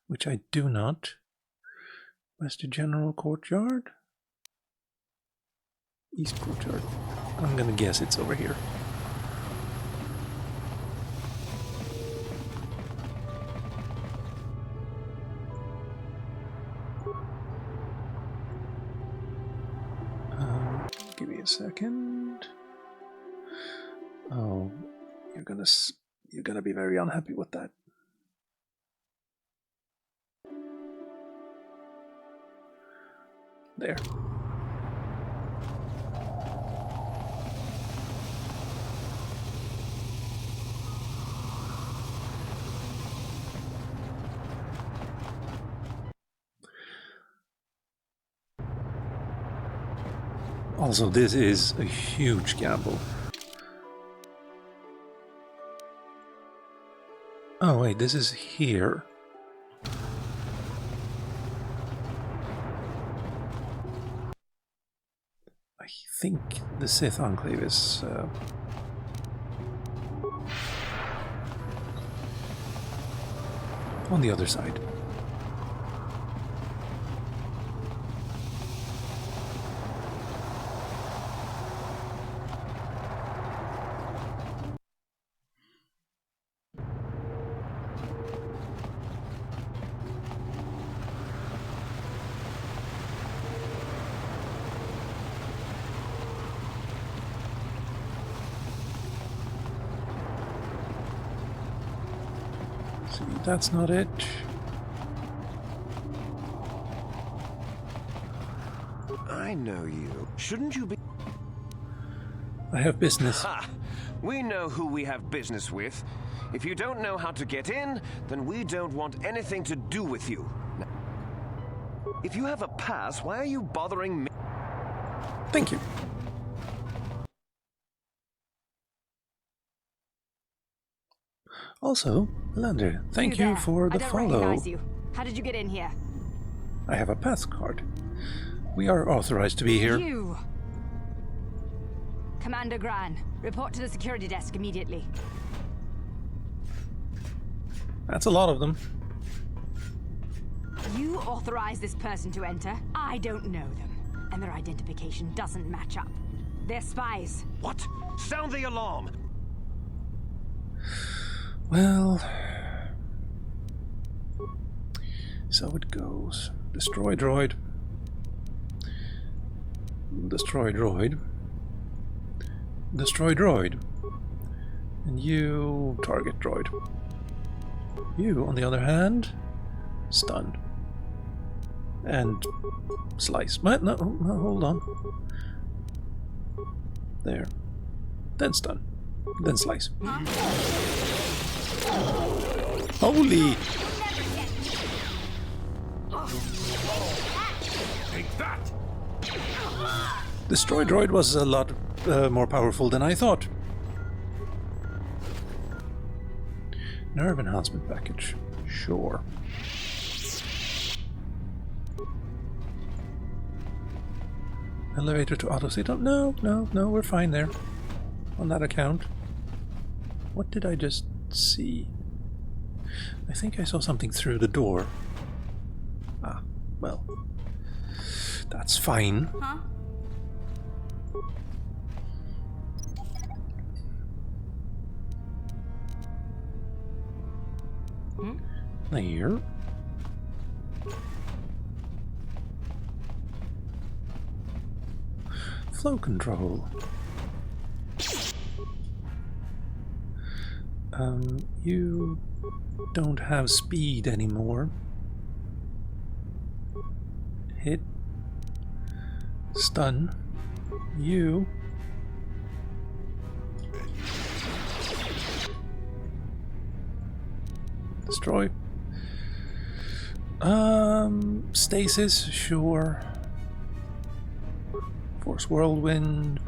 which I do not. West General Courtyard? East Courtyard. I'm gonna guess it's over here. Give me a second. Oh, you're gonna be very unhappy with that. There. Also, this is a huge gamble. Oh wait, this is here. I think the Sith Enclave is... on the other side. See, that's not it. I know you. Shouldn't you be... I have business. Ha! We know who we have business with. If you don't know how to get in, then we don't want anything to do with you. Now, if you have a pass, why are you bothering me? Thank you. Also, Lander, thank you for the follow. Recognize you. How did you get in here? I have a pass card. We are authorized to be here. You! Commander Gran, report to the security desk immediately. That's a lot of them. You authorized this person to enter. I don't know them, and their identification doesn't match up. They're spies. What? Sound the alarm! Well, so it goes. Destroy droid. Destroy droid. Destroy droid. And you target droid. You, on the other hand, stun. And slice. What? No, hold on. There. Then stun. Then slice. Holy! Take that! Destroy droid was a lot more powerful than I thought. Nerve enhancement package. Sure. Elevator to auto seat. No, we're fine there. On that account. What did I just see? I think I saw something through the door. Ah, well. That's fine. Huh? There. Flow control. You don't have speed anymore. Hit. Stun. You. Destroy. Stasis, sure. Force whirlwind.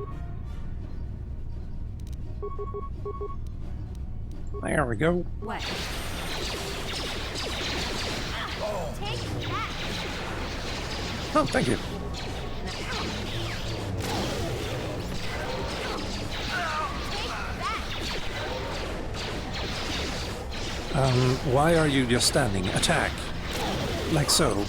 There we go. What? Oh, thank you. Why are you just standing? Attack. Like so.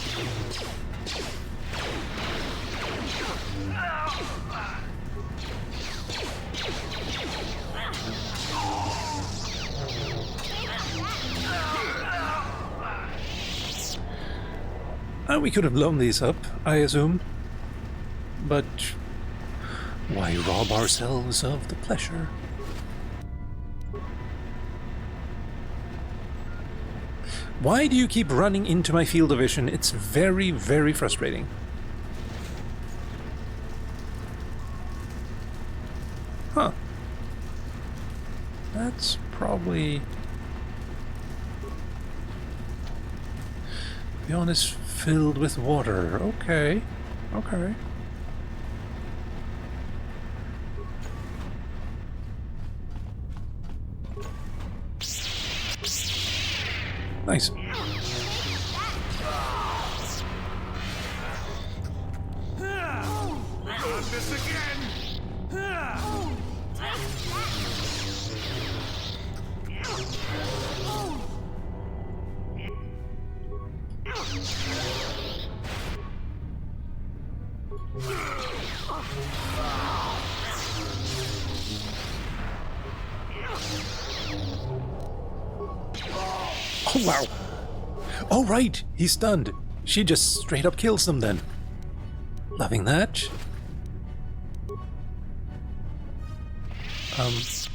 We could have blown these up, I assume. But why rob ourselves of the pleasure? Why do you keep running into my field of vision? It's very, very frustrating. Huh. That's probably... To be honest, filled with water. Okay. Okay. Nice. Not this again! Oh, wow. Oh, right. He's stunned. She just straight up kills them then. Loving that.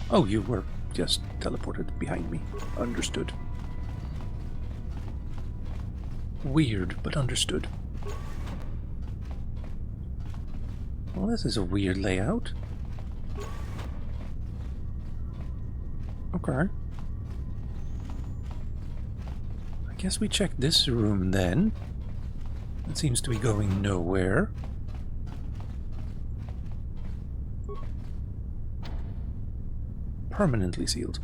Oh, you were just teleported behind me. Understood. Weird, but understood. Well, this is a weird layout. Okay. I guess we check this room then. It seems to be going nowhere. Permanently sealed.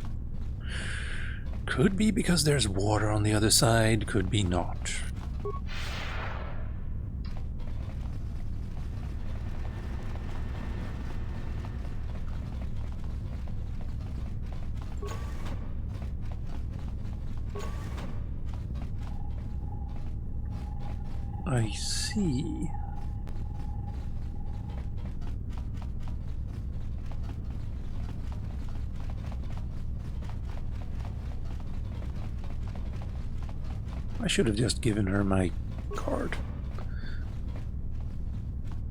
Could be because there's water on the other side, could be not. I see. I should have just given her my card.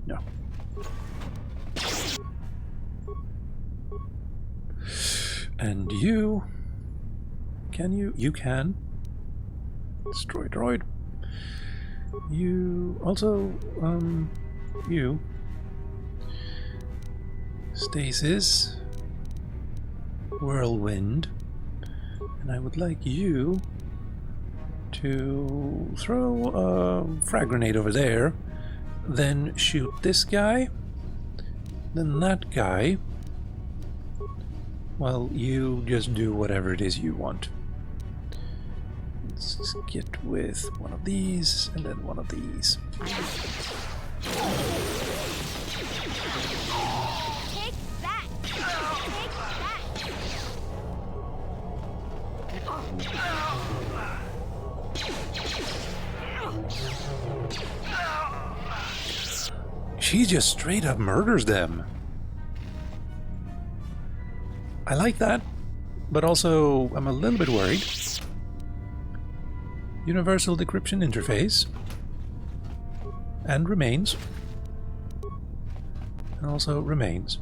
No. And you... Can you? You can. Destroy droid. You also, you. Stasis. Whirlwind. And I would like you to throw a frag grenade over there, then shoot this guy, then that guy, while you just do whatever it is you want. Let's get with one of these, and then one of these. Take that! Take She just straight up murders them. I like that, but also I'm a little bit worried. Universal decryption interface. And remains. And also remains.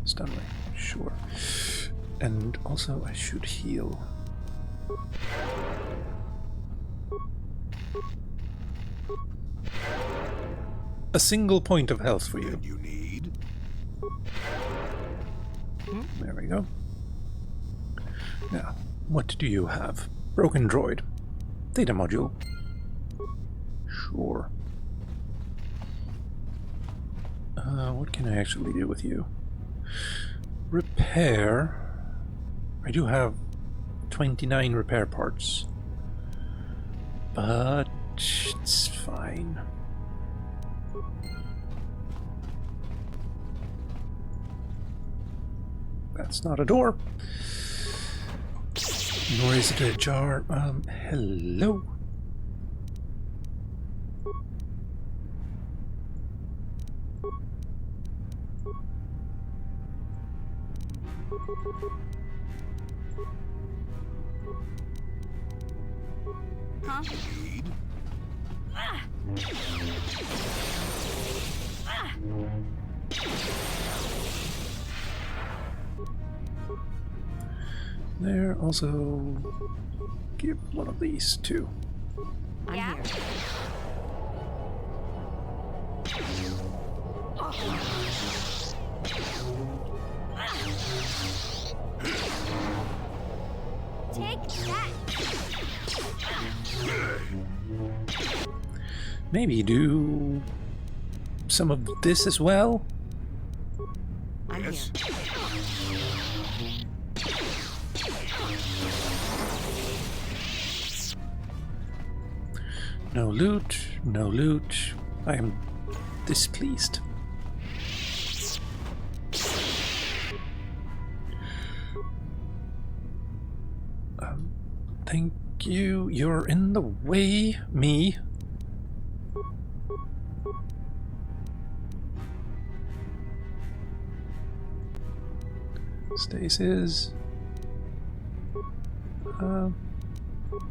Stun ray, sure. And also I should heal. A single point of health for you. You need? There we go. Now, what do you have? Broken droid. Data module. Sure. What can I actually do with you? Repair. I do have 29 repair parts. But it's fine. That's not a door. Nor is it a jar. Hello? Huh? There, also give one of these too. Yeah. Take that. Maybe do some of this as well. Yes. No loot, no loot. I am displeased. Thank you. You're in the way, me. Stasis.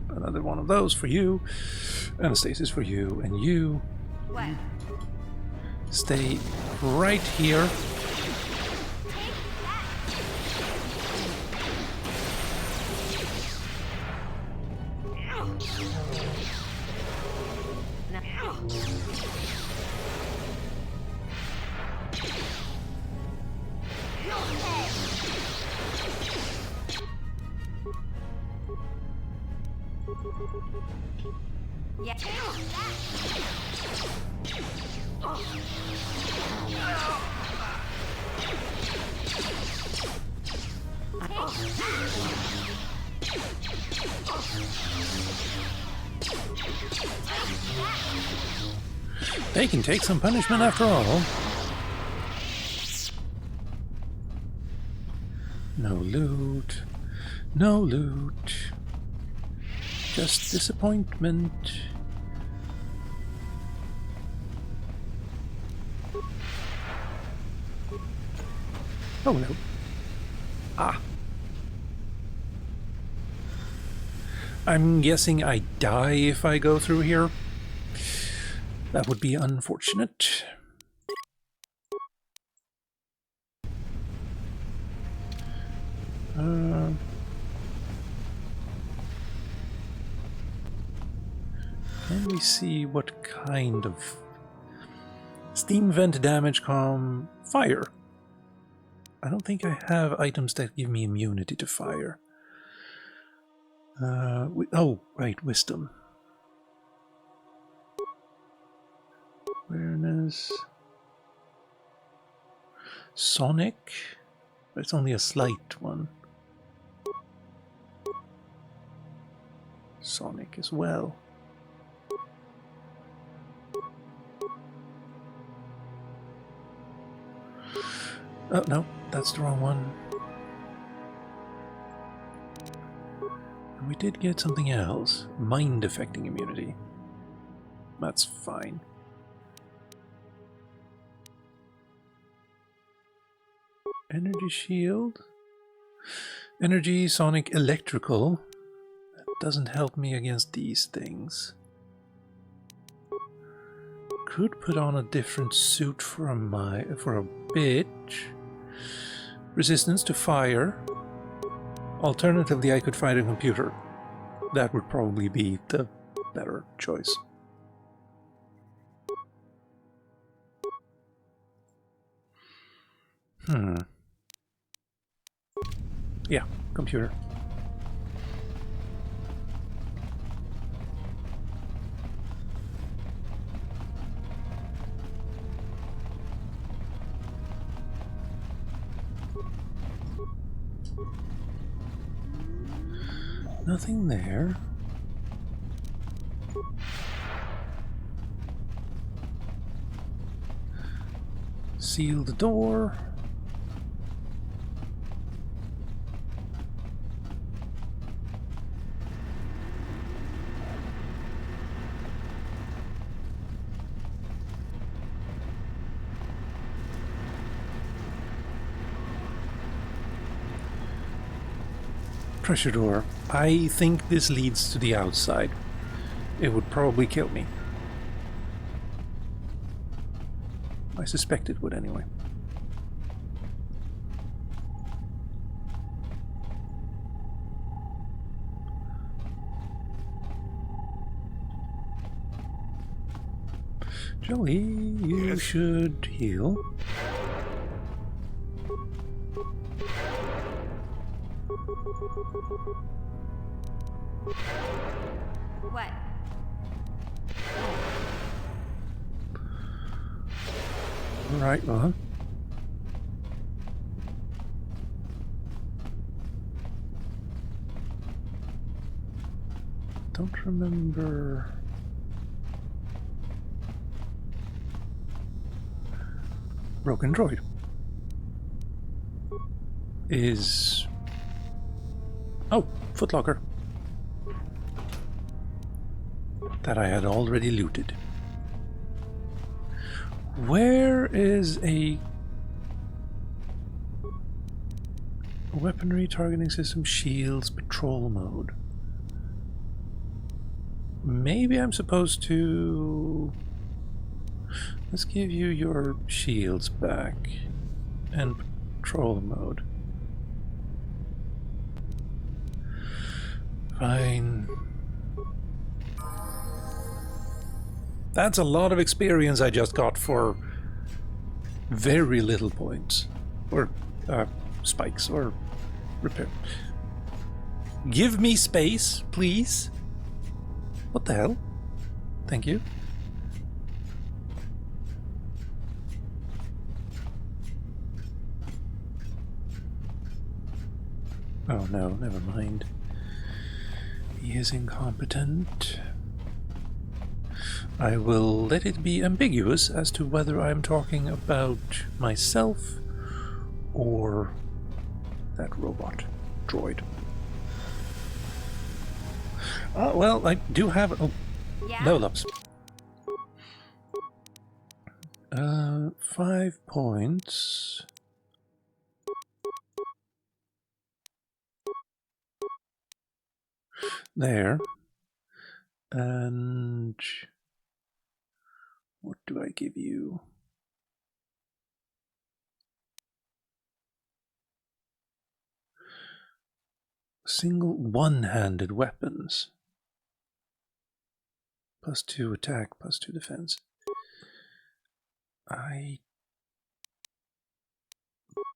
Another one of those for you. And a stasis for you. And you. What? Stay right here. Yeah. Take that. They can take some punishment after all. No loot. No loot. Just disappointment. Oh no. Ah. I'm guessing I die if I go through here. That would be unfortunate. Can we see what kind of steam vent damage fire? I don't think I have items that give me immunity to fire. Oh, right, wisdom. Awareness. Sonic? But it's only a slight one. Sonic as well. Oh, no, that's the wrong one. We did get something else. Mind-affecting immunity. That's fine. Energy shield. Energy, sonic, electrical. That doesn't help me against these things. Could put on a different suit for a bit. Resistance to fire. Alternatively, I could find a computer. That would probably be the better choice. Yeah, computer. Nothing there. Seal the door. Pressure door. I think this leads to the outside. It would probably kill me. I suspect it would anyway. Joey, you should heal. What? All right, well. Don't remember. Broken droid is. Oh, footlocker. That I had already looted. Where is a weaponry targeting system, shields, patrol mode? Maybe I'm supposed to... Let's give you your shields back and patrol mode. Fine. That's a lot of experience I just got for very little points. Or spikes, or repair. Give me space, please. What the hell? Thank you. Oh no, never mind. He is incompetent. I will let it be ambiguous as to whether I'm talking about myself or that robot droid. Well, I do have... Oh, Yeah? Lolaps. 5 points. There. And what do I give you? Single one-handed weapons. +2 attack, +2 defense.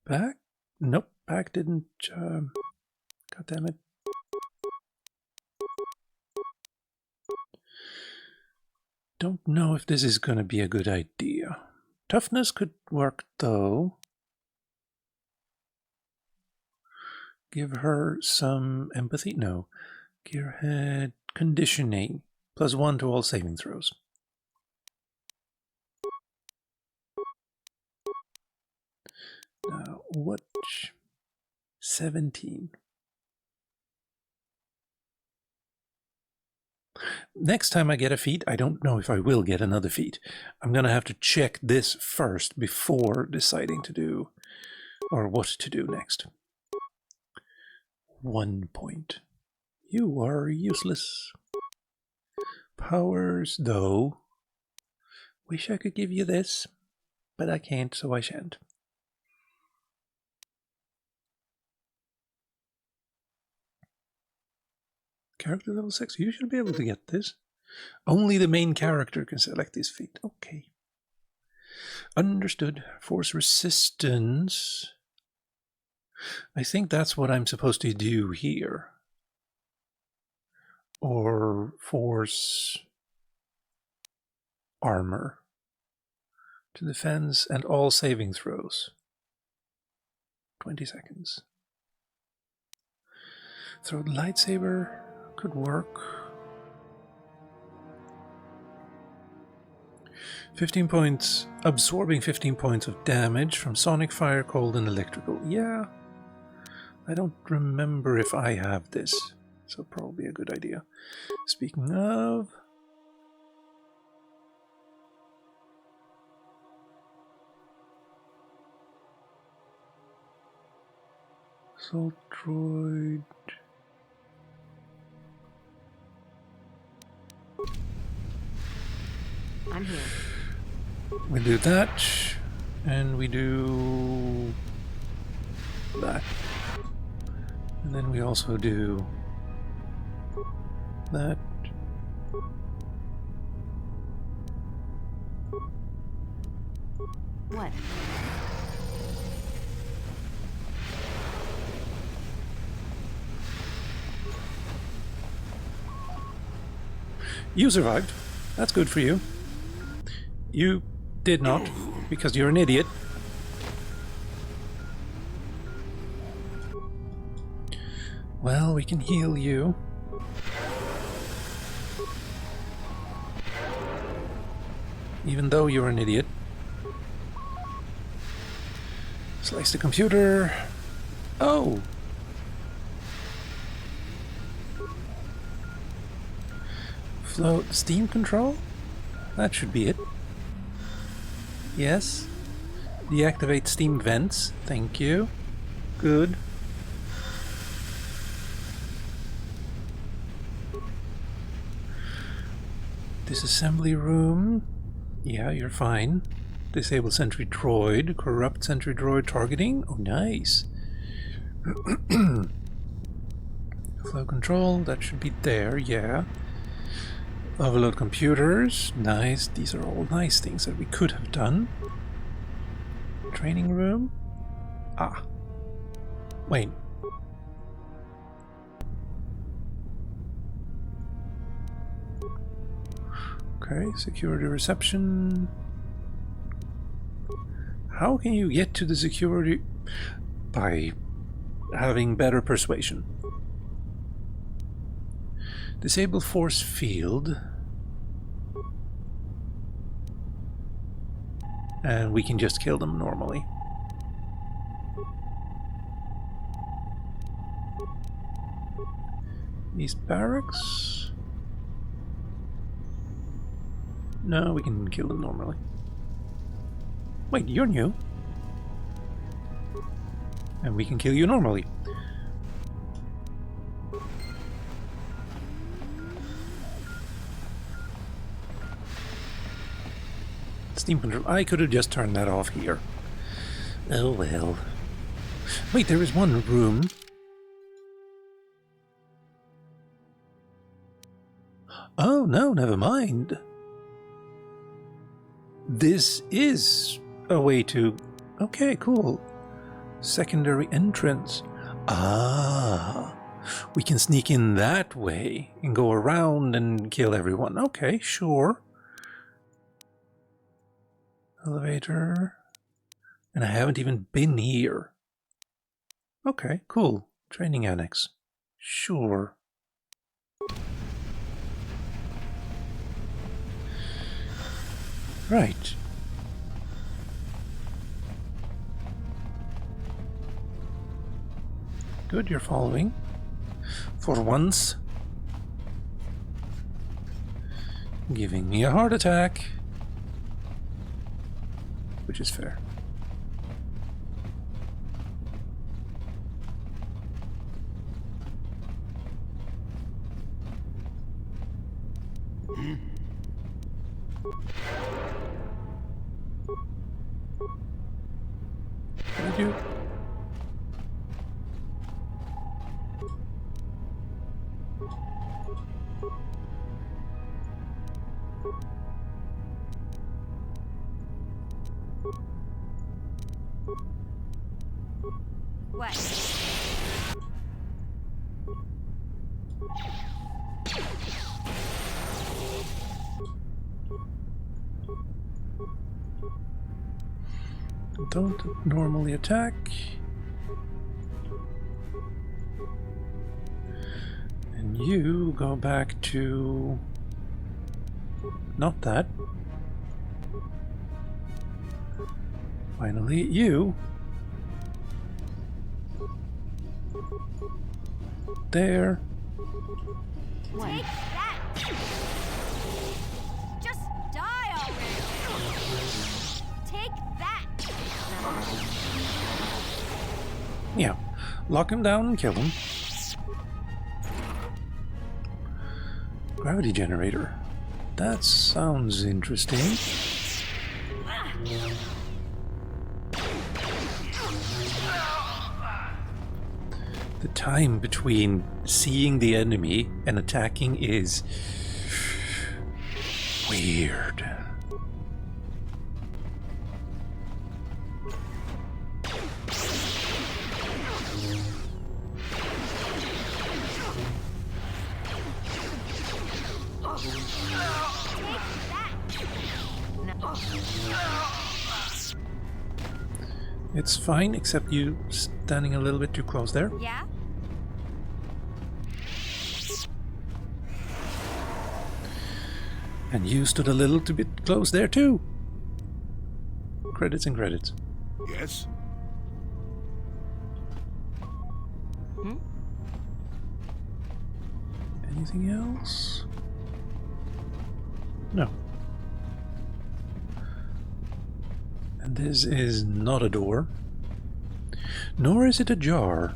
Back? Nope, back didn't... God damn it. Don't know if this is going to be a good idea. Toughness could work, though. Give her some empathy? No. Gearhead conditioning. +1 to all saving throws. Now, what? 17. Next time I get a feat, I don't know if I will get another feat. I'm going to have to check this first before deciding to do, or what to do next. 1 point. You are useless. Powers, though. Wish I could give you this, but I can't, so I shan't. Character level 6. You should be able to get this. Only the main character can select this feat. Okay. Understood. Force resistance. I think that's what I'm supposed to do here. Or force armor. To defense and all saving throws. 20 seconds. Throw the lightsaber. Could work. 15 points, absorbing 15 points of damage from sonic, fire, cold, and electrical. Yeah, I don't remember if I have this, so probably a good idea. Speaking of... Assault droid... I'm here. We do that, and we do that. And then we also do that. What? You survived. That's good for you. You did not, because you're an idiot. Well, we can heal you. Even though you're an idiot. Slice the computer. Oh! Float steam control? That should be it. Yes. Deactivate steam vents. Thank you. Good. Disassembly room. Yeah, you're fine. Disable sentry droid. Corrupt sentry droid targeting. Oh, nice. Flow control. That should be there, yeah. Overload computers. Nice. These are all nice things that we could have done. Training room. Ah. Wait. Okay, security reception. How can you get to the security? By having better persuasion. Disable force field. And we can just kill them normally. East Barracks? No, we can kill them normally. Wait, you're new. And we can kill you normally. Steam control. I could have just turned that off here. Oh well. Wait, there is one room. Oh no, never mind. This is a way to... Okay, cool. Secondary entrance. Ah, we can sneak in that way and go around and kill everyone. Okay, sure. Elevator. And I haven't even been here. Okay, cool. Training annex. Sure. Right. Good, you're following. For once. Giving me a heart attack. Which is fair. Thank you. What? Don't normally attack. And you go back to... Not that. Finally, you. There. Take that! Just die already! Take that! Yeah. Lock him down and kill him. Gravity generator. That sounds interesting. The time between seeing the enemy and attacking is weird. It's fine, except you standing a little bit too close there. Yeah? And you stood a little bit close there too. Credits and credits. Yes? Anything else? No. And this is not a door. Nor is it a jar.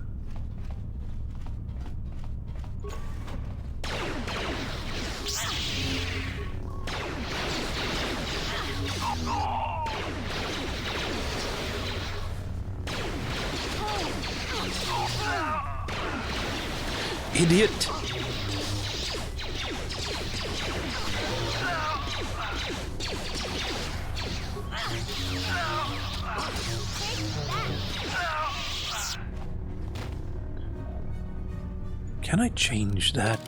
Idiot! Can I change that?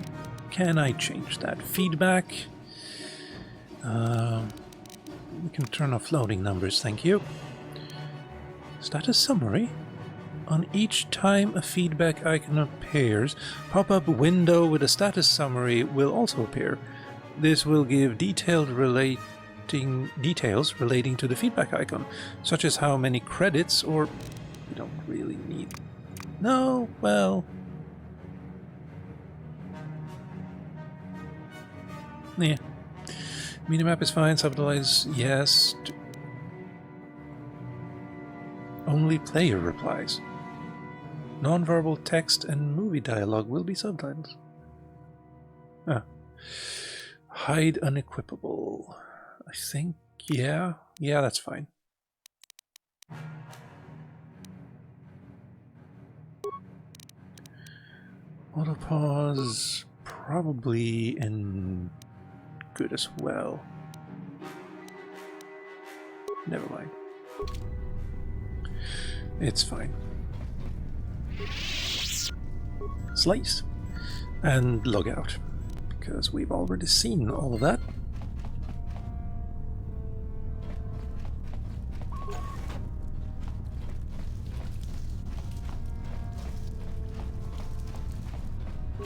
Can I change that? Feedback? We can turn off loading numbers, thank you. Status summary. On each time a feedback icon appears, pop-up window with a status summary will also appear. This will give details relating to the feedback icon, such as how many credits, or we don't really need. No, well. Yeah. Minimap is fine, subtitles, yes. Only player replies. Non-verbal text and movie dialogue will be subtitled. Ah. Hide unequipable. I think, yeah, that's fine. Autopause, probably in good as well. Never mind. It's fine. Slice and log out, because we've already seen all of that.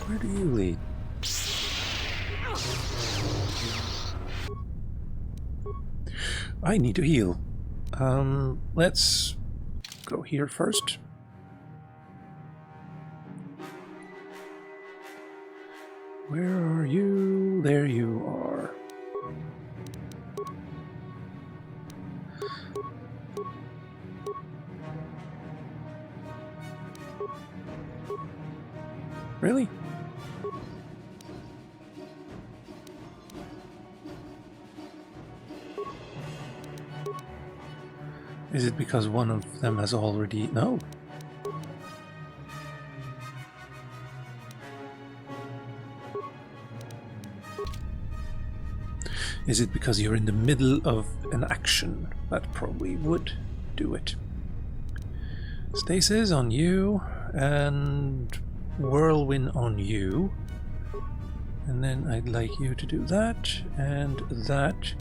Where do you lead? I need to heal. Let's go here first. Where are you? There you are. Really? Is it because one of them has already... No. Is it because you're in the middle of an action? That probably would do it. Stasis on you, and Whirlwind on you. And then I'd like you to do that, and that,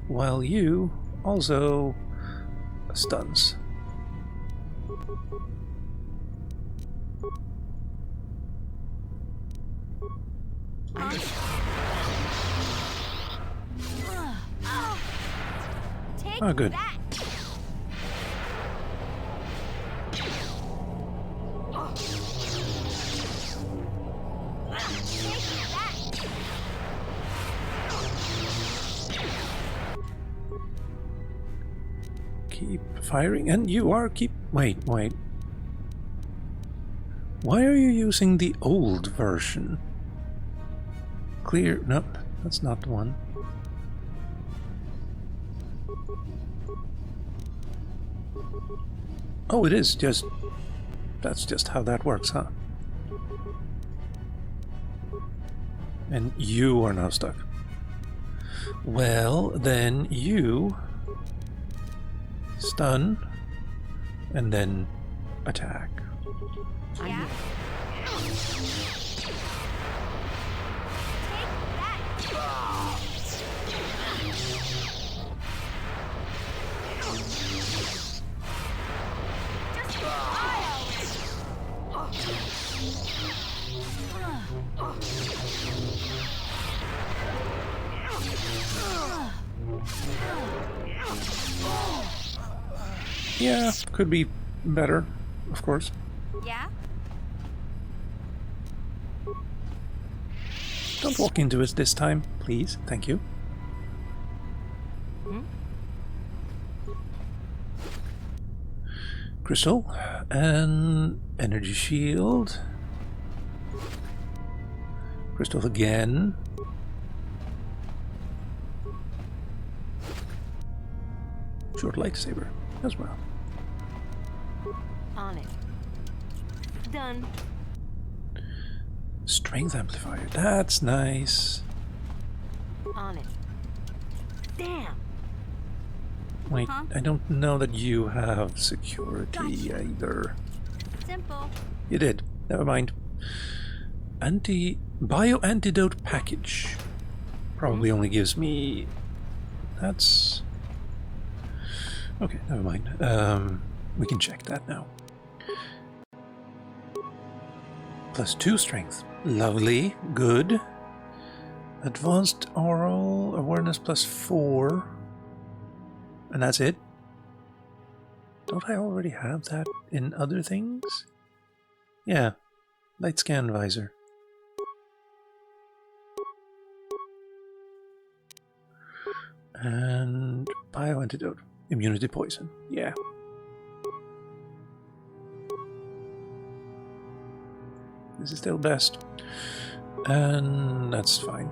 while you also stuns. Oh, good. Keep firing, and you are wait. Why are you using the old version? Clear, nope, that's not the one. Oh, it is just... That's just how that works, huh? And you are now stuck. Well, then you... stun, and then attack. Yeah. Yeah, could be better, of course. Yeah? Don't walk into it this time, please. Thank you. Crystal and energy shield. Crystal again. Short lightsaber as well. On it. Done. Strength amplifier. That's nice. On it. Damn. Wait, I don't know that you have security either. Simple. You did. Never mind. Bio antidote package. Probably only gives me that's... Okay, never mind. We can check that now. +2 strength. Lovely. Good. Advanced oral awareness +4. And that's it? Don't I already have that in other things? Yeah. Light scan visor. And bio antidote. Immunity poison. Yeah. This is still best. And that's fine.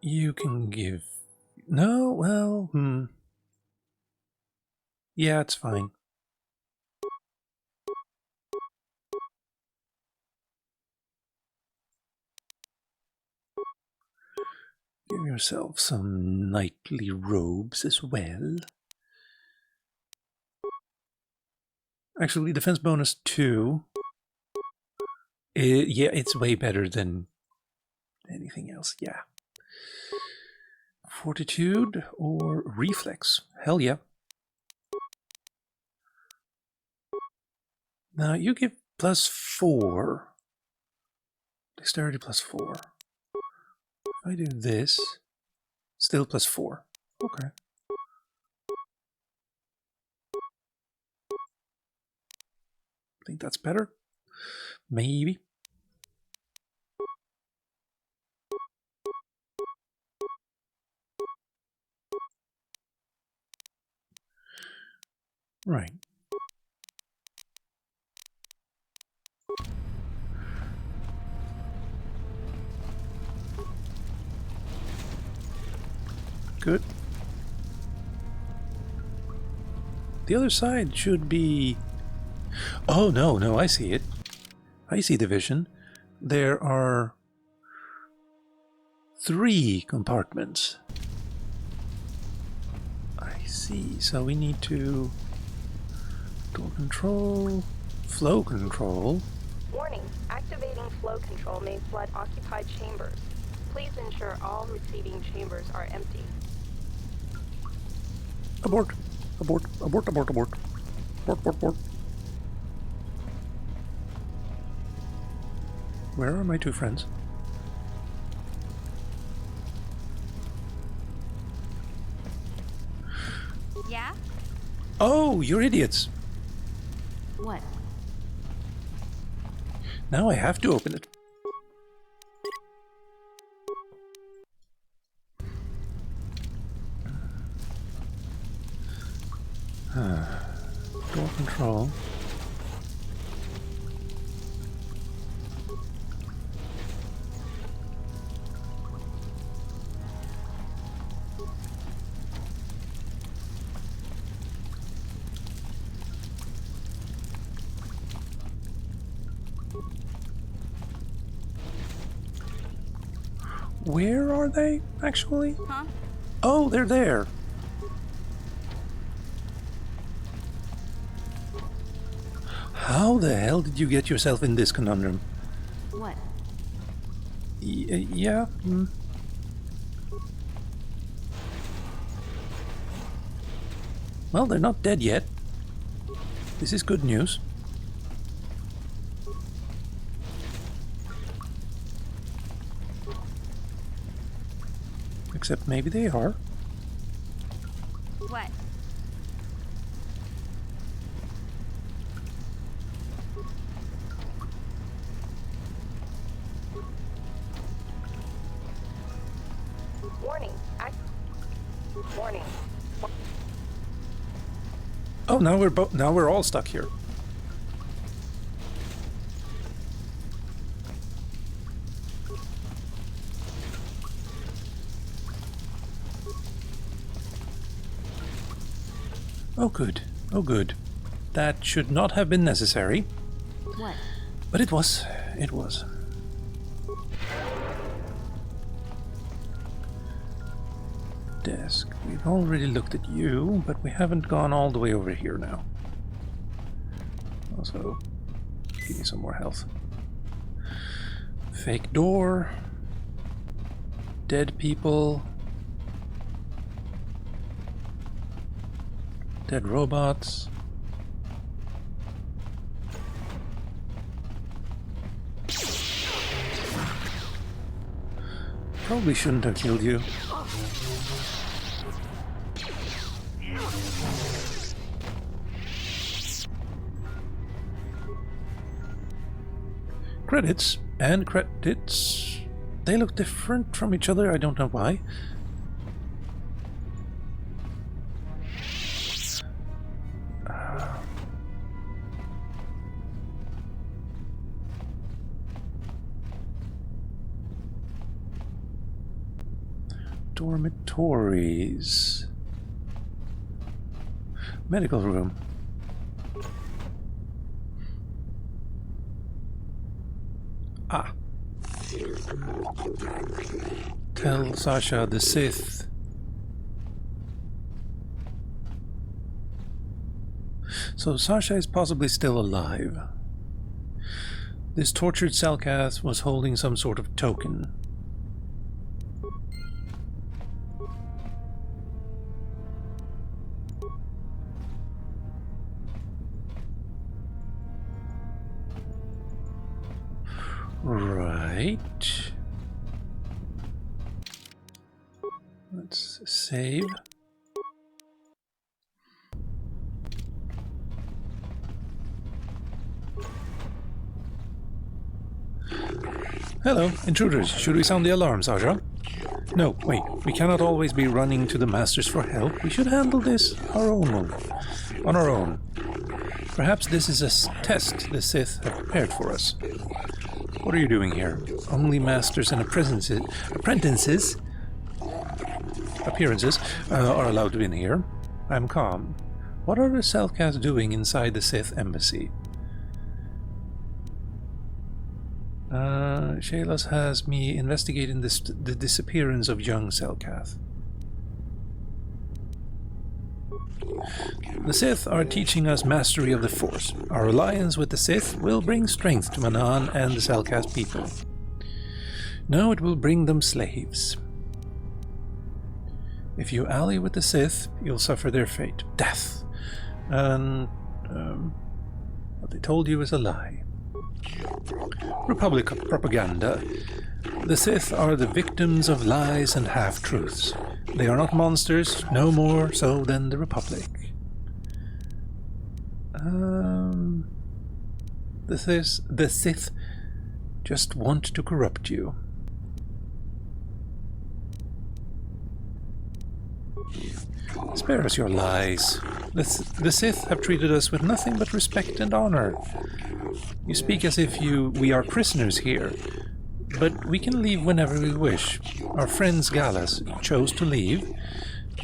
You can give... No, well, yeah, it's fine. Give yourself some knightly robes as well. Actually, defense bonus 2. Yeah, it's way better than anything else, yeah. Fortitude or reflex? Hell yeah. Now you give +4. Dexterity +4. If I do this, still +4. Okay. Think that's better? Maybe. Right. Good. The other side should be... Oh, no, I see it. I see the vision. There are 3 compartments. I see. So we need to... Door control, flow control. Warning, activating flow control may flood occupied chambers. Please ensure all receiving chambers are empty. Abort, abort, abort, abort, abort. Abort, abort, abort. Where are my 2 friends? Yeah? Oh, you're idiots. What? Now I have to open it. Door control. Where are they, actually? Huh? Oh, they're there. How the hell did you get yourself in this conundrum? What? Yeah. Well, they're not dead yet. This is good news. Except maybe they are. What? Warning. Warning. Oh, now we're all stuck here. Oh good. Oh good. That should not have been necessary. What? But it was. It was. Desk. We've already looked at you, but we haven't gone all the way over here now. Also, give me some more health. Fake door. Dead people. Dead robots. Probably shouldn't have killed you. Credits and credits. They look different from each other. I don't know why. Dormitories. Medical room. Ah. Tell Sasha the Sith. So Sasha is possibly still alive. This tortured Selkath was holding some sort of token. Right. Let's save. Hello, intruders. Should we sound the alarm, Sasha? No, wait. We cannot always be running to the Masters for help. We should handle this on our own. Perhaps this is a test the Sith have prepared for us. What are you doing here? Only Masters and appearances are allowed in here. I'm calm. What are the Selkath doing inside the Sith embassy? Shaylas has me investigating the disappearance of young Selkath. The Sith are teaching us mastery of the Force. Our alliance with the Sith will bring strength to Manaan and the Selkath people. No, it will bring them slaves. If you ally with the Sith, you'll suffer their fate, death. And what they told you is a lie. Republic propaganda. The Sith are the victims of lies and half-truths. They are not monsters, no more so than the Republic. The Sith just want to corrupt you. Spare us your lies. The Sith have treated us with nothing but respect and honor. You speak as if we are prisoners here, but we can leave whenever we wish. Our friends Gallus chose to leave,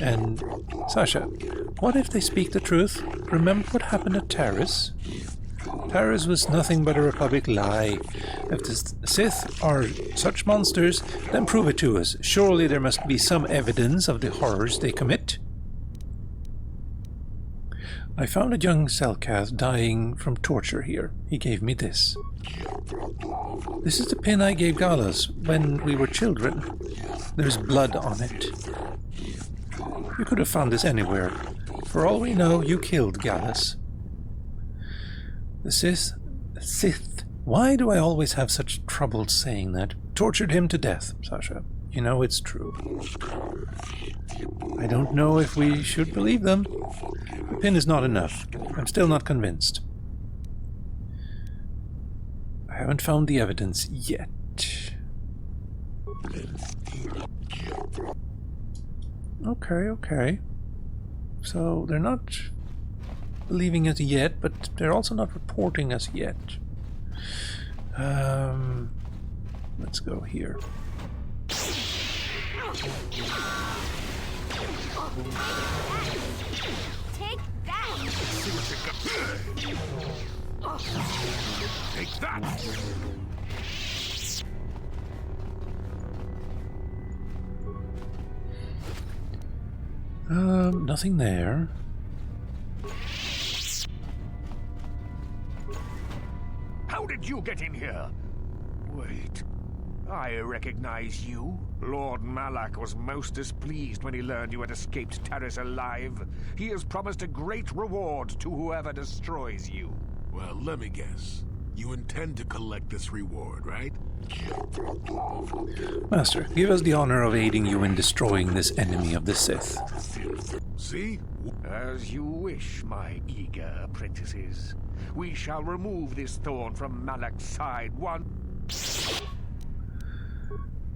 and Sasha, what if they speak the truth? Remember what happened at Taris? Taris was nothing but a Republic lie. If the Sith are such monsters, then prove it to us. Surely there must be some evidence of the horrors they commit. I found a young Selkath dying from torture here. He gave me this. This is the pin I gave Gallus when we were children. There's blood on it. You could have found this anywhere. For all we know, you killed Gallus. The Sith. Why do I always have such trouble saying that? Tortured him to death, Sasha. You know it's true. I don't know if we should believe them. The pin is not enough. I'm still not convinced. I haven't found the evidence yet. Okay. So they're not believing us yet, but they're also not reporting us yet. Let's go here. Take that! Take that! Nothing there. How did you get in here? Wait, I recognize you. Lord Malak was most displeased when he learned you had escaped Terrace alive. He has promised a great reward to whoever destroys you. Well, let me guess. You intend to collect this reward, right? Master, give us the honor of aiding you in destroying this enemy of the Sith. See? As you wish, my eager apprentices. We shall remove this thorn from Malak's side one.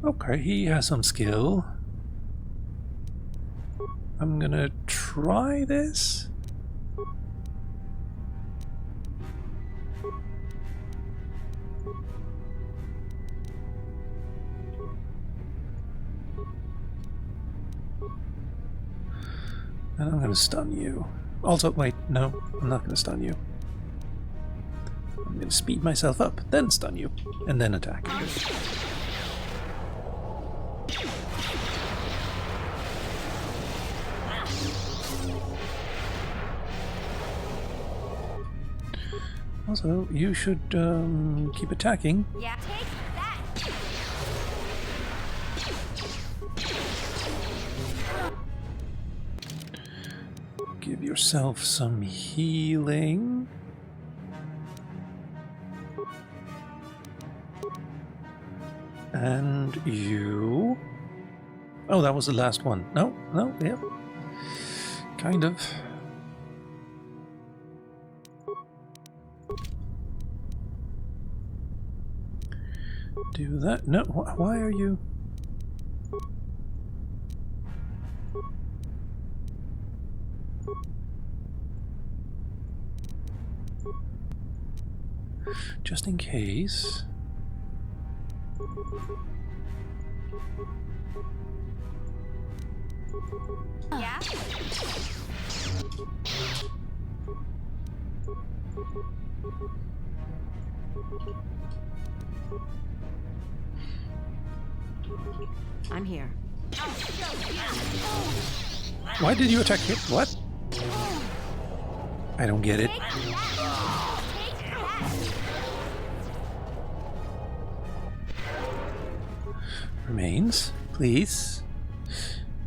Okay, he has some skill. I'm gonna try this. And I'm gonna stun you. Also, wait, no, I'm not gonna stun you. I'm gonna speed myself up, then stun you, and then attack. Also, you should keep attacking. Yeah, take that. Give yourself some healing. And you... Oh, that was the last one. No, yep. Kind of. Do that. No, why are you... Just in case. Yeah? I'm here. Why did you attack him? What? I don't get it. Remains, please.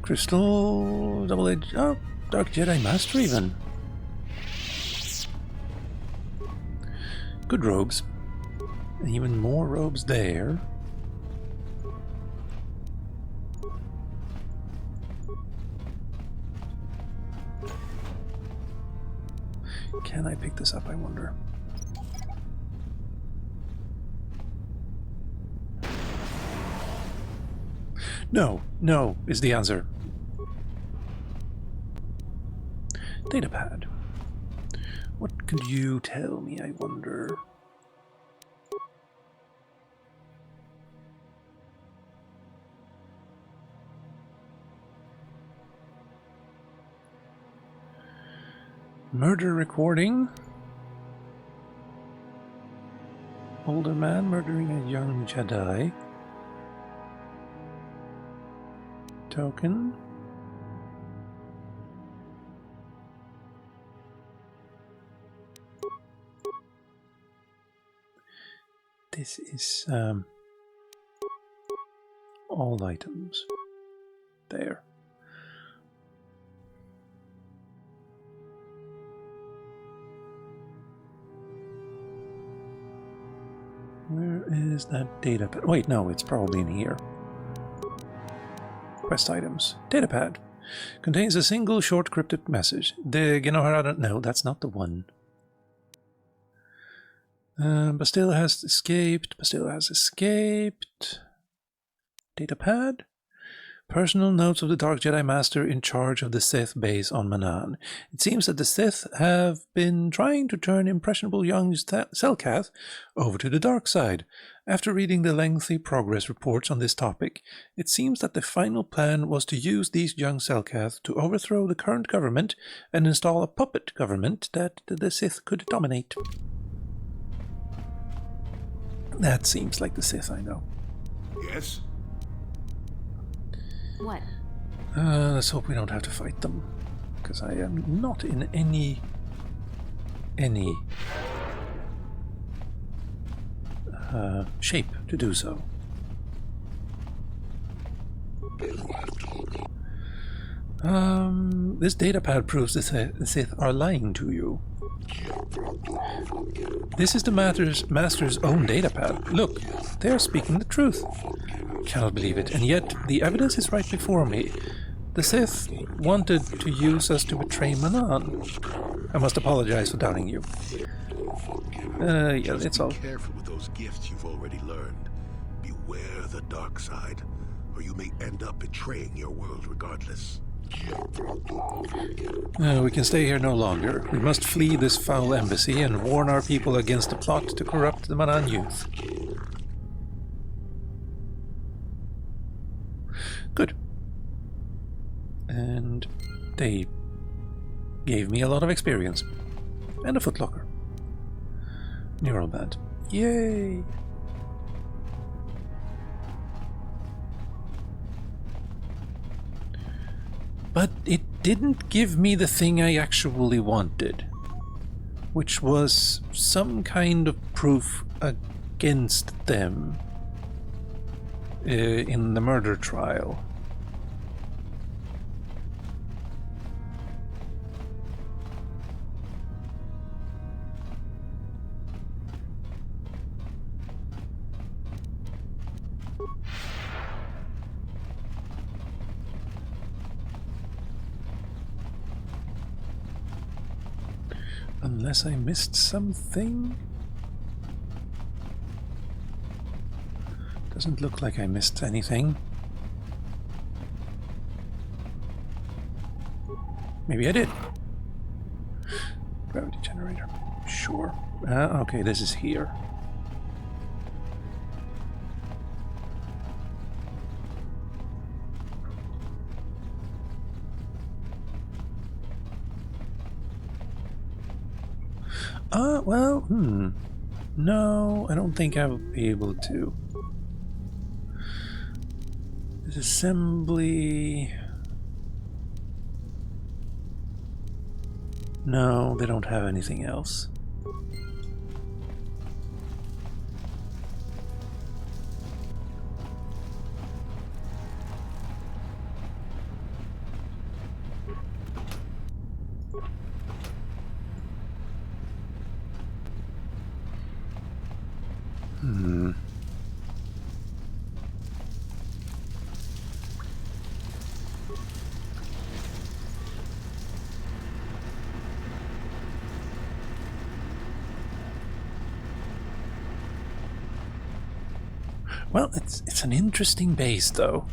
Crystal, double edge. Oh, Dark Jedi Master even. Good robes. And even more robes there. Can I pick this up, I wonder? No is the answer. Datapad. What could you tell me, I wonder? Murder recording. Older man murdering a young Jedi. Token. This is all items. There. Where is that data pad? Wait, no, it's probably in here. Quest items. Datapad. Contains a single short cryptic message. No, that's not the one. Bastille has escaped. Datapad. Personal notes of the Dark Jedi Master in charge of the Sith base on Manaan. It seems that the Sith have been trying to turn impressionable young Selkath over to the dark side. After reading the lengthy progress reports on this topic, it seems that the final plan was to use these young Selkath to overthrow the current government and install a puppet government that the Sith could dominate. That seems like the Sith I know. Yes? What? Let's hope we don't have to fight them, because I am not in any shape to do so. This datapad proves that the Sith are lying to you. This is the Master's own datapad. Look, they are speaking the truth. Cannot believe it, and yet the evidence is right before me. The Sith wanted to use us to betray Manaan. I must apologize for doubting you. Yeah, it's all. Be careful with those gifts you've already learned. Beware the dark side, or you may end up betraying your world regardless. We can stay here no longer. We must flee this foul embassy and warn our people against the plot to corrupt the Manaan youth. Good. And they gave me a lot of experience. And a footlocker. Neural band. Yay! But it didn't give me the thing I actually wanted, which was some kind of proof against them in the murder trial. Unless I missed something? Doesn't look like I missed anything. Maybe I did. Gravity generator. Sure. Okay, this is here. Well, no, I don't think I will be able to. Disassembly... No, they don't have anything else. Well, it's an interesting base, though.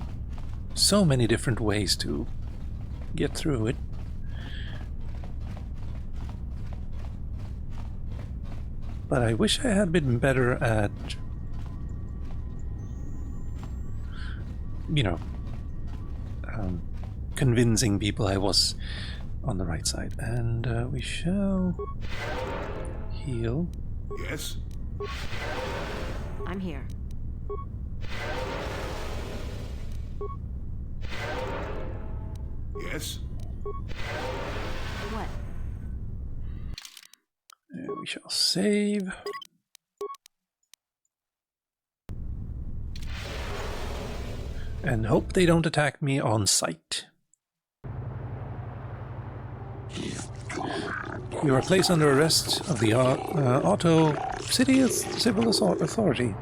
So many different ways to get through it. But I wish I had been better at, you know, convincing people I was on the right side. And we shall heal. Yes? I'm here. Yes? What? We shall save. And hope they don't attack me on sight. You are placed under arrest of the Auto City Civil Authority.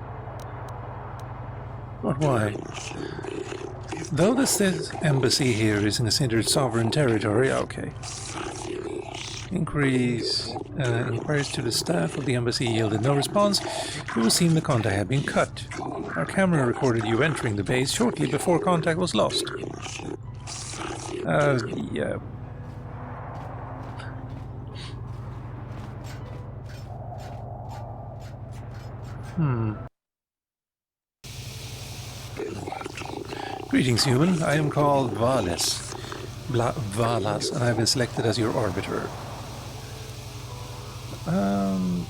But why? Though the Sith embassy here is considered sovereign territory, okay. Inquiries to the staff of the embassy yielded no response. It would seem the contact had been cut. Our camera recorded you entering the base shortly before contact was lost. Yeah. Greetings, human. I am called Valas, and I've been selected as your arbiter.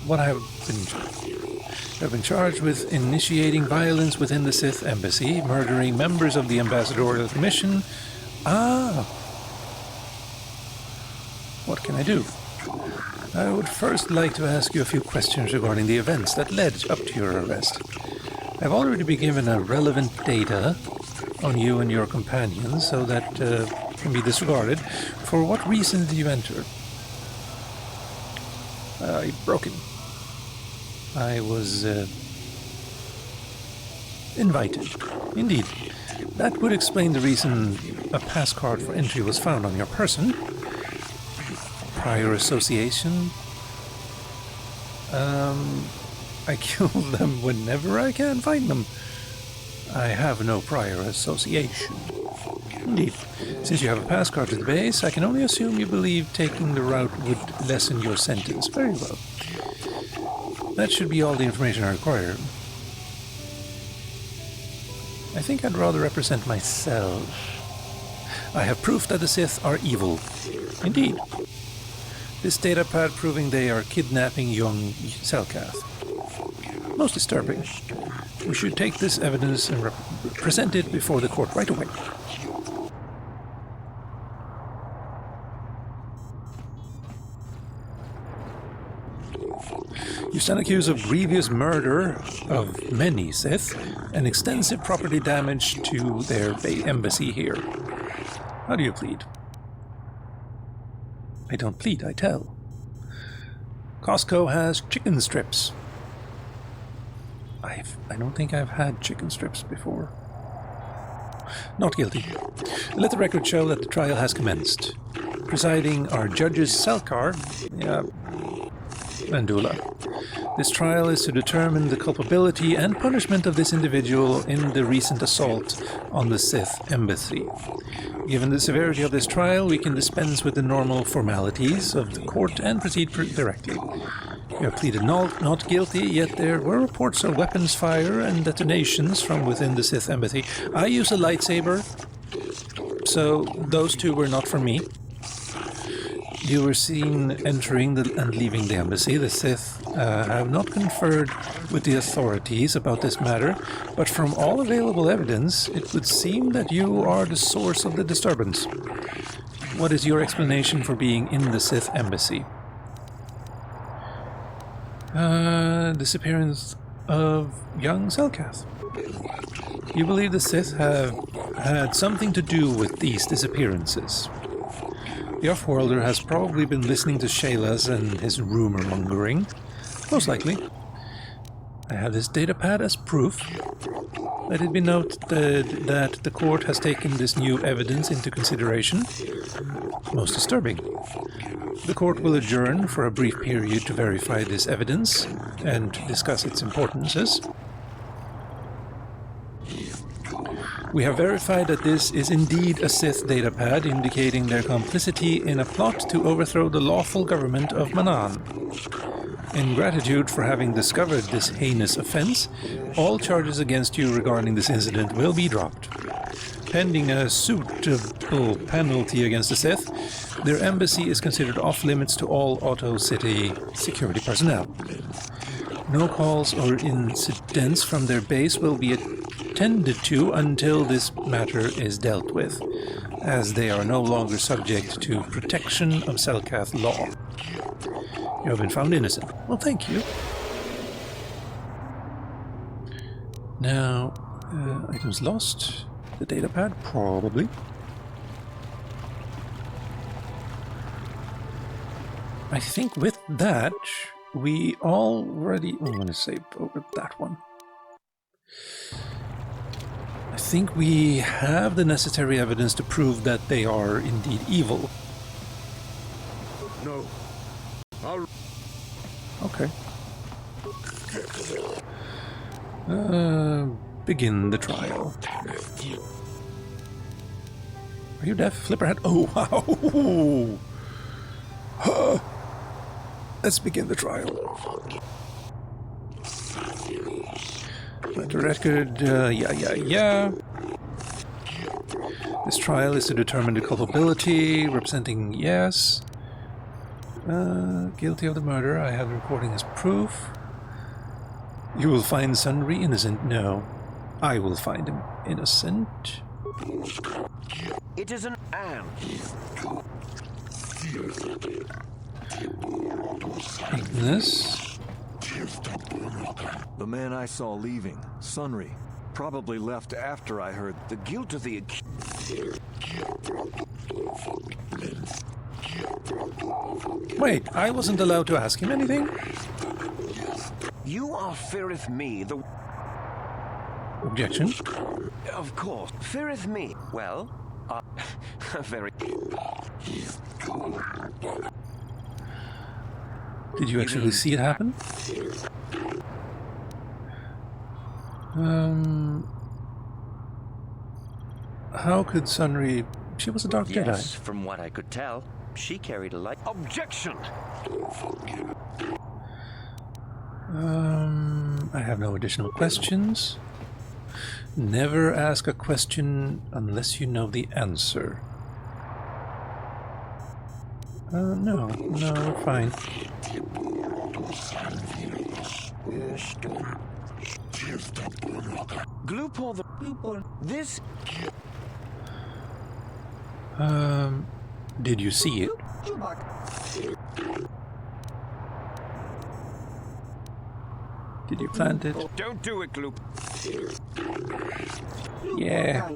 What I've been charged with initiating violence within the Sith embassy, murdering members of the ambassadorial commission. What can I do? I would first like to ask you a few questions regarding the events that led up to your arrest. I've already been given a relevant data on you and your companions, so that can be disregarded. For what reason did you enter? Broken. I was invited. Indeed. That would explain the reason a pass card for entry was found on your person. Prior association. I kill them whenever I can find them. I have no prior association. Indeed. Since you have a pass card to the base, I can only assume you believe taking the route would lessen your sentence. Very well. That should be all the information I require. I think I'd rather represent myself. I have proof that the Sith are evil. Indeed. This datapad proving they are kidnapping young Selkath. Most disturbing. We should take this evidence and present it before the court right away. You stand accused of grievous murder of many Sith and extensive property damage to their embassy here. How do you plead? I don't plead, I tell. Costco has chicken strips. I don't think I've had chicken strips before. Not guilty. Let the record show that the trial has commenced. Presiding are Judges Selkar, Mandula. This trial is to determine the culpability and punishment of this individual in the recent assault on the Sith embassy. Given the severity of this trial, we can dispense with the normal formalities of the court and proceed directly. You have pleaded not guilty, yet there were reports of weapons fire and detonations from within the Sith embassy. I use a lightsaber, so those two were not for me. You were seen entering and leaving the embassy. The Sith have not conferred with the authorities about this matter, but from all available evidence, it would seem that you are the source of the disturbance. What is your explanation for being in the Sith embassy? Disappearance of young Selkath. You believe the Sith have had something to do with these disappearances. The Offworlder has probably been listening to Shayla's and his rumor-mongering. Most likely. I have this datapad as proof. Let it be noted that the court has taken this new evidence into consideration. Most disturbing. The court will adjourn for a brief period to verify this evidence and discuss its importances. We have verified that this is indeed a Sith datapad indicating their complicity in a plot to overthrow the lawful government of Manaan. In gratitude for having discovered this heinous offense, all charges against you regarding this incident will be dropped. Pending a suitable penalty against the Sith, their embassy is considered off-limits to all Otto City security personnel. No calls or incidents from their base will be attended to until this matter is dealt with, as they are no longer subject to protection of Selkath law. You have been found innocent. Well, thank you. Now, items lost. The datapad, probably. I think with that, we already... I'm going to save over that one. I think we have the necessary evidence to prove that they are indeed evil. No. Okay. Begin the trial. Are you deaf, Flipperhead? Oh, wow! Let's begin the trial. Let the record, yeah. This trial is to determine the culpability, representing yes. Guilty of the murder, I have the recording as proof. You will find Sundry innocent. No, I will find him innocent. It is an ant. Ignis. The man I saw leaving, Sunry. Probably left after I heard the guilt of the Wait, I wasn't allowed to ask him anything? You are feareth me, the... Objection? Of course, feareth me. Well, very... Did you actually see it happen? How could Sunry... She was a Dark Jedi. Yes, from what I could tell, she carried a light... Objection! I have no additional questions. Never ask a question unless you know the answer. No, we're fine. Glupor the... This... Did you see it? Did you plant it? Don't do it, Gloop. Yeah.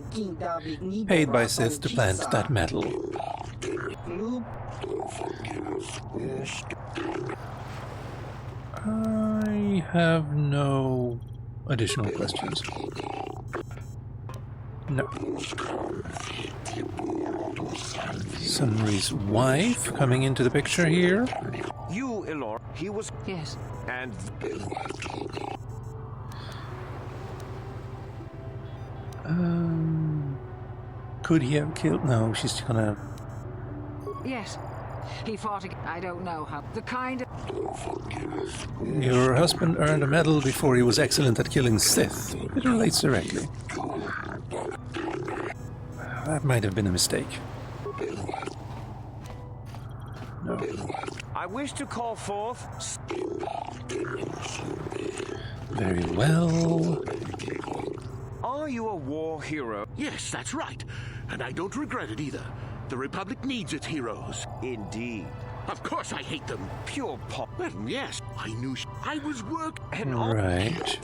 Paid by Sith to plant that metal. I have no additional questions. No. Sunry's wife coming into the picture here. You, Elor, he was... Yes. And... Could he have killed... No, she's gonna... Yes. He fought again. I don't know how. The kind of... Your husband earned a medal before he was excellent at killing Sith. It relates directly. That might have been a mistake. No. I wish to call forth... Very well. Are you a war hero? Yes, that's right. And I don't regret it either. The Republic needs its heroes. Indeed. Of course I hate them. Pure pop. Well, yes, I knew I was and right.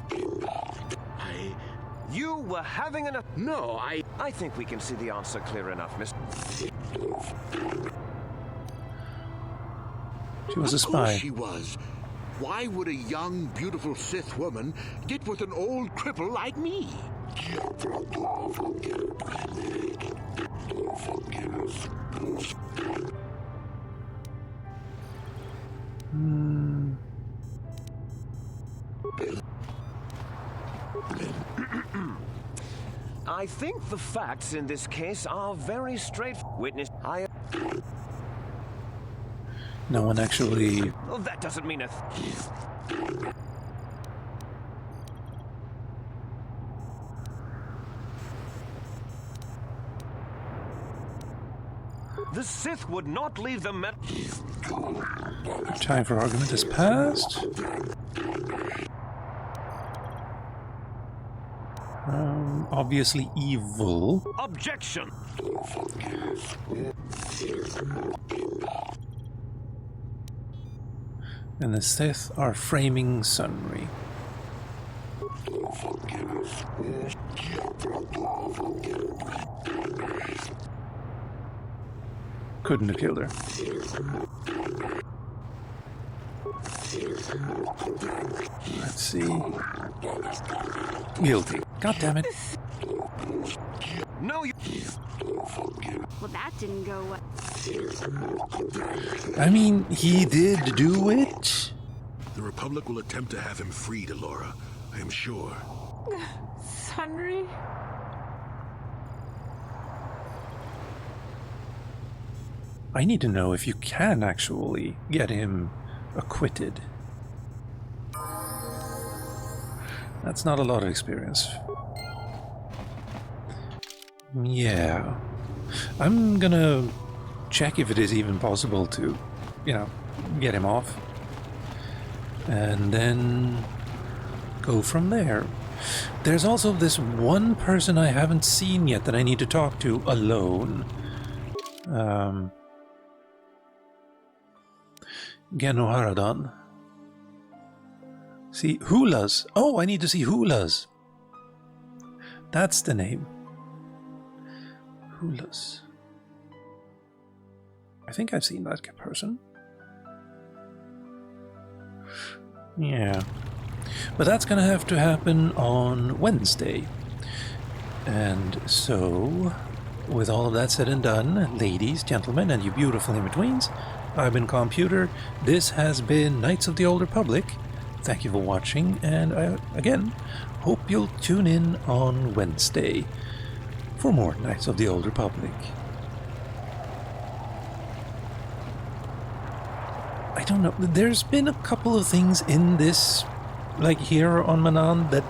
You were having enough... No, I think we can see the answer clear enough, Miss... She was a Of spy. course she was. Why would a young, beautiful Sith woman get with an old cripple like me? I think the facts in this case are very straightforward. Witness, No one actually... Oh, that doesn't mean a... The Sith would not leave the met... Time for argument has passed. Obviously evil. Objection! And the Sith are framing Sunry. Couldn't have killed her. Let's see. Guilty. God damn it. No, you... Well, that didn't go well. I mean, he did do it. The Republic will attempt to have him freed, Elora. I am sure. Sunry? I need to know if you can actually get him acquitted. That's not a lot of experience. Yeah. I'm gonna check if it is even possible to, you know, get him off. And then go from there. There's also this one person I haven't seen yet that I need to talk to alone. Genoharadan. See, Hula's. Oh, I need to see Hula's. That's the name. Hulas. I think I've seen that person. Yeah. But that's gonna have to happen on Wednesday. And so, with all of that said and done, ladies, gentlemen, and you beautiful in-betweens, I've been Calmputer. This has been Knights of the Old Republic. Thank you for watching, and I, again, hope you'll tune in on Wednesday for more Knights of the Old Republic. I don't know, there's been a couple of things in this, like here on Manaan, that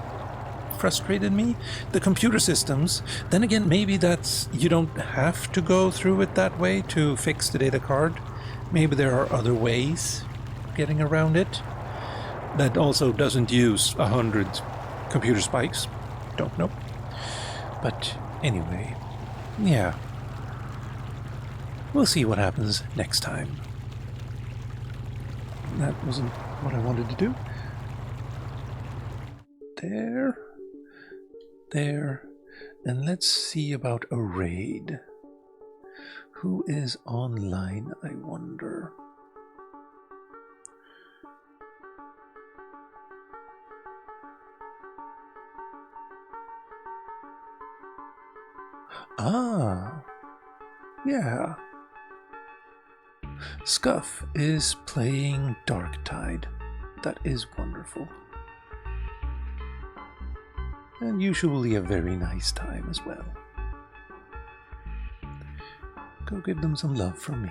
frustrated me. The computer systems, then again, maybe that's, you don't have to go through it that way to fix the data card. Maybe there are other ways of getting around it that also doesn't use 100 computer spikes. Don't know. But anyway, yeah. We'll see what happens next time. That wasn't what I wanted to do. There. And let's see about a raid. Who is online, I wonder? Ah, yeah. Scuff is playing Darktide. That is wonderful. And usually a very nice time as well. Go give them some love from me.